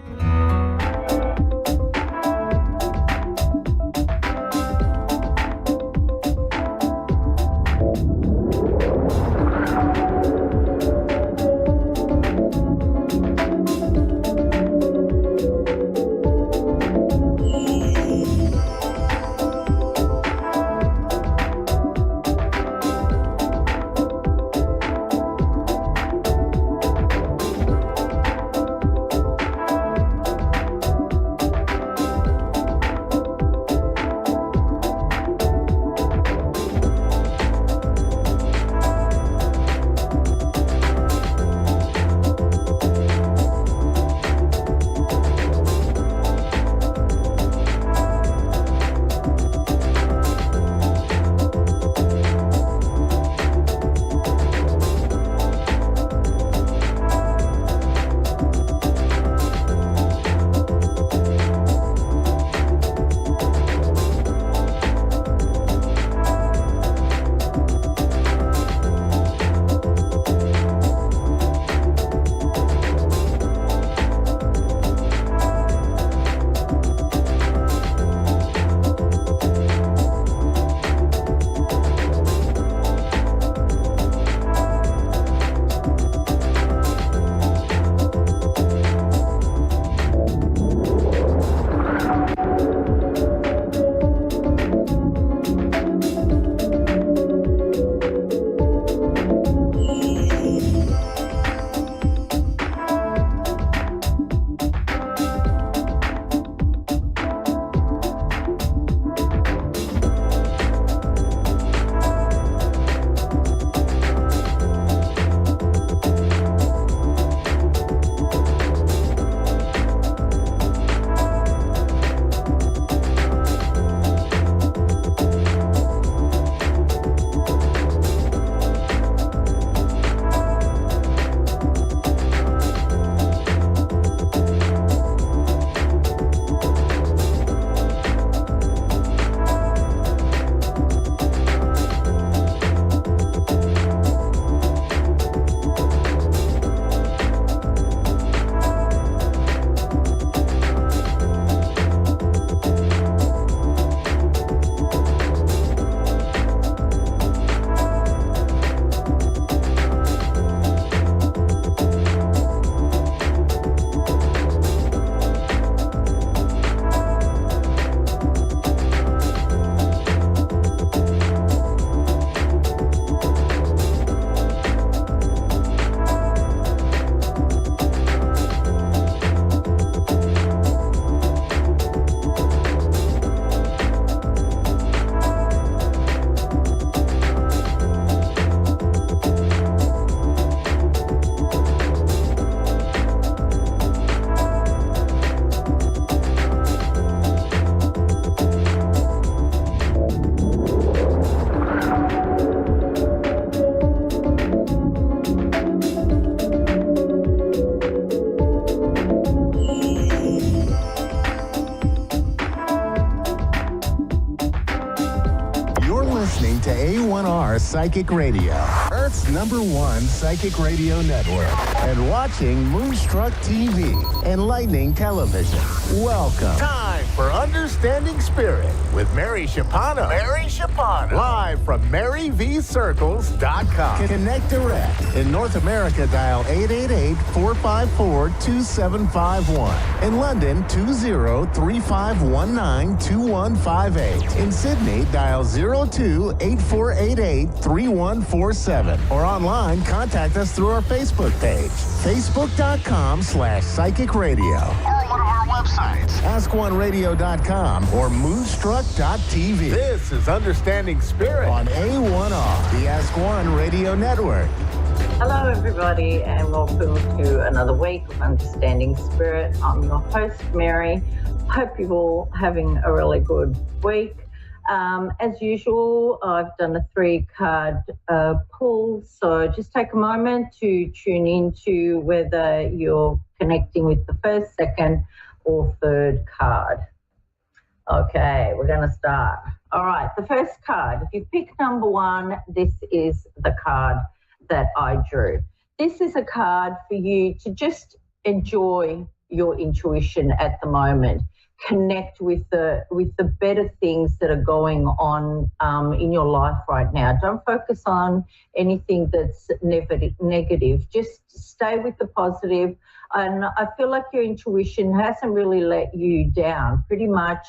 to A1R Psychic Radio, Earth's #1 psychic radio network, and watching Moonstruck TV, Enlightening Television. Welcome. Time for Understanding Spirit with Mary Shapano. Mary Shapano. Live from MaryVCircles.com. Connect direct. In North America, dial 888-454-2751. In London, 20-3519-2158. In Sydney, dial 02-8488-3147. Or online, contact us through our Facebook page, facebook.com/Psychic Radio. Or one of our websites, askoneradio.com or moonstruck.tv. This is Understanding Spirit on A1R, the Ask One Radio Network. Hello, everybody, and welcome to another week of Understanding Spirit. I'm your host, Mary. Hope you're all having a really good week. As usual, I've done a 3-card pull, so just take a moment to tune into whether you're connecting with the first, second, or third card. Okay, we're going to start. All right, the first card. If you pick number 1, this is the card that I drew. This is a card for you to just enjoy your intuition at the moment. Connect with the better things that are going on in your life right now. Don't focus on anything that's negative. Just stay with the positive. And I feel like your intuition hasn't really let you down. Pretty much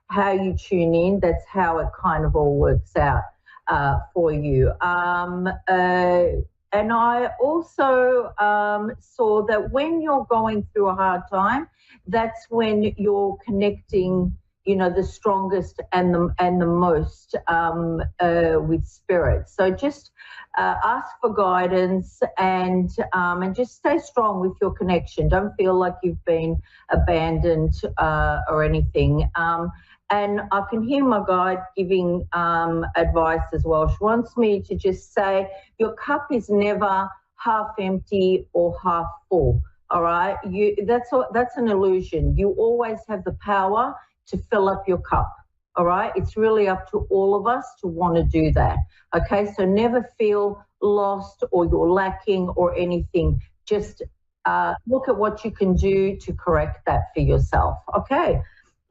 how you tune in, that's how it kind of all works out for you. And I also saw that when you're going through a hard time, that's when you're connecting, the strongest and the most with spirit. So just ask for guidance and just stay strong with your connection. Don't feel like you've been abandoned or anything. And I can hear my guide giving advice as well. She wants me to just say your cup is never half empty or half full. All right, that's an illusion. You always have the power to fill up your cup. All right, it's really up to all of us to want to do that. Okay, so never feel lost or you're lacking or anything. Just look at what you can do to correct that for yourself. Okay.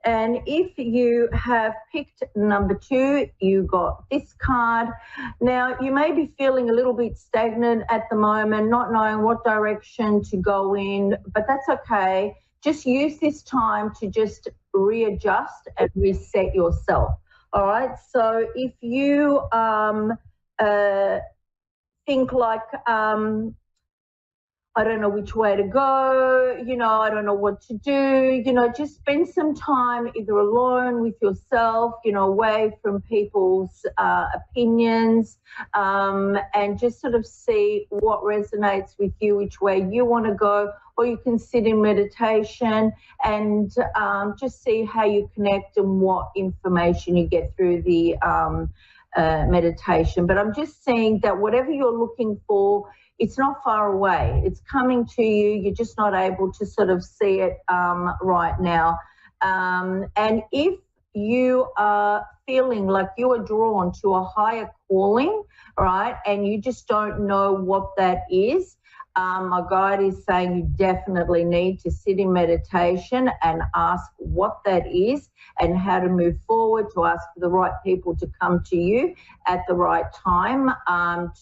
And if you have picked number 2, you got this card. Now, you may be feeling a little bit stagnant at the moment, not knowing what direction to go in, but that's okay. Just use this time to just readjust and reset yourself. All right. So if you think like, I don't know which way to go, I don't know what to do, just spend some time either alone with yourself, away from people's opinions, and just sort of see what resonates with you, which way you want to go, or you can sit in meditation and just see how you connect and what information you get through the meditation. But I'm just saying that whatever you're looking for, it's not far away. It's coming to you. You're just not able to sort of see it right now. And if you are feeling like you are drawn to a higher calling, right, and you just don't know what that is, my guide is saying you definitely need to sit in meditation and ask what that is and how to move forward, to ask for the right people to come to you at the right time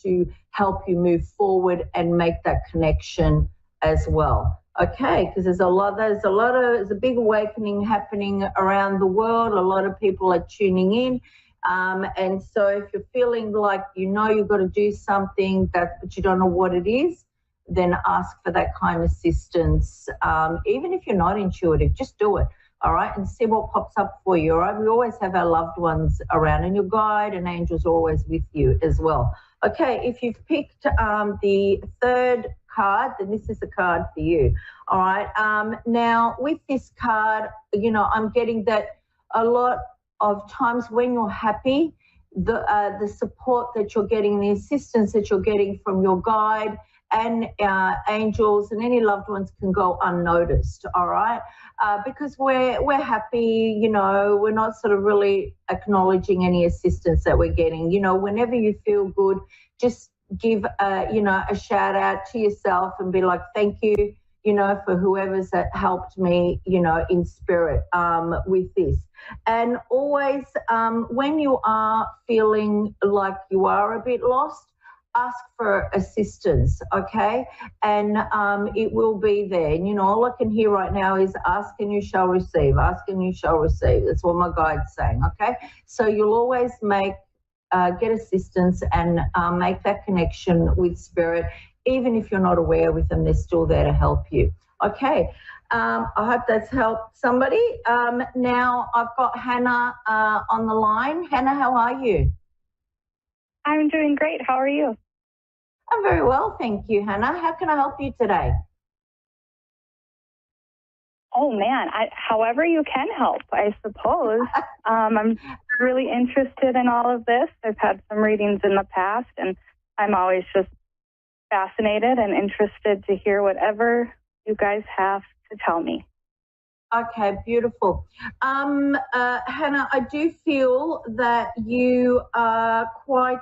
to help you move forward and make that connection as well. Okay, because there's a big awakening happening around the world. A lot of people are tuning in. And so if you're feeling like you've got to do something but you don't know what it is, then ask for that kind of assistance. Even if you're not intuitive, just do it, all right, and see what pops up for you, all right? We always have our loved ones around, and your guide and angels are always with you as well. Okay, if you've picked the 3rd card, then this is the card for you, all right? Now, with this card, I'm getting that a lot of times when you're happy, the support that you're getting, the assistance that you're getting from your guide and angels and any loved ones can go unnoticed, all right? Because we're happy, we're not sort of really acknowledging any assistance that we're getting. Whenever you feel good, just give, a shout out to yourself and be like, thank you, for whoever's that helped me, in spirit with this. And always when you are feeling like you are a bit lost, ask for assistance, okay? And it will be there. And, all I can hear right now is ask and you shall receive, ask and you shall receive. That's what my guide's saying, okay? So you'll always get assistance and make that connection with spirit. Even if you're not aware with them, they're still there to help you. Okay, I hope that's helped somebody. Now I've got Hannah on the line. Hannah, how are you? I'm doing great. How are you? I'm very well, thank you, Hannah. How can I help you today? Oh, man, however you can help, I suppose. I'm really interested in all of this. I've had some readings in the past, and I'm always just fascinated and interested to hear whatever you guys have to tell me. Okay, beautiful. Hannah, I do feel that you are quite,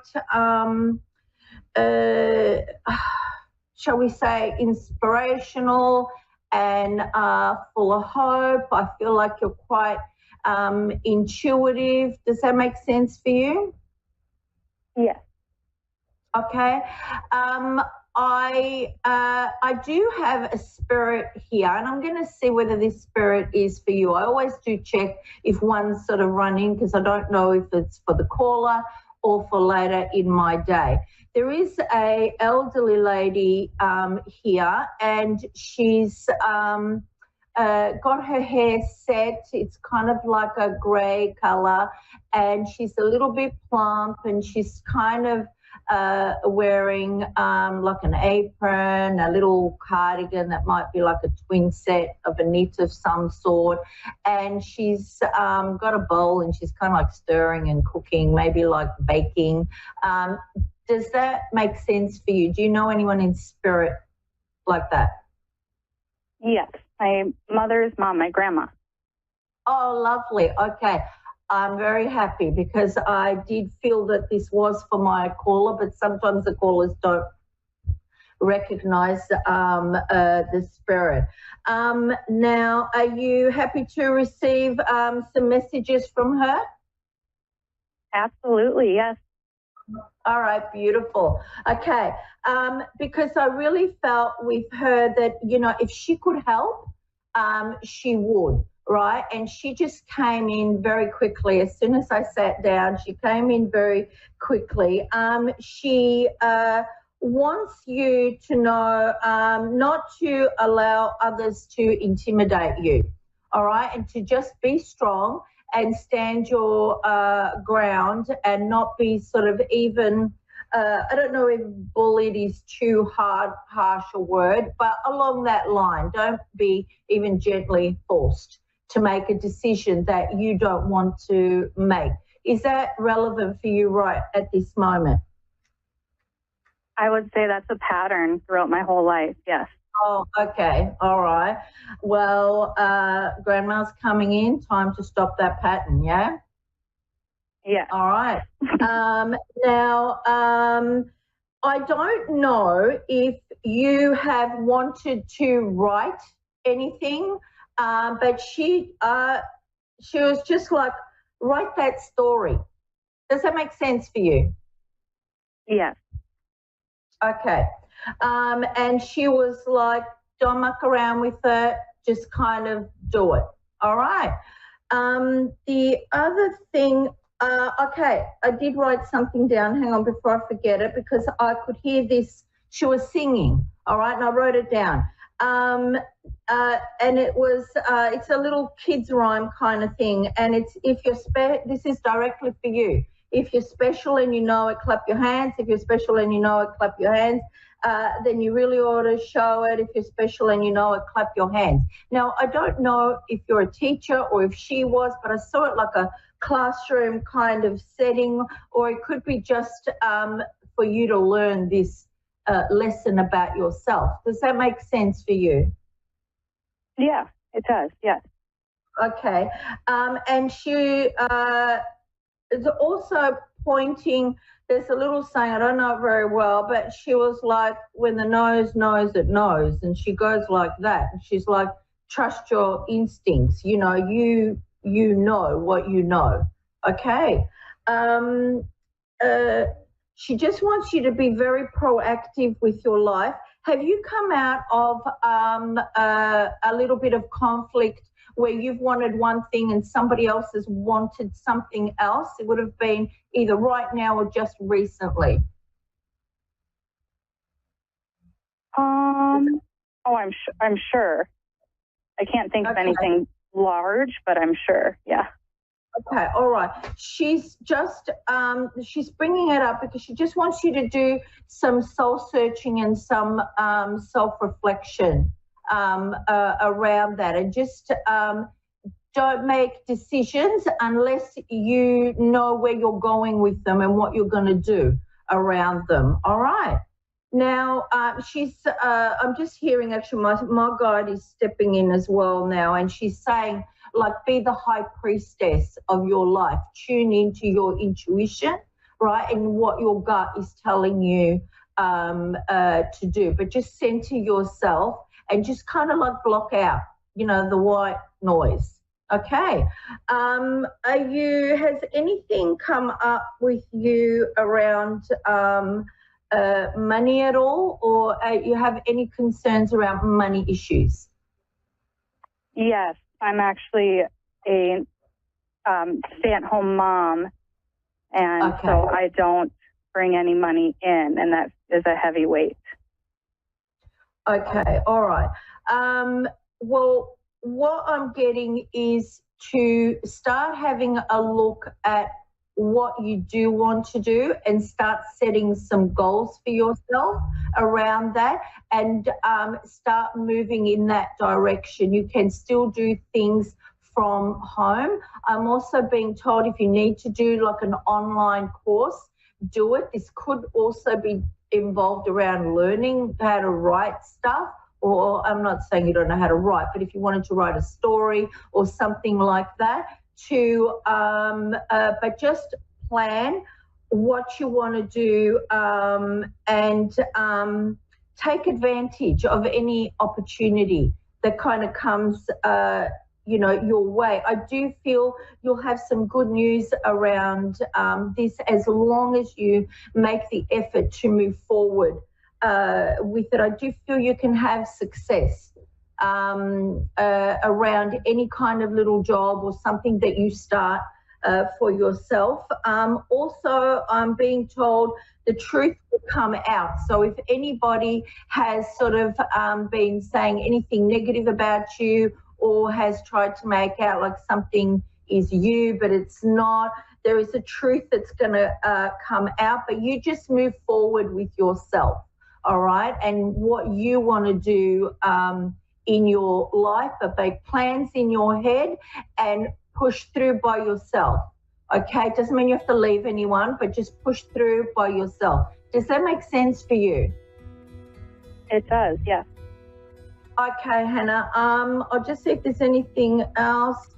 shall we say, inspirational and full of hope. I feel like you're quite intuitive. Does that make sense for you? Yes. Okay. I do have a spirit here, and I'm going to see whether this spirit is for you. I always do check if one's sort of running, because I don't know if it's for the caller or for later in my day. There is a elderly lady here, and she's got her hair set. It's kind of like a grey colour, and she's a little bit plump, and she's kind of wearing like an apron, a little cardigan that might be like a twin set of a knit of some sort, and she's got a bowl and she's kind of like stirring and cooking, maybe like baking. Does that make sense for you? Do you know anyone in spirit like that? Yes, my mother's mom, my grandma. Oh, lovely. Okay. I'm very happy because I did feel that this was for my caller, but sometimes the callers don't recognize the spirit. Now, are you happy to receive some messages from her? Absolutely, yes. All right, beautiful. Okay, because I really felt with her that, if she could help, she would. Right, and she just came in very quickly. As soon as I sat down, she came in very quickly. She wants you to know not to allow others to intimidate you, all right, and to just be strong and stand your ground and not be sort of even, I don't know if bullied is too harsh a word, but along that line, don't be even gently forced to make a decision that you don't want to make. Is that relevant for you right at this moment? I would say that's a pattern throughout my whole life, yes. Oh, okay. All right. Well, Grandma's coming in. Time to stop that pattern, yeah? Yeah. All right. Now, I don't know if you have wanted to write anything, but she was just like, write that story. Does that make sense for you? Yes. Okay. And she was like, don't muck around with it, just kind of do it. All right. The other thing, okay, I did write something down. Hang on before I forget it, because I could hear this. She was singing, all right, and I wrote it down. And it was, it's a little kids rhyme kind of thing. And it's, if you're this is directly for you. If you're special and you know it, clap your hands. If you're special and you know it, clap your hands. Then you really ought to show it. If you're special and you know it, clap your hands. Now, I don't know if you're a teacher or if she was, but I saw it like a classroom kind of setting, or it could be just for you to learn this lesson about yourself. Does that make sense for you? Yeah, it does, yes. Okay. And she is also pointing there's a little saying, I don't know it very well, but she was like, when the nose knows, it knows. And she goes like that. And she's like, trust your instincts. You know, you know what you know. Okay. She just wants you to be very proactive with your life. Have you come out of a little bit of conflict where you've wanted one thing and somebody else has wanted something else? It would have been either right now or just recently. I'm sure. I can't think of anything large, but I'm sure. Yeah. Okay, all right. She's just, she's bringing it up because she just wants you to do some soul searching and some self-reflection around that, and just don't make decisions unless you know where you're going with them and what you're going to do around them. All right. Now, I'm just hearing, actually, my guide is stepping in as well now, and she's saying, like, be the high priestess of your life. Tune into your intuition, right, and what your gut is telling you to do. But just center yourself and just kind of like block out, you know, the white noise. Okay. Has anything come up with you around money at all, or you have any concerns around money issues? Yes, I'm actually a stay-at-home mom, and so I don't bring any money in, and that is a heavy weight. Okay, all right. Well, what I'm getting is to start having a look at what you do want to do and start setting some goals for yourself around that, and start moving in that direction. You can still do things from home. I'm also being told if you need to do like an online course, do it. This could also be involved around learning how to write stuff, or I'm not saying you don't know how to write, but if you wanted to write a story or something like that, but just plan what you want to do, and take advantage of any opportunity that kind of comes, your way. I do feel you'll have some good news around this, as long as you make the effort to move forward with it. I do feel you can have success around any kind of little job or something that you start for yourself. Also, I'm being told the truth will come out. So if anybody has sort of been saying anything negative about you, or has tried to make out like something is you, but it's not, there is a truth that's going to come out, but you just move forward with yourself, all right? And what you want to do in your life, but make plans in your head and push through by yourself, okay? It doesn't mean you have to leave anyone, but just push through by yourself. Does that make sense for you? It does, yes. Okay, Hannah, I'll just see if there's anything else.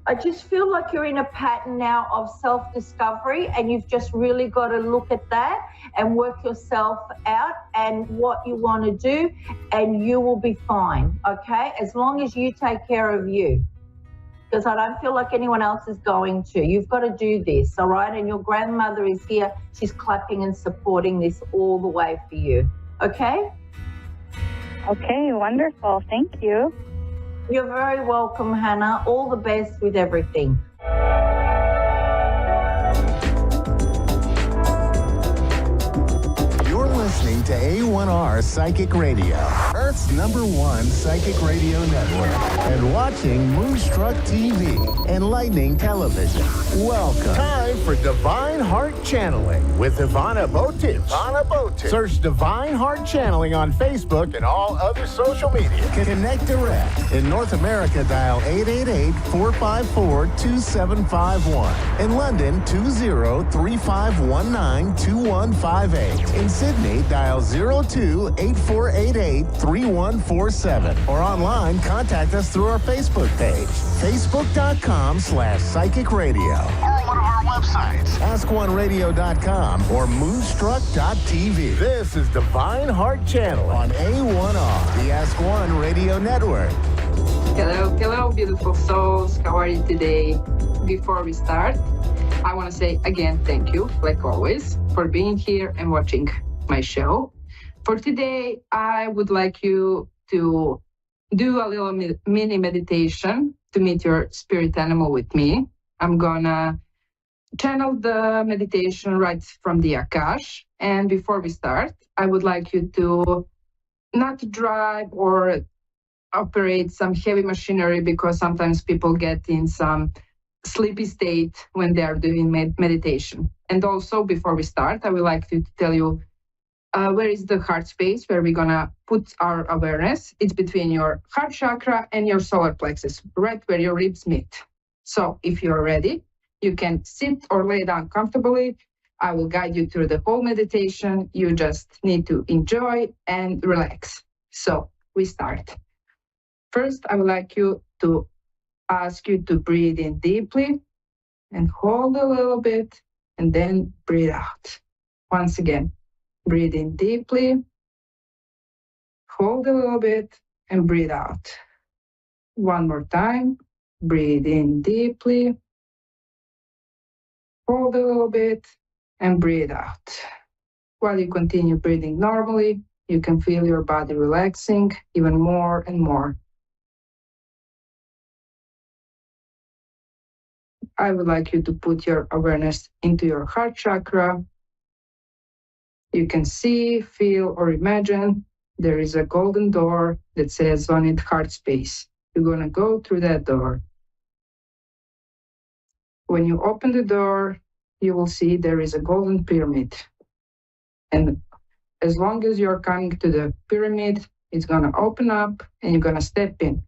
I just feel like you're in a pattern now of self-discovery, and you've just really got to look at that and work yourself out and what you want to do, and you will be fine, okay? As long as you take care of you, because I don't feel like anyone else is going to. You've got to do this, all right? And your grandmother is here. She's clapping and supporting this all the way for you, okay? Okay, wonderful. Thank you. You're very welcome, Hannah. All the best with everything. You're listening to A1R Psychic Radio, Earth's #1 psychic radio network, and watching Moonstruck TV and Lightning Television. Welcome. Time for Divine Heart Channeling with Ivana Botic. Search Divine Heart Channeling on Facebook and all other social media. Connect direct. In North America, dial 888-454-2751. In London, 20-3519-2158. In Sydney, dial 02-8488-3147. Or online, contact us through our Facebook page, facebook.com/psychic radio. Or one of our websites, askoneradio.com or moonstruck.tv. This is Divine Heart Channel on A1R, the Ask One Radio Network. Hello, beautiful souls. How are you today? Before we start, I want to say again, thank you, like always, for being here and watching my show. For today, I would like you to do a little mini meditation to meet your spirit animal with me. I'm gonna channel the meditation right from the Akash. And before we start, I would like you to not drive or operate some heavy machinery, because sometimes people get in some sleepy state when they are doing meditation. And also, before we start, I would like to tell you where is the heart space where we're gonna put our awareness. It's between your heart chakra and your solar plexus, right where your ribs meet. So if you're ready, you can sit or lay down comfortably. I will guide you through the whole meditation. You just need to enjoy and relax. So we start. First, I would like you to ask you to breathe in deeply and hold a little bit and then breathe out. Once again, breathe in deeply, hold a little bit and breathe out. One more time, breathe in deeply, hold a little bit and breathe out. While you continue breathing normally, you can feel your body relaxing even more and more. I would like you to put your awareness into your heart chakra. You can see, feel, or imagine there is a golden door that says on it heart space. You're going to go through that door. When you open the door, you will see there is a golden pyramid. And as long as you're coming to the pyramid, it's going to open up and you're going to step in.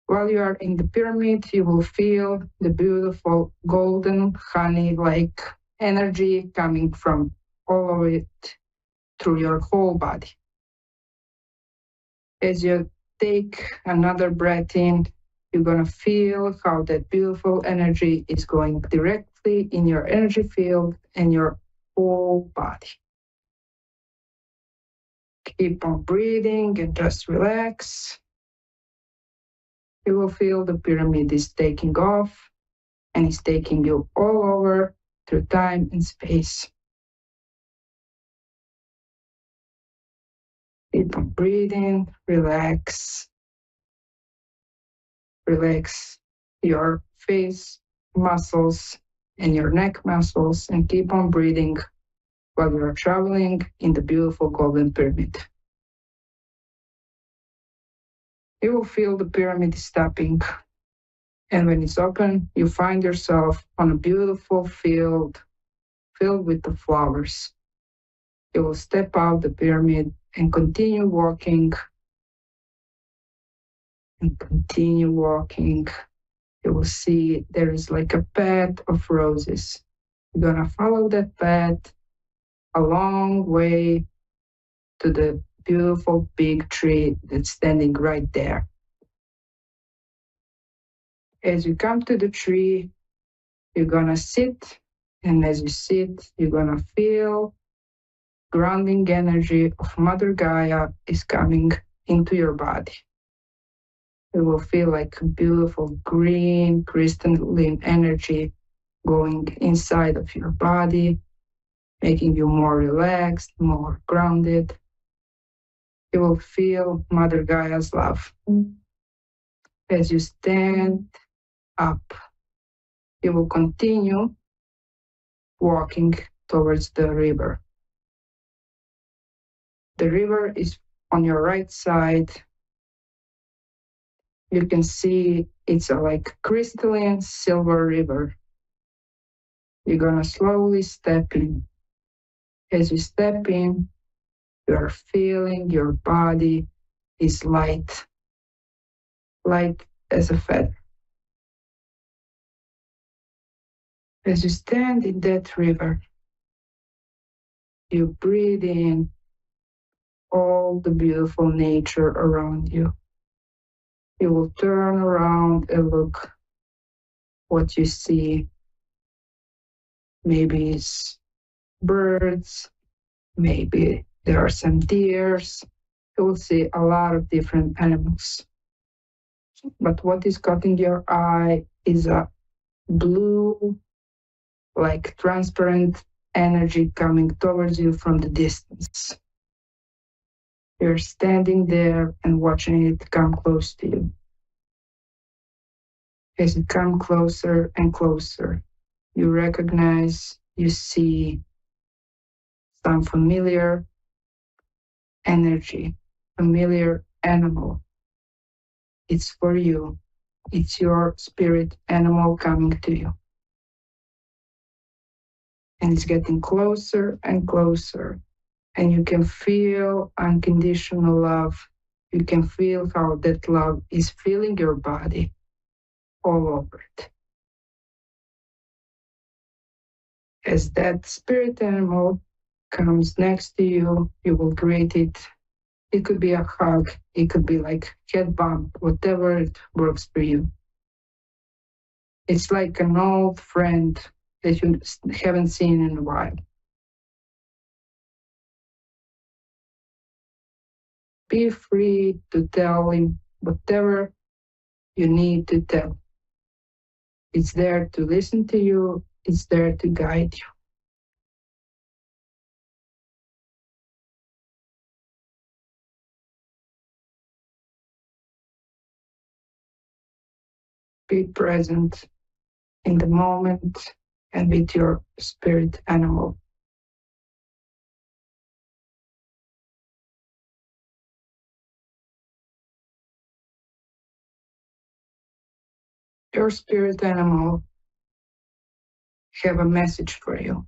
While you are in the pyramid, you will feel the beautiful golden honey-like energy coming from all of it through your whole body. As you take another breath in, you're going to feel how that beautiful energy is going directly in your energy field and your whole body. Keep on breathing and just relax. You will feel the pyramid is taking off and it's taking you all over through time and space. Keep on breathing, relax. Relax your face muscles and your neck muscles and keep on breathing while you're traveling in the beautiful golden pyramid. You will feel the pyramid stopping, and when it's open, you find yourself on a beautiful field filled with the flowers. You will step out the pyramid and continue walking and continue walking. You will see there is like a path of roses. You're gonna follow that path a long way to the beautiful big tree that's standing right there. As you come to the tree, you're gonna sit, and as you sit, you're gonna feel grounding energy of Mother Gaia is coming into your body. You will feel like a beautiful green crystalline energy going inside of your body, making you more relaxed, more grounded. You will feel Mother Gaia's love. As you stand up, you will continue walking towards the river. The river is on your right side. You can see it's a like crystalline silver river. You're gonna slowly step in. As you step in, you are feeling your body is light as a feather. As you stand in that river, you breathe in all the beautiful nature around you. You will turn around and look what you see. maybe it's birds, maybe there are some deers. You will see a lot of different animals. But what is caught your eye is a blue, like transparent energy coming towards you from the distance. You're standing there and watching it come close to you. As it comes closer and closer, you recognize, you see some familiar energy, familiar animal. It's for you. It's your spirit animal coming to you. And it's getting closer and closer. And you can feel unconditional love. You can feel how that love is filling your body all over it. As that spirit animal comes next to you, you will greet it. It could be a hug. It could be like head bump, whatever it works for you. It's like an old friend that you haven't seen in a while. Be free to tell him whatever you need to tell. It's there to listen to you. It's there to guide you. Be present in the moment and with your spirit animal. Your spirit animal have a message for you.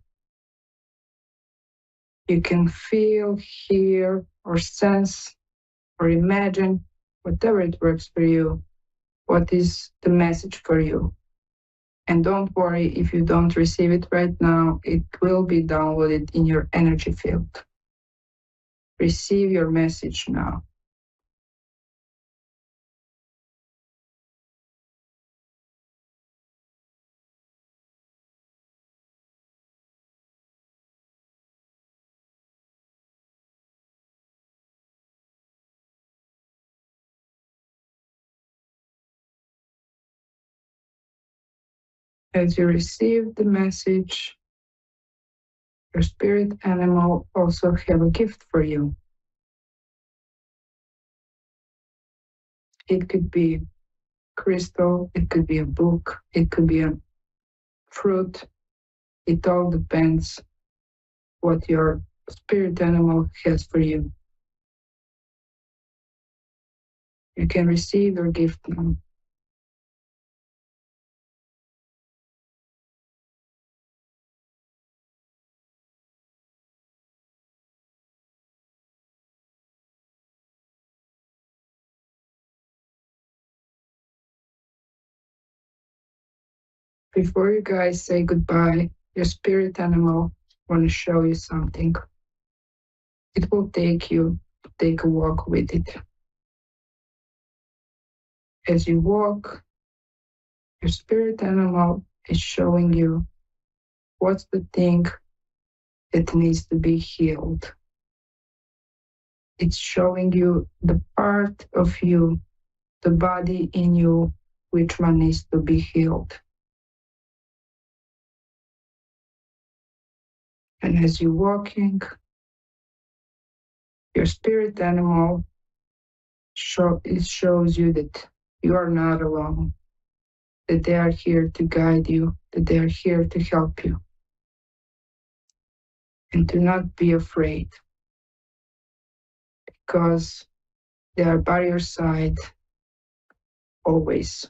You can feel, hear, or sense, or imagine, whatever it works for you, what is the message for you. And don't worry if you don't receive it right now, it will be downloaded in your energy field. Receive your message now. As you receive the message, your spirit animal also have a gift for you. It could be crystal, it could be a book, it could be a fruit. It all depends what your spirit animal has for you. You can receive your gift now. Before you guys say goodbye, your spirit animal want to show you something. It will take you to take a walk with it. As you walk, your spirit animal is showing you what's the thing that needs to be healed. It's showing you the part of you, the body in you, which one needs to be healed. And as you're walking, your spirit animal shows you that you are not alone, that they are here to guide you, that they are here to help you. And do not be afraid, because they are by your side always.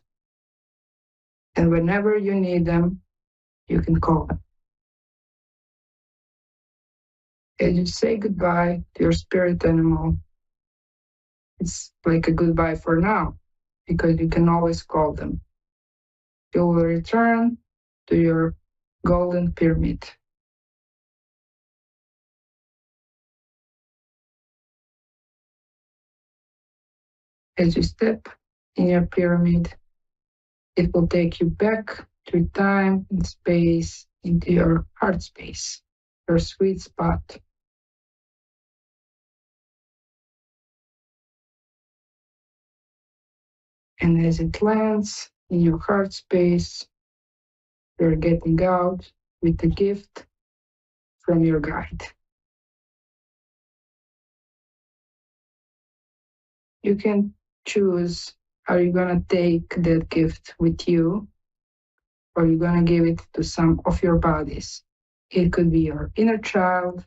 And whenever you need them, you can call them. As you say goodbye to your spirit animal, it's like a goodbye for now, because you can always call them. You will return to your golden pyramid. As you step in your pyramid, it will take you back through time and space into your heart space, your sweet spot. And as it lands in your heart space, you're getting out with a gift from your guide. You can choose, are you going to take that gift with you, or you're going to give it to some of your bodies. It could be your inner child,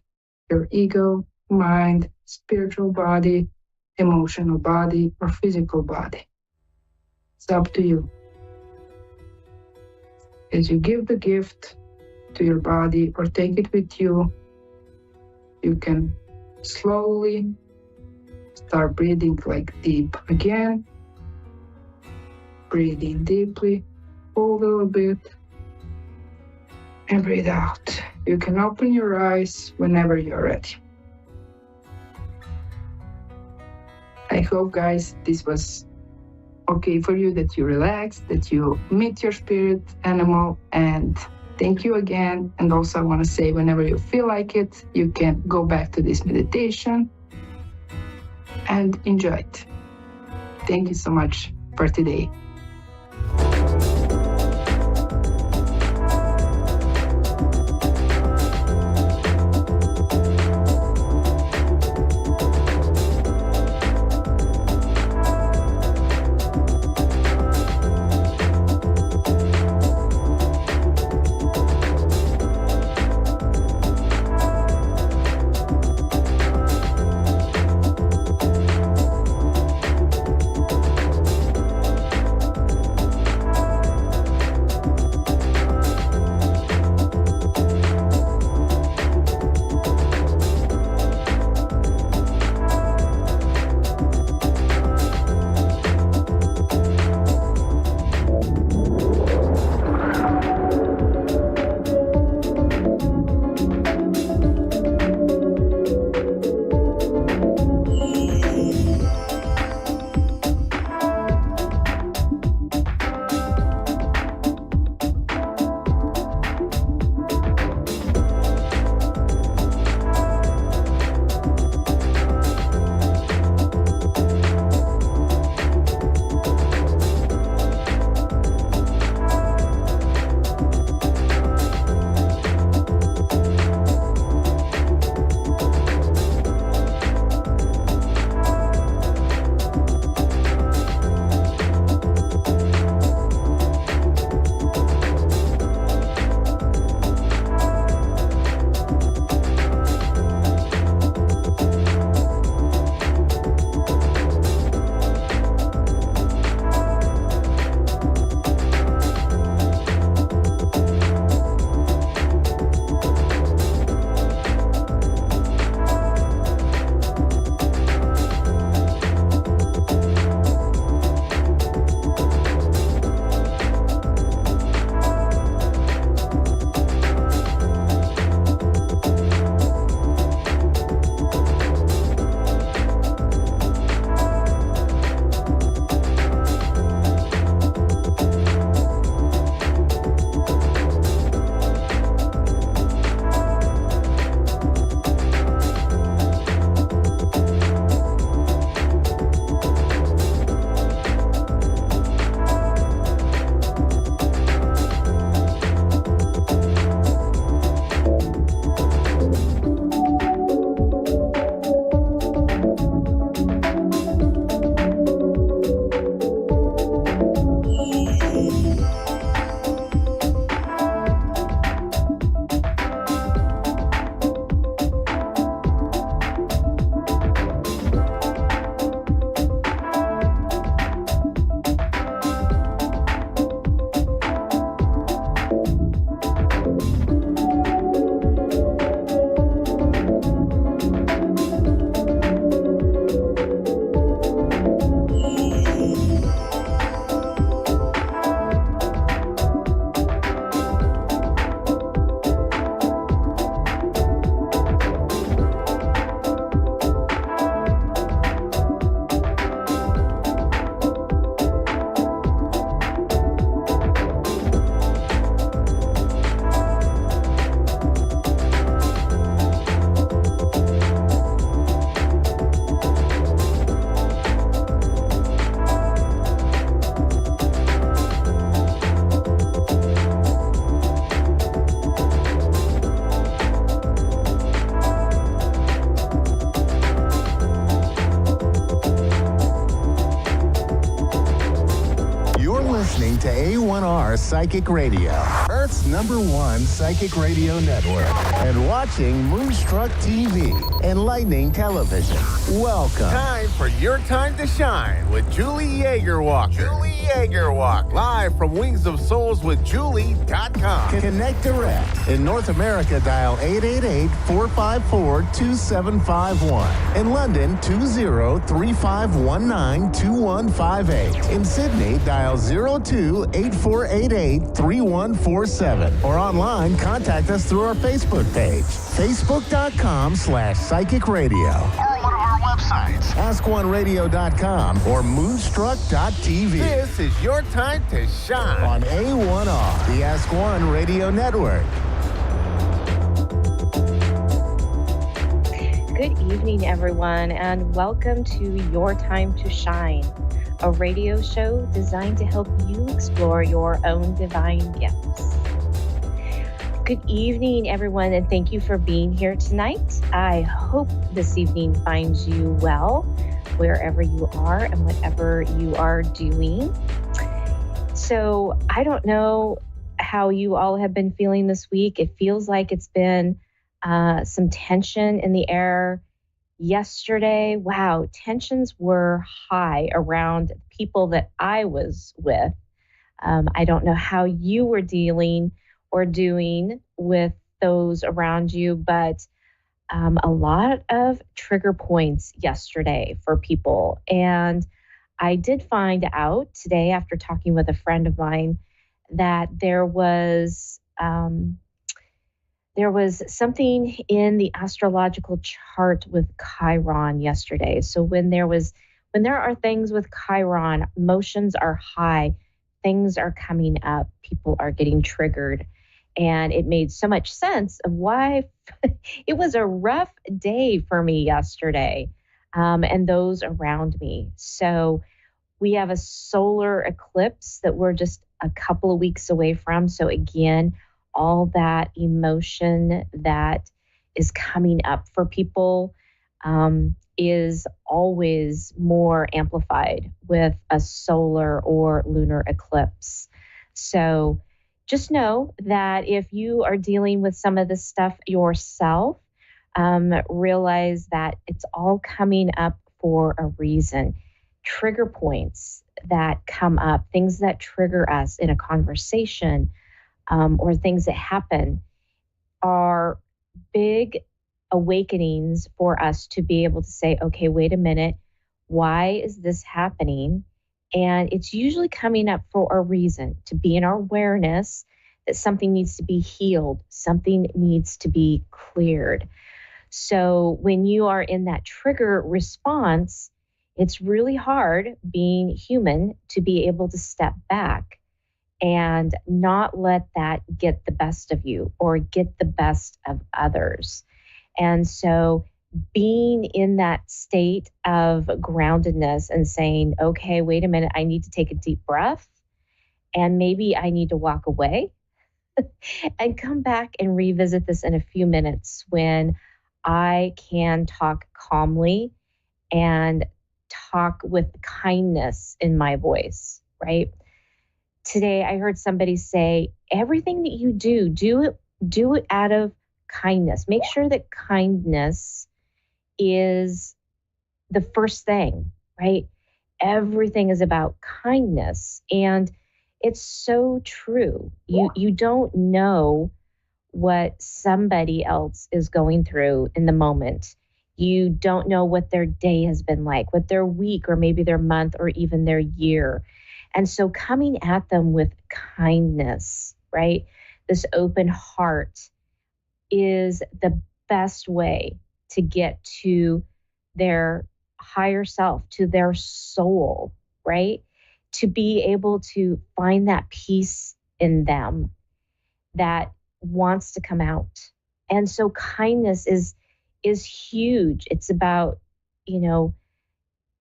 your ego, mind, spiritual body, emotional body, or physical body. It's up to you. As you give the gift to your body or take it with you, you can slowly start breathing deep again. Breathe in deeply, hold a little bit, and breathe out. You can open your eyes whenever you're ready. I hope, guys, this was okay for you, that you relaxed, that you meet your spirit animal, and thank you again. And also I want to say, whenever you feel like it, you can go back to this meditation and enjoy it. Thank you so much for today. listening to A1R Psychic Radio, Earth's #1 psychic radio network, and watching Moonstruck TV, enlightening television. Welcome. Time for Your Time to Shine with Julie Yeager-Walker. Julie Yeager-Walker. Live from wingsofsoulswithjulie.com. Connect direct. In North America, dial 888-454-2751. In London, 20-3519-2158. In Sydney, dial 02-8488-3147. Or online, contact us through our Facebook page, facebook.com/psychic radio. Or one of our websites, askoneradio.com or moonstruck.tv. This is Your Time to Shine on A1R, the Ask One Radio Network. Good evening, everyone, and welcome to Your Time to Shine, a radio show designed to help you explore your own divine gifts. Good evening, everyone, and thank you for being here tonight. I hope this evening finds you well, wherever you are and whatever you are doing. So I don't know how you all have been feeling this week. It feels like it's been some tension in the air. Yesterday, wow, tensions were high around people that I was with. I don't know how you were dealing or doing with those around you, but a lot of trigger points yesterday for people. And I did find out today, after talking with a friend of mine, that there was something in the astrological chart with Chiron yesterday. So when there are things with Chiron, emotions are high, things are coming up, people are getting triggered. And it made so much sense of why it was a rough day for me yesterday, and those around me. So we have a solar eclipse that we're just a couple of weeks away from. So again, all that emotion that is coming up for people is always more amplified with a solar or lunar eclipse. So just know that if you are dealing with some of this stuff yourself, realize that it's all coming up for a reason. Trigger points that come up, things that trigger us in a conversation, or things that happen, are big awakenings for us to be able to say, okay, wait a minute, why is this happening? And it's usually coming up for a reason, to be in our awareness that something needs to be healed, something needs to be cleared. So when you are in that trigger response, it's really hard, being human, to be able to step back and not let that get the best of you or get the best of others. And so being in that state of groundedness and saying, okay, wait a minute, I need to take a deep breath, and maybe I need to walk away and come back and revisit this in a few minutes when I can talk calmly and talk with kindness in my voice, right? Today, I heard somebody say, everything that you do it out of kindness. Make sure that kindness is the first thing, right? Everything is about kindness. And it's so true. You don't know what somebody else is going through in the moment. You don't know what their day has been like, what their week, or maybe their month, or even their year. And so coming at them with kindness, right? This open heart is the best way to get to their higher self, to their soul, right? To be able to find that peace in them that wants to come out. And so kindness is huge. It's about,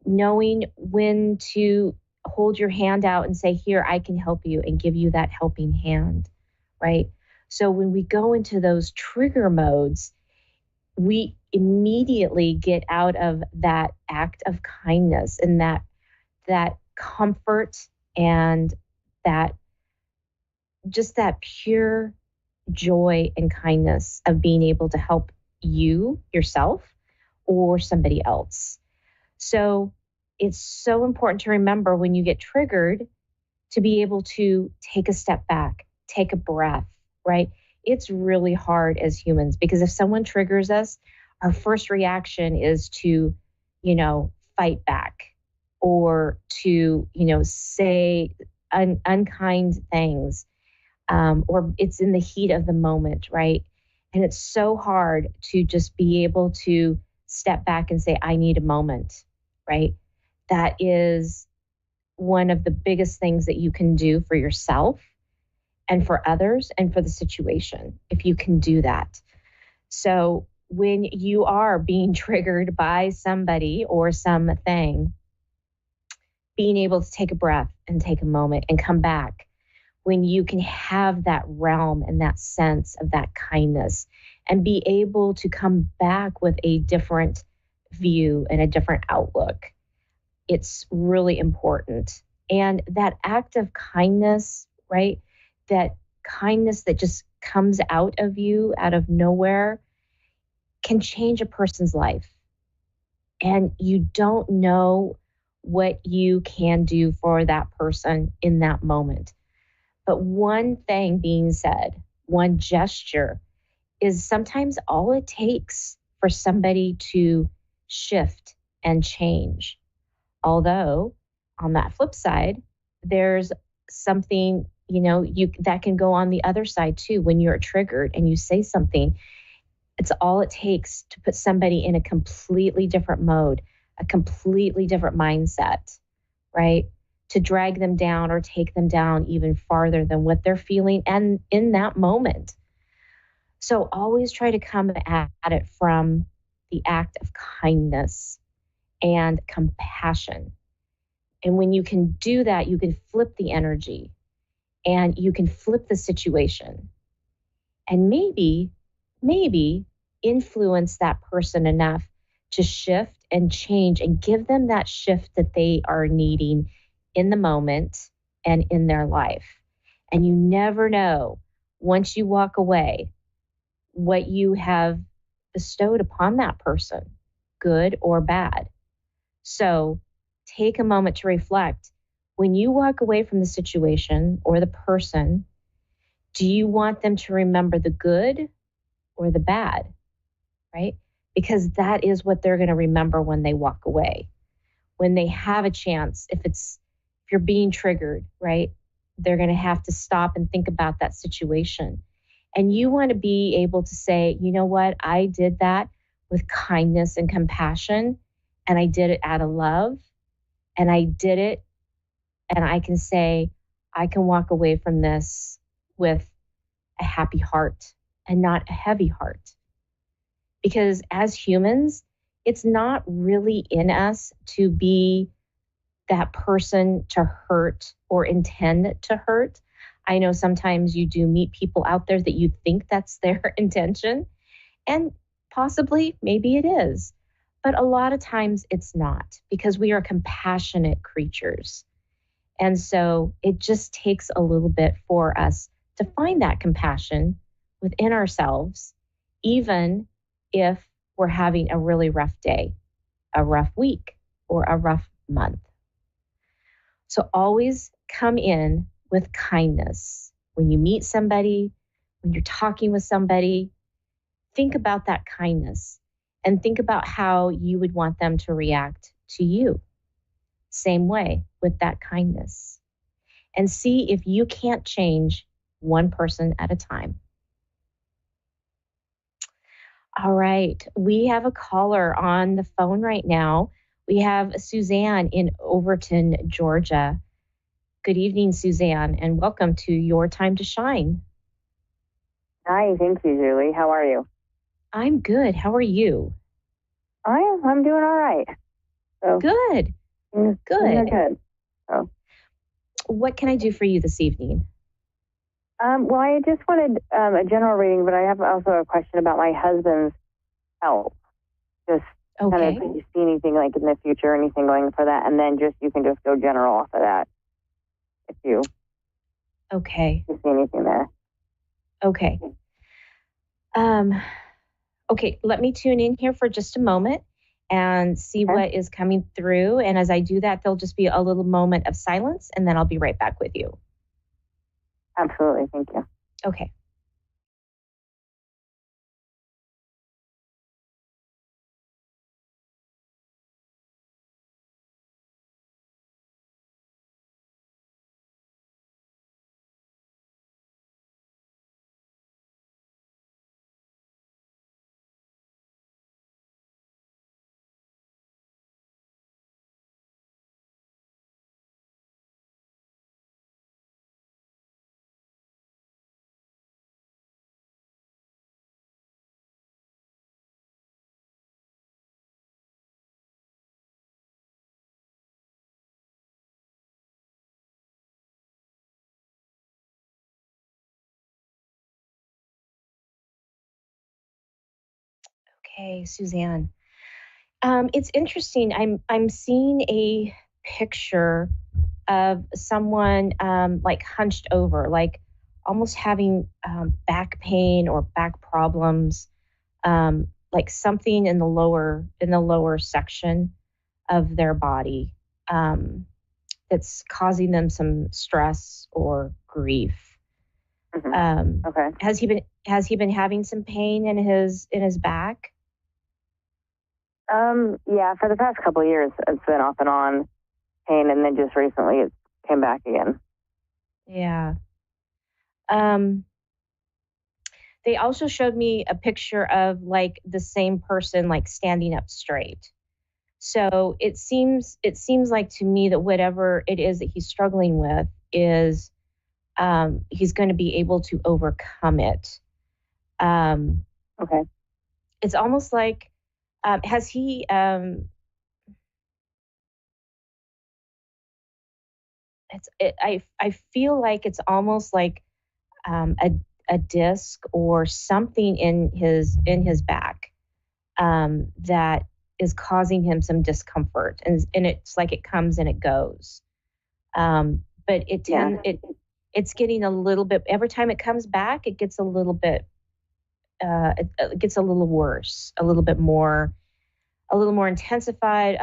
knowing when to hold your hand out and say, here, I can help you, and give you that helping hand, right? So when we go into those trigger modes, we immediately get out of that act of kindness and that comfort and that pure joy and kindness of being able to help you, yourself, or somebody else. So it's so important to remember when you get triggered to be able to take a step back, take a breath, right? It's really hard as humans because if someone triggers us, our first reaction is to, fight back or to, say unkind things, or it's in the heat of the moment, right? And it's so hard to just be able to step back and say, I need a moment, right? That is one of the biggest things that you can do for yourself and for others and for the situation, if you can do that. So when you are being triggered by somebody or something, being able to take a breath and take a moment and come back, when you can have that realm and that sense of that kindness and be able to come back with a different view and a different outlook, it's really important. And that act of kindness, right? That kindness that just comes out of you, out of nowhere, can change a person's life. And you don't know what you can do for that person in that moment. But one thing being said, one gesture is sometimes all it takes for somebody to shift and change. Although on that flip side, there's something, that can go on the other side too. When you're triggered and you say something, it's all it takes to put somebody in a completely different mode, a completely different mindset, right? To drag them down or take them down even farther than what they're feeling and in that moment. So always try to come at it from the act of kindness and compassion. And when you can do that, you can flip the energy and you can flip the situation and maybe influence that person enough to shift and change and give them that shift that they are needing in the moment and in their life. And you never know, once you walk away, what you have bestowed upon that person, good or bad. So take a moment to reflect. When you walk away from the situation or the person, do you want them to remember the good or the bad, right? Because that is what they're going to remember when they walk away. When they have a chance, if you're being triggered, right? They're going to have to stop and think about that situation. And you want to be able to say, you know what? I did that with kindness and compassion, and I did it out of love, and I did it, and I can say, I can walk away from this with a happy heart and not a heavy heart. Because as humans, it's not really in us to be that person to hurt or intend to hurt. I know sometimes you do meet people out there that you think that's their intention, and possibly, maybe it is. But a lot of times it's not, because we are compassionate creatures. And so it just takes a little bit for us to find that compassion within ourselves, even if we're having a really rough day, a rough week, or a rough month. So always come in with kindness. When you meet somebody, when you're talking with somebody, think about that kindness and think about how you would want them to react to you. Same way with that kindness. And see if you can't change one person at a time. All right, we have a caller on the phone right now. We have Suzanne in Overton, Georgia. Good evening, Suzanne, and welcome to Your Time to Shine. Hi, thank you, Julie. How are you? I'm good. How are you? I'm doing all right. So, good. Good. So, what can I do for you this evening? Well, I just wanted a general reading, but I have also a question about my husband's health. Just kind of, if you see anything like in the future, anything going for that, and then you can just go general off of that. If you. Okay. Do you see anything there? Okay. Okay, let me tune in here for just a moment and see what is coming through. And as I do that, there'll just be a little moment of silence, and then I'll be right back with you. Absolutely. Thank you. Okay. Okay, Suzanne. It's interesting. I'm seeing a picture of someone like hunched over, like almost having back pain or back problems, like something in the lower section of their body that's causing them some stress or grief. Okay. Has he been having some pain in his back? Yeah, for the past couple of years, it's been off and on pain, and then just recently it came back again. Yeah. They also showed me a picture of like the same person like standing up straight. So it seems like to me that whatever it is that he's struggling with is he's going to be able to overcome it. Okay. It's almost like has he I feel like it's almost like a disc or something in his back that is causing him some discomfort, and it's like it comes and it goes. But it's getting a little bit every time it comes back. It gets a little bit. It gets a little worse, a little more intensified,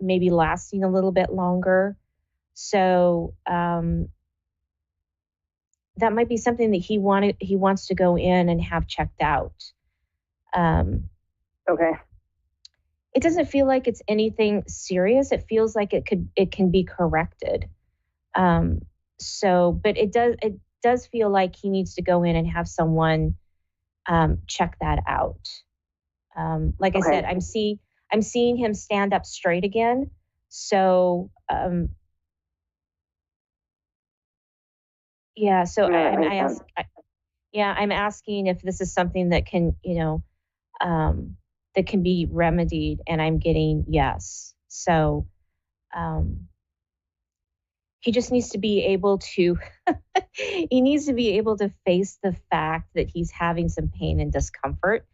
maybe lasting a little bit longer. So that might be something that he wants to go in and have checked out. Okay. It doesn't feel like it's anything serious. It feels like it can be corrected. But it does feel like he needs to go in and have someone check that out. Like I said, I'm seeing him stand up straight again. So yeah. So I'm asking if this is something that can that can be remedied, and I'm getting yes. So he just needs to be able to he needs to be able to face the fact that he's having some pain and discomfort.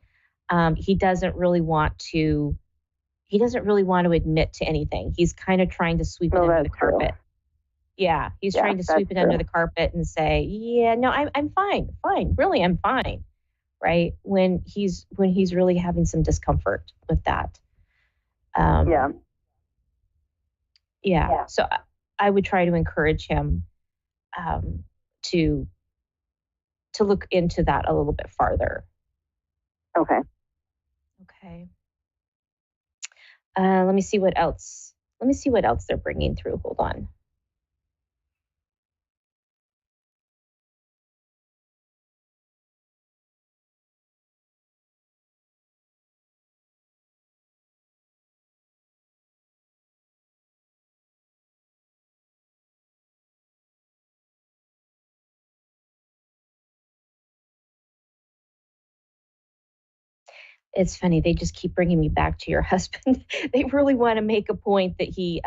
He doesn't really want to admit to anything. He's kind of trying to sweep it under the carpet. Yeah, he's trying to sweep it under the carpet and say, yeah, no, I'm fine, really, I'm fine. Right? When he's really having some discomfort with that. Yeah. So I would try to encourage him to look into that a little bit farther. Okay. Let me see what else they're bringing through. Hold on. It's funny. They just keep bringing me back to your husband. They really want to make a point that he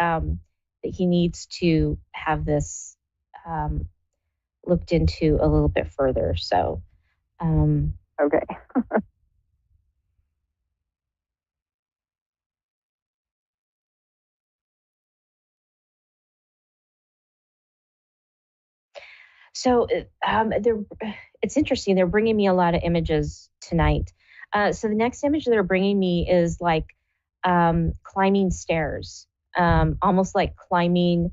needs to have this looked into a little bit further. So, okay. So it's interesting. They're bringing me a lot of images tonight. So the next image they're bringing me is like climbing stairs, almost like climbing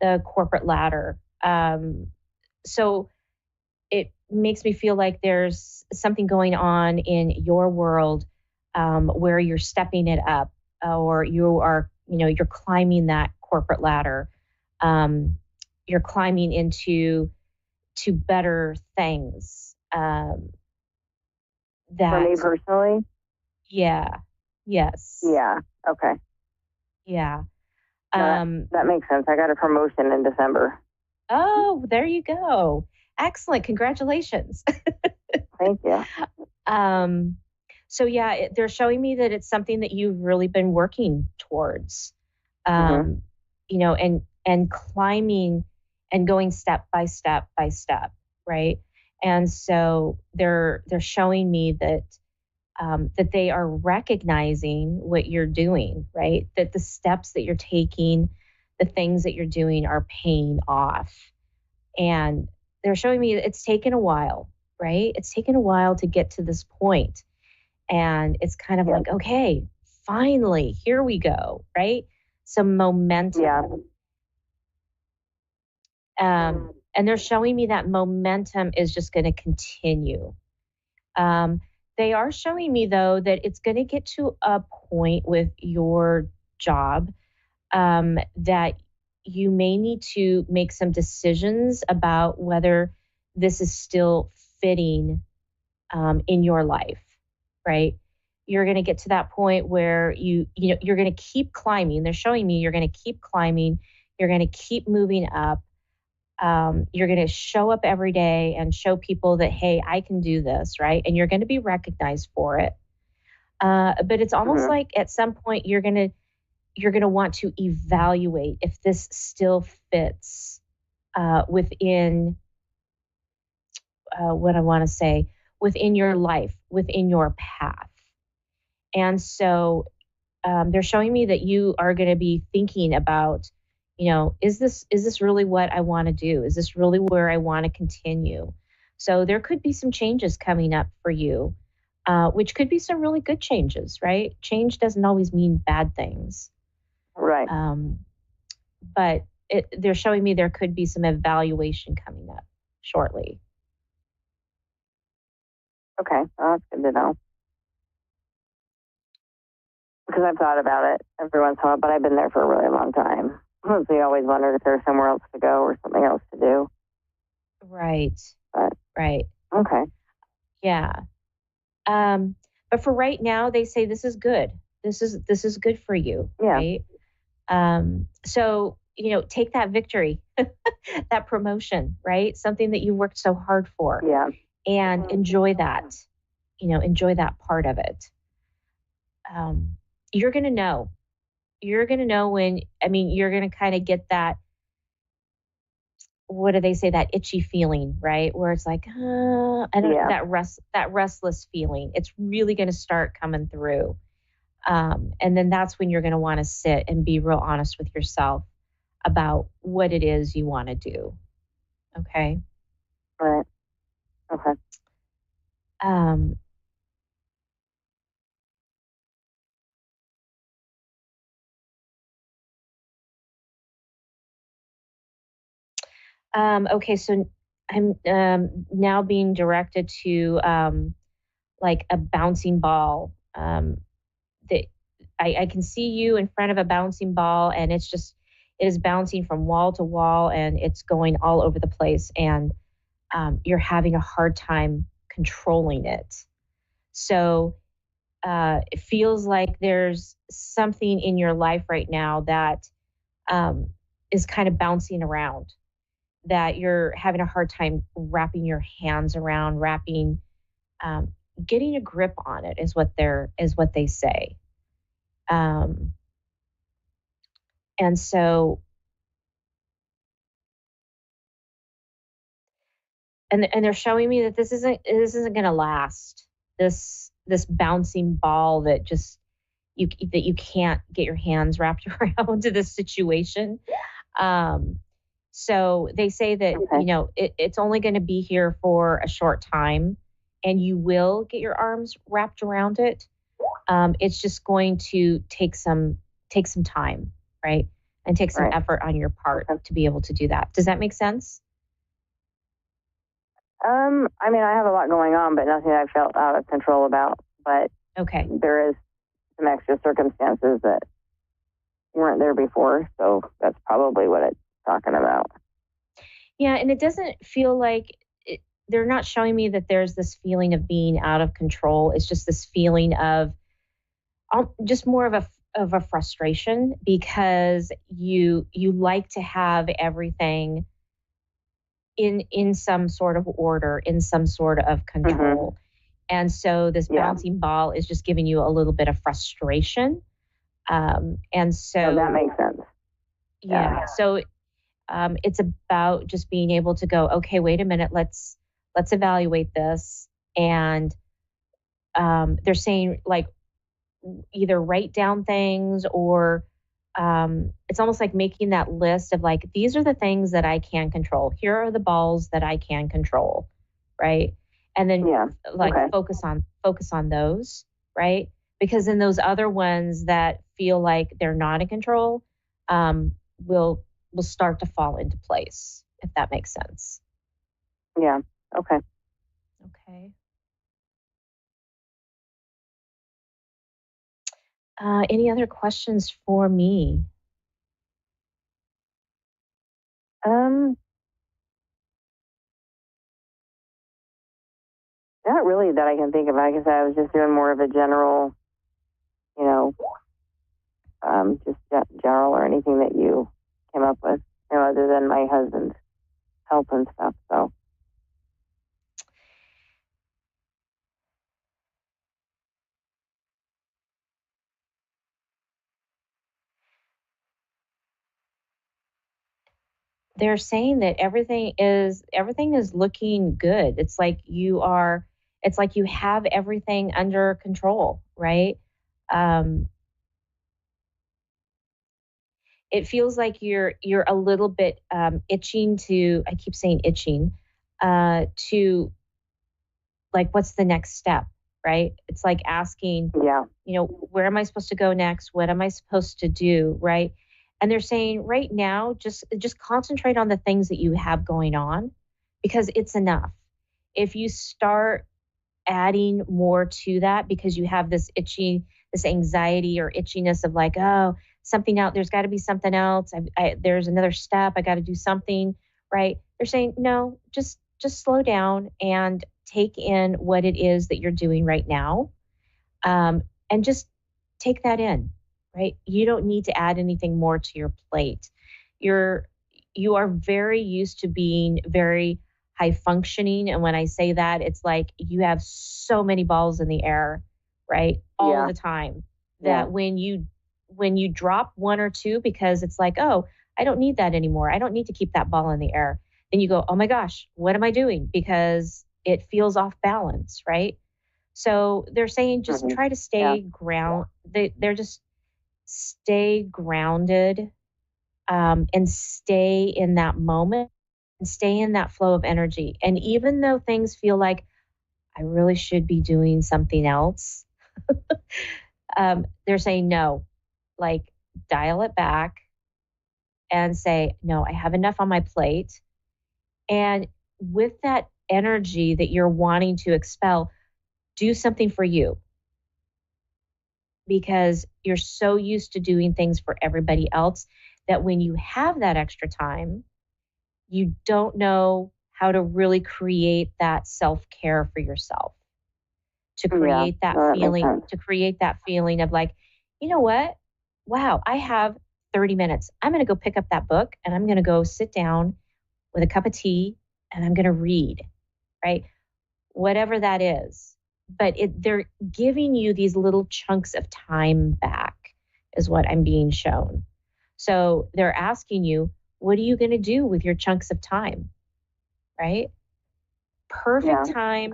the corporate ladder. So it makes me feel like there's something going on in your world where you're stepping it up, or you are, you're climbing that corporate ladder. You're climbing into better things. For me personally? Yeah. Yes. Yeah. Okay. Yeah. That makes sense. I got a promotion in December. Oh, there you go. Excellent. Congratulations. Thank you. So yeah, they're showing me that it's something that you've really been working towards, and climbing and going step by step by step. Right. And so they're showing me that that they are recognizing what you're doing, right? That the steps that you're taking, the things that you're doing are paying off. And they're showing me it's taken a while, right? It's taken a while to get to this point. And it's kind of like, okay, finally, here we go, right? Some momentum. Yeah. And they're showing me that momentum is just going to continue. They are showing me, though, that it's going to get to a point with your job that you may need to make some decisions about whether this is still fitting in your life, right? You're going to get to that point where you're going to keep climbing. They're showing me you're going to keep climbing. You're going to keep moving up. You're going to show up every day and show people that, hey, I can do this, right? And you're going to be recognized for it. But it's almost like at some point you're going to want to evaluate if this still fits within what I want to say, within your life, within your path. And so they're showing me that you are going to be thinking about, is this really what I want to do? Is this really where I want to continue? So there could be some changes coming up for you, which could be some really good changes, right? Change doesn't always mean bad things. Right. But they're showing me there could be some evaluation coming up shortly. Okay, well, that's good to know. Because I've thought about it every once in a while, but I've been there for a really long time. So you always wondered if there's somewhere else to go or something else to do. Right. But, right. Okay. Yeah. But for right now, they say this is good. This is good for you. Yeah. Right. So, take that victory, that promotion, right? Something that you worked so hard for. Yeah. And enjoy that, enjoy that part of it. You're going to know. You're going to know when, you're going to kind of get that, what do they say, that itchy feeling, right? Where it's like, that restless feeling. It's really going to start coming through. And then that's when you're going to want to sit and be real honest with yourself about what it is you want to do. Okay. Right. Okay. Okay, so I'm now being directed to like a bouncing ball. That I can see you in front of a bouncing ball, and it is bouncing from wall to wall, and it's going all over the place, and you're having a hard time controlling it. So it feels like there's something in your life right now that is kind of bouncing around, that you're having a hard time wrapping your hands around, getting a grip on it is what they say. And so, and they're showing me that this isn't going to last. This bouncing ball that just you can't get your hands wrapped around to this situation. So they say that, you know, it's only going to be here for a short time, and you will get your arms wrapped around it. It's just going to take some time, right? And take some effort on your part to be able to do that. Does that make sense? I mean, I have a lot going on, but nothing I felt out of control about. But there is some extra circumstances that weren't there before, so that's probably what it's talking about. Yeah, and it doesn't feel like they're not showing me that there's this feeling of being out of control. It's just this feeling of just more of a frustration, because you like to have everything in some sort of order, in some sort of control. And so this bouncing ball is just giving you a little bit of frustration. And so that makes sense. Yeah. So it's about just being able to go, okay, wait a minute, let's evaluate this. And they're saying, like, either write down things, or it's almost like making that list of, like, these are the things that I can control. Here are the balls that I can control, right? And then focus on those, right? Because then those other ones that feel like they're not in control will start to fall into place, if that makes sense. Yeah. Okay. Okay. Any other questions for me? Not really that I can think of. I guess I was just doing more of a general, you know, just general, or anything that you came up with, you know, other than my husband's help and stuff. So. They're saying that everything is looking good. It's like you have everything under control, right? It feels like you're a little bit itching to, I keep saying itching, to, like, what's the next step, right? It's like asking, you know, where am I supposed to go next? What am I supposed to do, right? And they're saying right now, just concentrate on the things that you have going on, because it's enough. If you start adding more to that, because you have this anxiety or itchiness of, like, oh, something out, there's got to be something else. There's another step. I got to do something, right? They're saying, no, just slow down and take in what it is that you're doing right now, and just take that in. Right? You don't need to add anything more to your plate. You are very used to being very high functioning. And when I say that, it's like you have so many balls in the air, right? All the time, that when you drop one or two, because it's like, oh, I don't need that anymore, I don't need to keep that ball in the air, then you go, oh my gosh, what am I doing? Because it feels off balance, right? So they're saying just try to stay they're just stay grounded, and stay in that moment, and stay in that flow of energy. And even though things feel like I really should be doing something else, they're saying no, like, dial it back and say, no, I have enough on my plate. And with that energy that you're wanting to expel, do something for you. Because you're so used to doing things for everybody else that when you have that extra time, you don't know how to really create that self-care for yourself. To create that feeling of, like, you know what? Wow, I have 30 minutes. I'm going to go pick up that book, and I'm going to go sit down with a cup of tea, and I'm going to read, right? Whatever that is. But they're giving you these little chunks of time back, is what I'm being shown. So they're asking you, what are you going to do with your chunks of time, right? Perfect time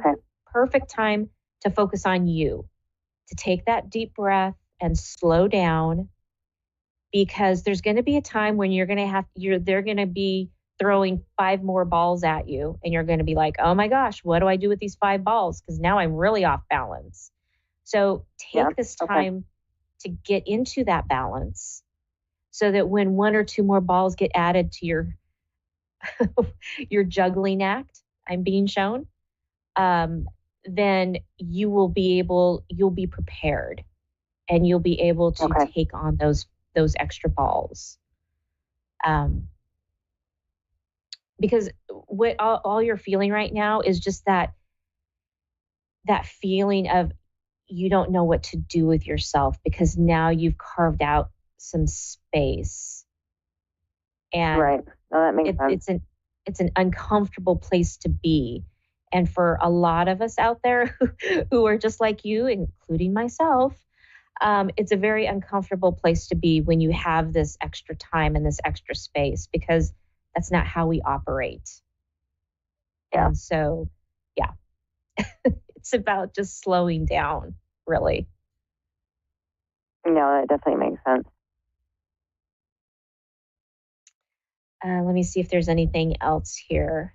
to focus on you, to take that deep breath and slow down, because there's going to be a time when they're going to be throwing 5 more balls at you, and you're going to be like, oh my gosh, what do I do with these 5 balls? Because now I'm really off balance. So take this time to get into that balance so that when 1 or 2 more balls get added to your your juggling act, I'm being shown, then you'll be prepared, and you'll be able to take on those extra balls. Because what all you're feeling right now is just that feeling of you don't know what to do with yourself, because now you've carved out some space. And right. No, that makes sense. It's an uncomfortable place to be. And for a lot of us out there who are just like you, including myself, it's a very uncomfortable place to be when you have this extra time and this extra space, because that's not how we operate. Yeah. And so, yeah, it's about just slowing down, really. No, that definitely makes sense. Let me see if there's anything else here.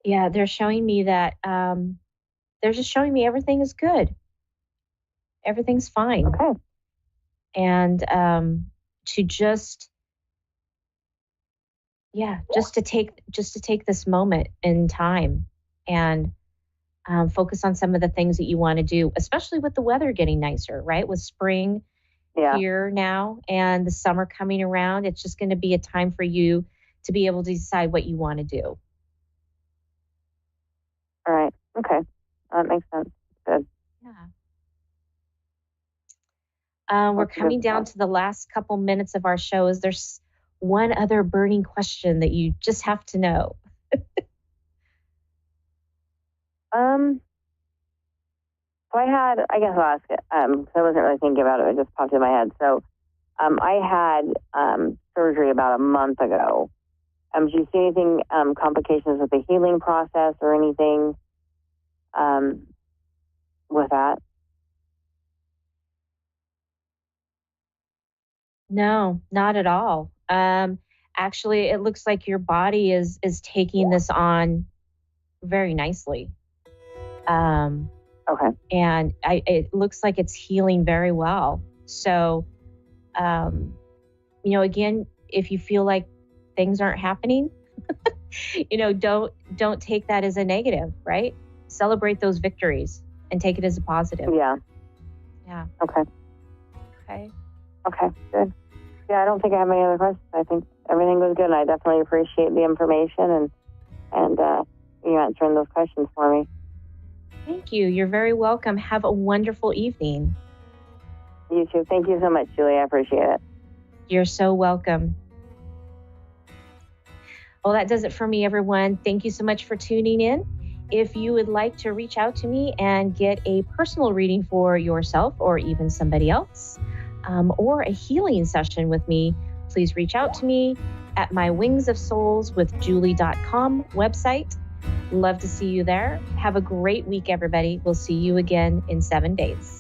Yeah, they're showing me that they're just showing me everything is good. Everything's fine. Okay. And to just to take this moment in time and focus on some of the things that you want to do, especially with the weather getting nicer, right? With spring here now and the summer coming around, it's just going to be a time for you to be able to decide what you want to do. All right. Okay. That makes sense. Good. Yeah. We're coming down to the last couple minutes of our show. Is there one other burning question that you just have to know? So I guess I'll ask it. I wasn't really thinking about it. It just popped in my head. So I had surgery about a month ago. Do you see anything, complications with the healing process or anything with that? No, not at all. Actually, it looks like your body is taking this on very nicely. Okay. And it looks like it's healing very well. So, again, if you feel like things aren't happening, don't take that as a negative, right? Celebrate those victories and take it as a positive. Yeah. Yeah. Okay. Okay. Okay, good. Yeah, I don't think I have any other questions. I think everything was good, and I definitely appreciate the information and you answering those questions for me. Thank you. You're very welcome. Have a wonderful evening. You too. Thank you so much, Julie. I appreciate it. You're so welcome. Well, that does it for me, everyone. Thank you so much for tuning in. If you would like to reach out to me and get a personal reading for yourself or even somebody else, or a healing session with me, please reach out to me at my wingsofsoulswithjulie.com website. Love to see you there. Have a great week, everybody. We'll see you again in 7 days.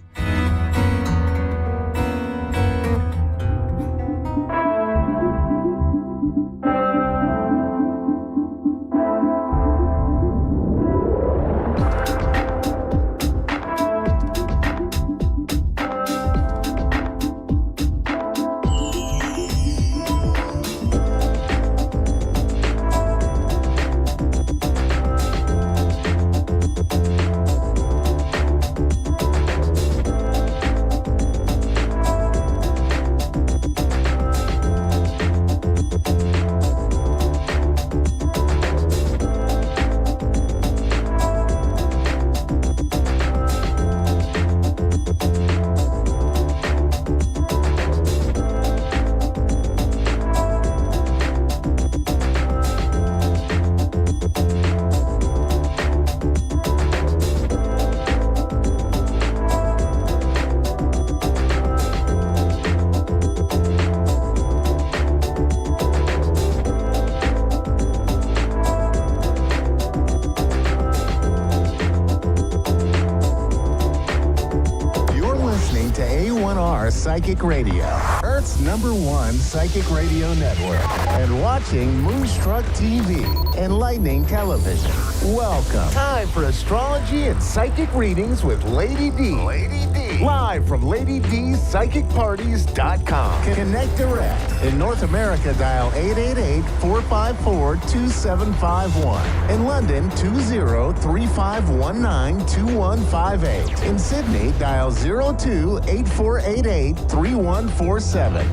Psychic Radio, Earth's #1 psychic radio network, and watching Moonstruck TV, Enlightening Television. Welcome. Time for astrology and psychic readings with Lady D. Lady D. Live from LadyDPsychicParties.com. Connect direct. In North America, dial 888-454-2751. In London, 20-3519-2158. In Sydney, dial 02-8488-3147.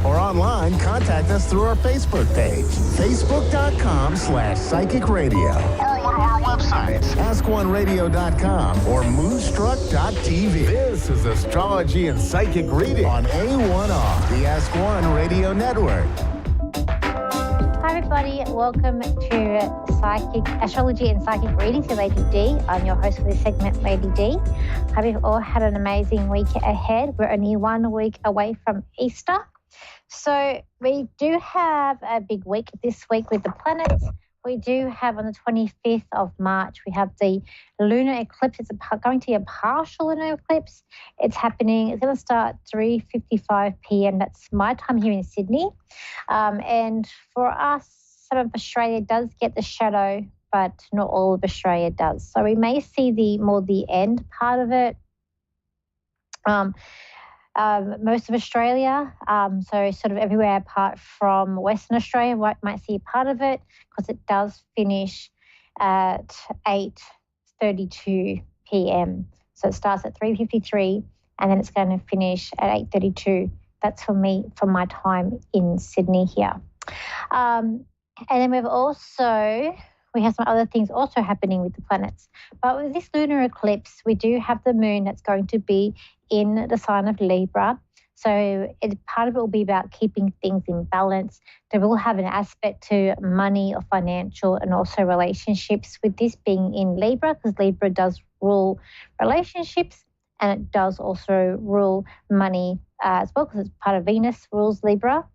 Or online, contact us through our Facebook page, facebook.com/psychic radio. Or one of our websites, askoneradio.com or moonstruck.tv. This is Astrology and Psychic Reading on A1R, the Ask One Radio Network. Hi everybody, welcome to Astrology and Psychic Readings with Lady D. I'm your host for this segment, Lady D. Hope you've all had an amazing week ahead. We're only 1 week away from Easter. So we do have a big week this week with the planets. We do have on the 25th of March, we have the lunar eclipse. It's going to be a partial lunar eclipse. It's happening, it's going to start 3:55 p.m. That's my time here in Sydney. And for us, some of Australia does get the shadow, but not all of Australia does. So we may see the end part of it. Most of Australia, so sort of everywhere apart from Western Australia might see part of it because it does finish at 8:32 p.m. So it starts at 3:53 and then it's going to finish at 8:32. That's for my time in Sydney here. And then we have some other things also happening with the planets. But with this lunar eclipse, we do have the moon that's going to be in the sign of Libra. So part of it will be about keeping things in balance. They will have an aspect to money or financial and also relationships with this being in Libra, because Libra does rule relationships and it does also rule money as well, because it's part of Venus rules Libra.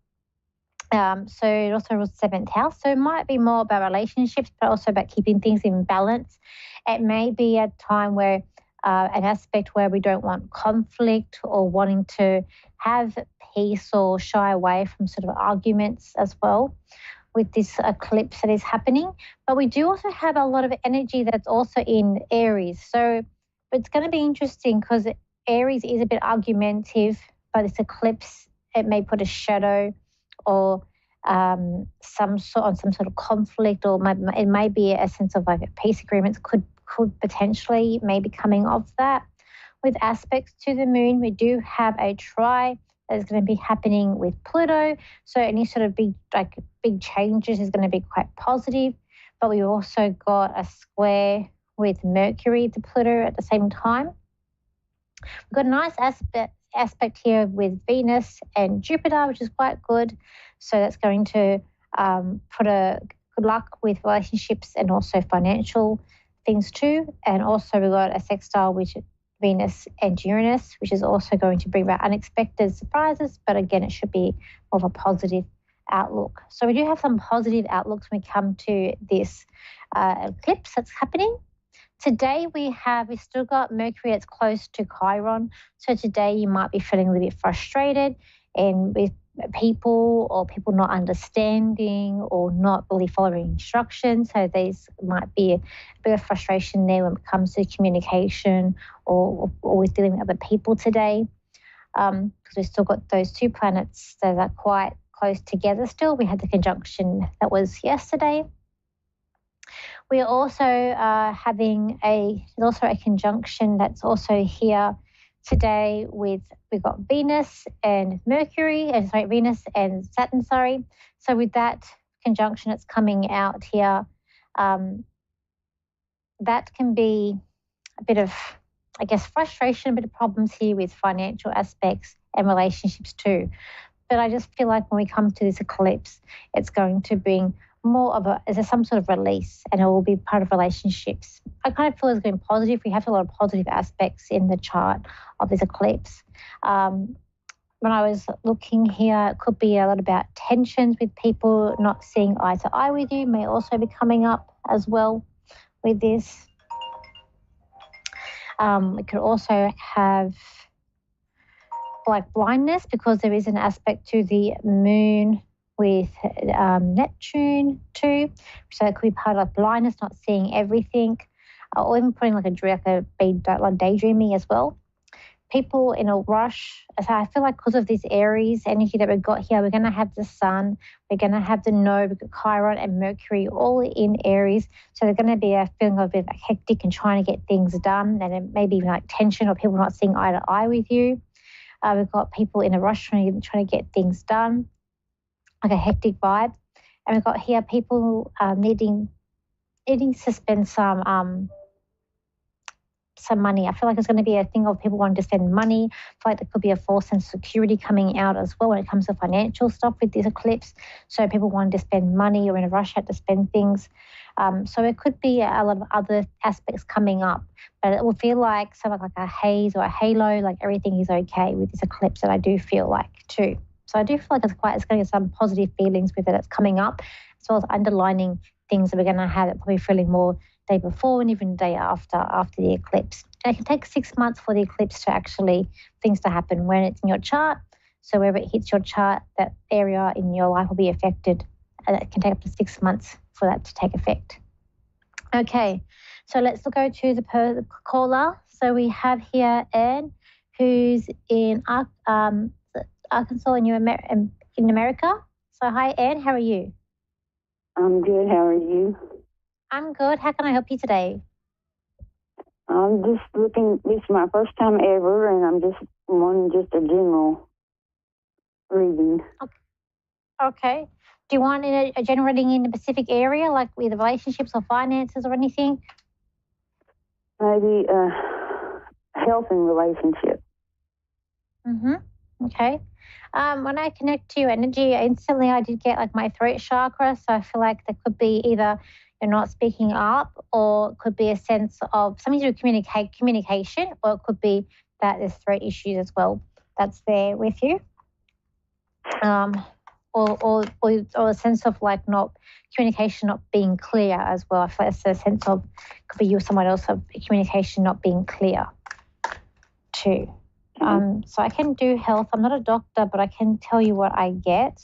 So it also rules 7th house. So it might be more about relationships, but also about keeping things in balance. It may be a time where an aspect where we don't want conflict or wanting to have peace or shy away from sort of arguments as well with this eclipse that is happening. But we do also have a lot of energy that's also in Aries. So it's going to be interesting because Aries is a bit argumentative, but this eclipse, it may put a shadow or some sort of conflict, or it may be a sense of like a peace agreements could potentially maybe coming off that. With aspects to the moon, we do have a tri that is going to be happening with Pluto. So any sort of big changes is going to be quite positive. But we also got a square with Mercury to Pluto at the same time. We've got a nice aspect here with Venus and Jupiter, which is quite good. So that's going to put a good luck with relationships and also financial things too. And also we've got a sextile with Venus and Uranus, which is also going to bring about unexpected surprises. But again, it should be more of a positive outlook. So we do have some positive outlooks when we come to this eclipse that's happening. Today we've still got Mercury that's close to Chiron. So today you might be feeling a little bit frustrated and with people not understanding or not really following instructions. So there's might be a bit of frustration there when it comes to communication or with dealing with other people today. Because we've still got those two planets that are quite close together still. We had the conjunction that was yesterday. We are also having a conjunction that's also here today we've got Venus and Venus and Saturn, So with that conjunction that's coming out here, that can be a bit of, I guess, frustration, a bit of problems here with financial aspects and relationships too. But I just feel like when we come to this eclipse, it's going to bring more of some sort of release, and it will be part of relationships. I kind of feel it's going positive. We have a lot of positive aspects in the chart of this eclipse. When I was looking here, it could be a lot about tensions with people not seeing eye to eye with you, may also be coming up as well with this. We could also have like blindness, because there is an aspect to the moon with Neptune too. So it could be part of blindness, not seeing everything, or even putting like daydreaming as well. People in a rush. So I feel like because of this Aries energy that we've got here, we're going to have the Sun, we're going to have the Node, we've got Chiron and Mercury all in Aries. So there's going to be a feeling of a bit like hectic and trying to get things done, and then maybe even like tension or people not seeing eye to eye with you. We've got people in a rush trying to get things done, like a hectic vibe. And we've got here people needing to spend some money. I feel like it's going to be a thing of people wanting to spend money. I feel like there could be a false sense of security coming out as well when it comes to financial stuff with this eclipse. So people wanting to spend money or in a rush had to spend things. So it could be a lot of other aspects coming up, but it will feel like something like a haze or a halo, like everything is okay with this eclipse, and I do feel like too. So I do feel like it's going to get some positive feelings with it that's coming up, as well as underlining things that we're going to have it probably feeling more day before and even the day after the eclipse. And it can take 6 months for the eclipse to actually, things to happen when it's in your chart. So wherever it hits your chart, that area in your life will be affected. And it can take up to 6 months for that to take effect. Okay, so let's go to the caller. So we have here Anne, who's in Arkansas in America. So hi, Anne, how are you? I'm good. How are you? I'm good. How can I help you today? I'm just looking. This is my first time ever, and I'm just wanting just a general reading. Okay. Do you want a general reading in a specific area, like with relationships or finances or anything? Maybe health and relationship. Okay. When I connect to your energy, instantly I did get like my throat chakra. So I feel like there could be either you're not speaking up, or it could be a sense of something to do with communication, or it could be that there's throat issues as well that's there with you. Or a sense of like communication not being clear as well. I feel like it's a sense of, could be you or someone else, of communication not being clear too. So I can do health. I'm not a doctor, but I can tell you what I get.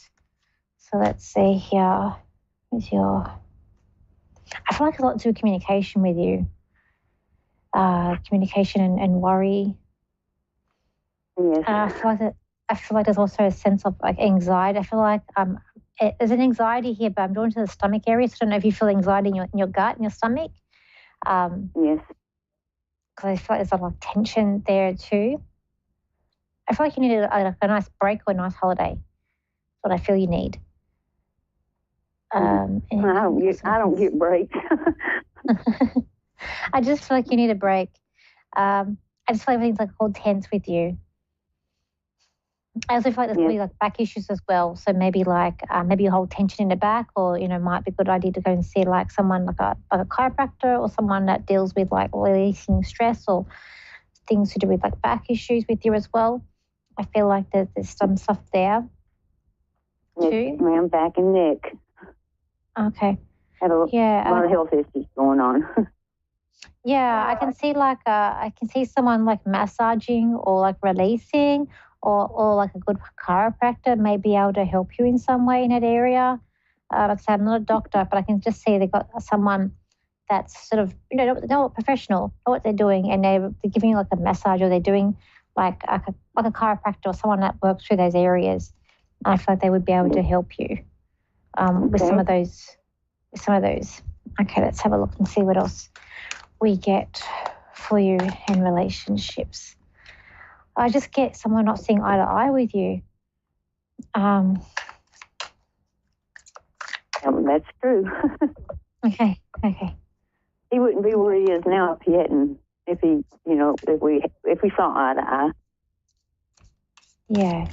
So let's see here. I feel like a lot to do with communication with you. Communication and worry. Yes. I feel like there's also a sense of like anxiety. I feel like there's an anxiety here, but I'm drawn to the stomach area. So I don't know if you feel anxiety in your gut, in your stomach. Yes. Because I feel like there's a lot of tension there too. I feel like you need a nice break or a nice holiday. That's what I feel you need. I don't get breaks. I just feel like you need a break. I just feel like everything's like all tense with you. I also feel like there's probably like back issues as well. So maybe maybe you hold tension in the back, or might be a good idea to go and see like someone like a chiropractor, or someone that deals with like releasing stress or things to do with like back issues with you as well. I feel like there's some stuff there too. Ma'am, back and neck. Okay. Have a lot of health issues going on. Yeah, I can see someone like massaging or like releasing, or like a good chiropractor may be able to help you in some way in that area. Like I said, I'm not a doctor, but I can just see they've got someone that's sort of, not professional, know what they're doing, and they're giving you like a massage, or they're doing like a chiropractor or someone that works through those areas. I feel like they would be able to help you with some of those. Okay, let's have a look and see what else we get for you in relationships. I just get someone not seeing eye to eye with you. That's true. Okay. He wouldn't be where he is now if we saw eye to eye. Yeah.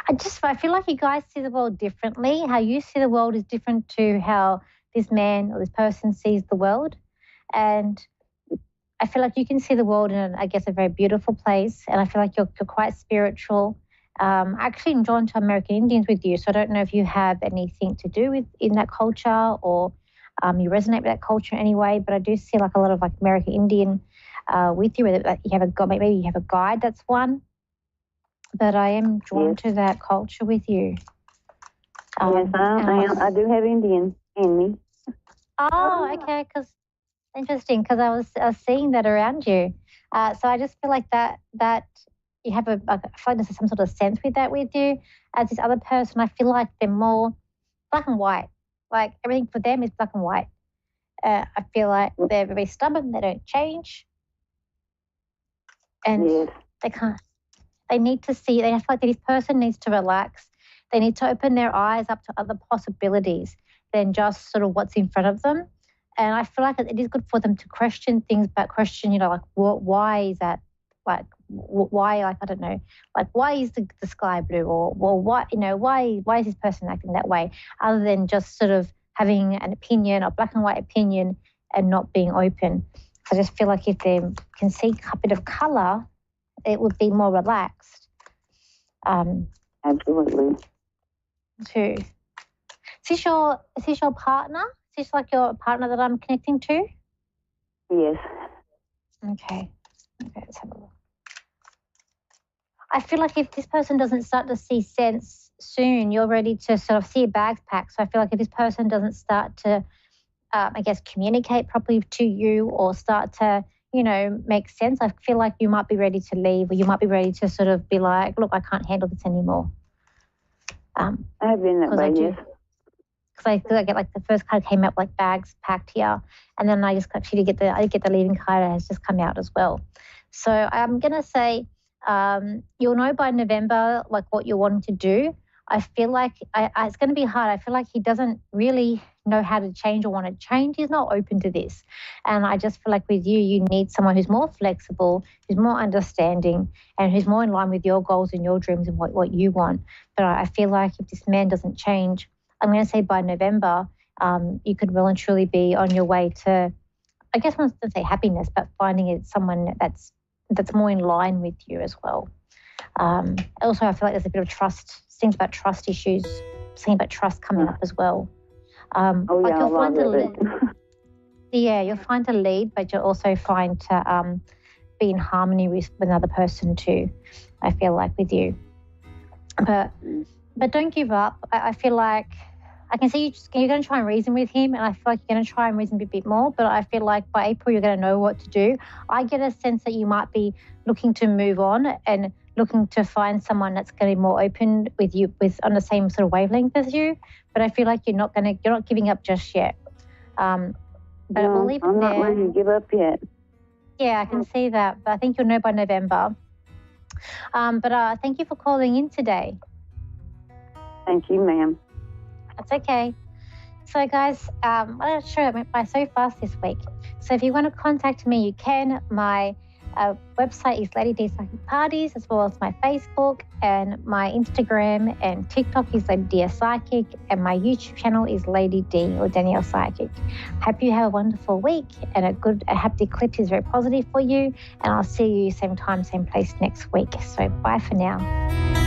I feel like you guys see the world differently. How you see the world is different to how this man or this person sees the world. And I feel like you can see the world in, a very beautiful place. And I feel like you're quite spiritual. Actually, I'm drawn to American Indians with you. So I don't know if you have anything to do with in that culture, or you resonate with that culture in any way. But I do see like a lot of like American Indian with you. That you have maybe you have a guide. That's one. but I am drawn to that culture with you. Yes, I do have Indian in me. Oh, okay, because interesting, because I was seeing that around you. So I just feel like that you have I feel like there's some sort of sense with that with you. As this other person, I feel like they're more black and white. Like everything for them is black and white. I feel like they're very stubborn. They don't change, and they can't. They need to see. They feel like this person needs to relax. They need to open their eyes up to other possibilities than just sort of what's in front of them. And I feel like it is good for them to question things, but question, like, why is that? Like, why, like, I don't know, like, why is the sky blue? Or, well, why is this person acting that way? Other than just sort of having an opinion, a black and white opinion, and not being open. So I just feel like if they can see a bit of colour, it would be more relaxed. Absolutely. Too. Is this your partner? Is this like your partner that I'm connecting to? Yes. Okay, let's have a look. I feel like if this person doesn't start to see sense soon, you're ready to sort of see your bags packed. So I feel like if this person doesn't start to, communicate properly to you or start to, make sense, I feel like you might be ready to leave, or you might be ready to sort of be like, look, I can't handle this anymore. I have been that way, yes. Because I get like the first card came out like bags packed here, and then I just actually get the leaving card that has just come out as well. So I'm gonna say you'll know by November like what you're wanting to do. I feel like it's going to be hard. I feel like he doesn't really know how to change or want to change. He's not open to this, and I just feel like with you need someone who's more flexible, who's more understanding, and who's more in line with your goals and your dreams and what you want. But I feel like if this man doesn't change, I'm going to say by November, you could well and truly be on your way to, I guess I want to say happiness, but finding someone that's more in line with you as well. Also, I feel like there's a bit of trust, things about trust issues, something about trust coming up as well. You'll find a lead. Yeah, you'll find a lead, but you'll also find to be in harmony with another person too, I feel like with you. But don't give up. I feel like I can see you're going to try and reason with him, and I feel like you're going to try and reason a bit more, but I feel like by April you're going to know what to do. I get a sense that you might be looking to move on and looking to find someone that's going to be more open with you, on the same sort of wavelength as you, but I feel like you're not giving up just yet. But we'll leave it there. I'm not ready to give up yet. Yeah, I can see that, but I think you'll know by November. But thank you for calling in today. Thank you, ma'am. That's okay. So guys, I'm not sure it went by so fast this week. So if you want to contact me, you can. My website is Lady D Psychic Parties, as well as my Facebook, and my Instagram and TikTok is Lady D Psychic, and my YouTube channel is Lady D or Danielle Psychic. Hope you have a wonderful week, and a happy eclipse is very positive for you, and I'll see you same time, same place next week. So bye for now.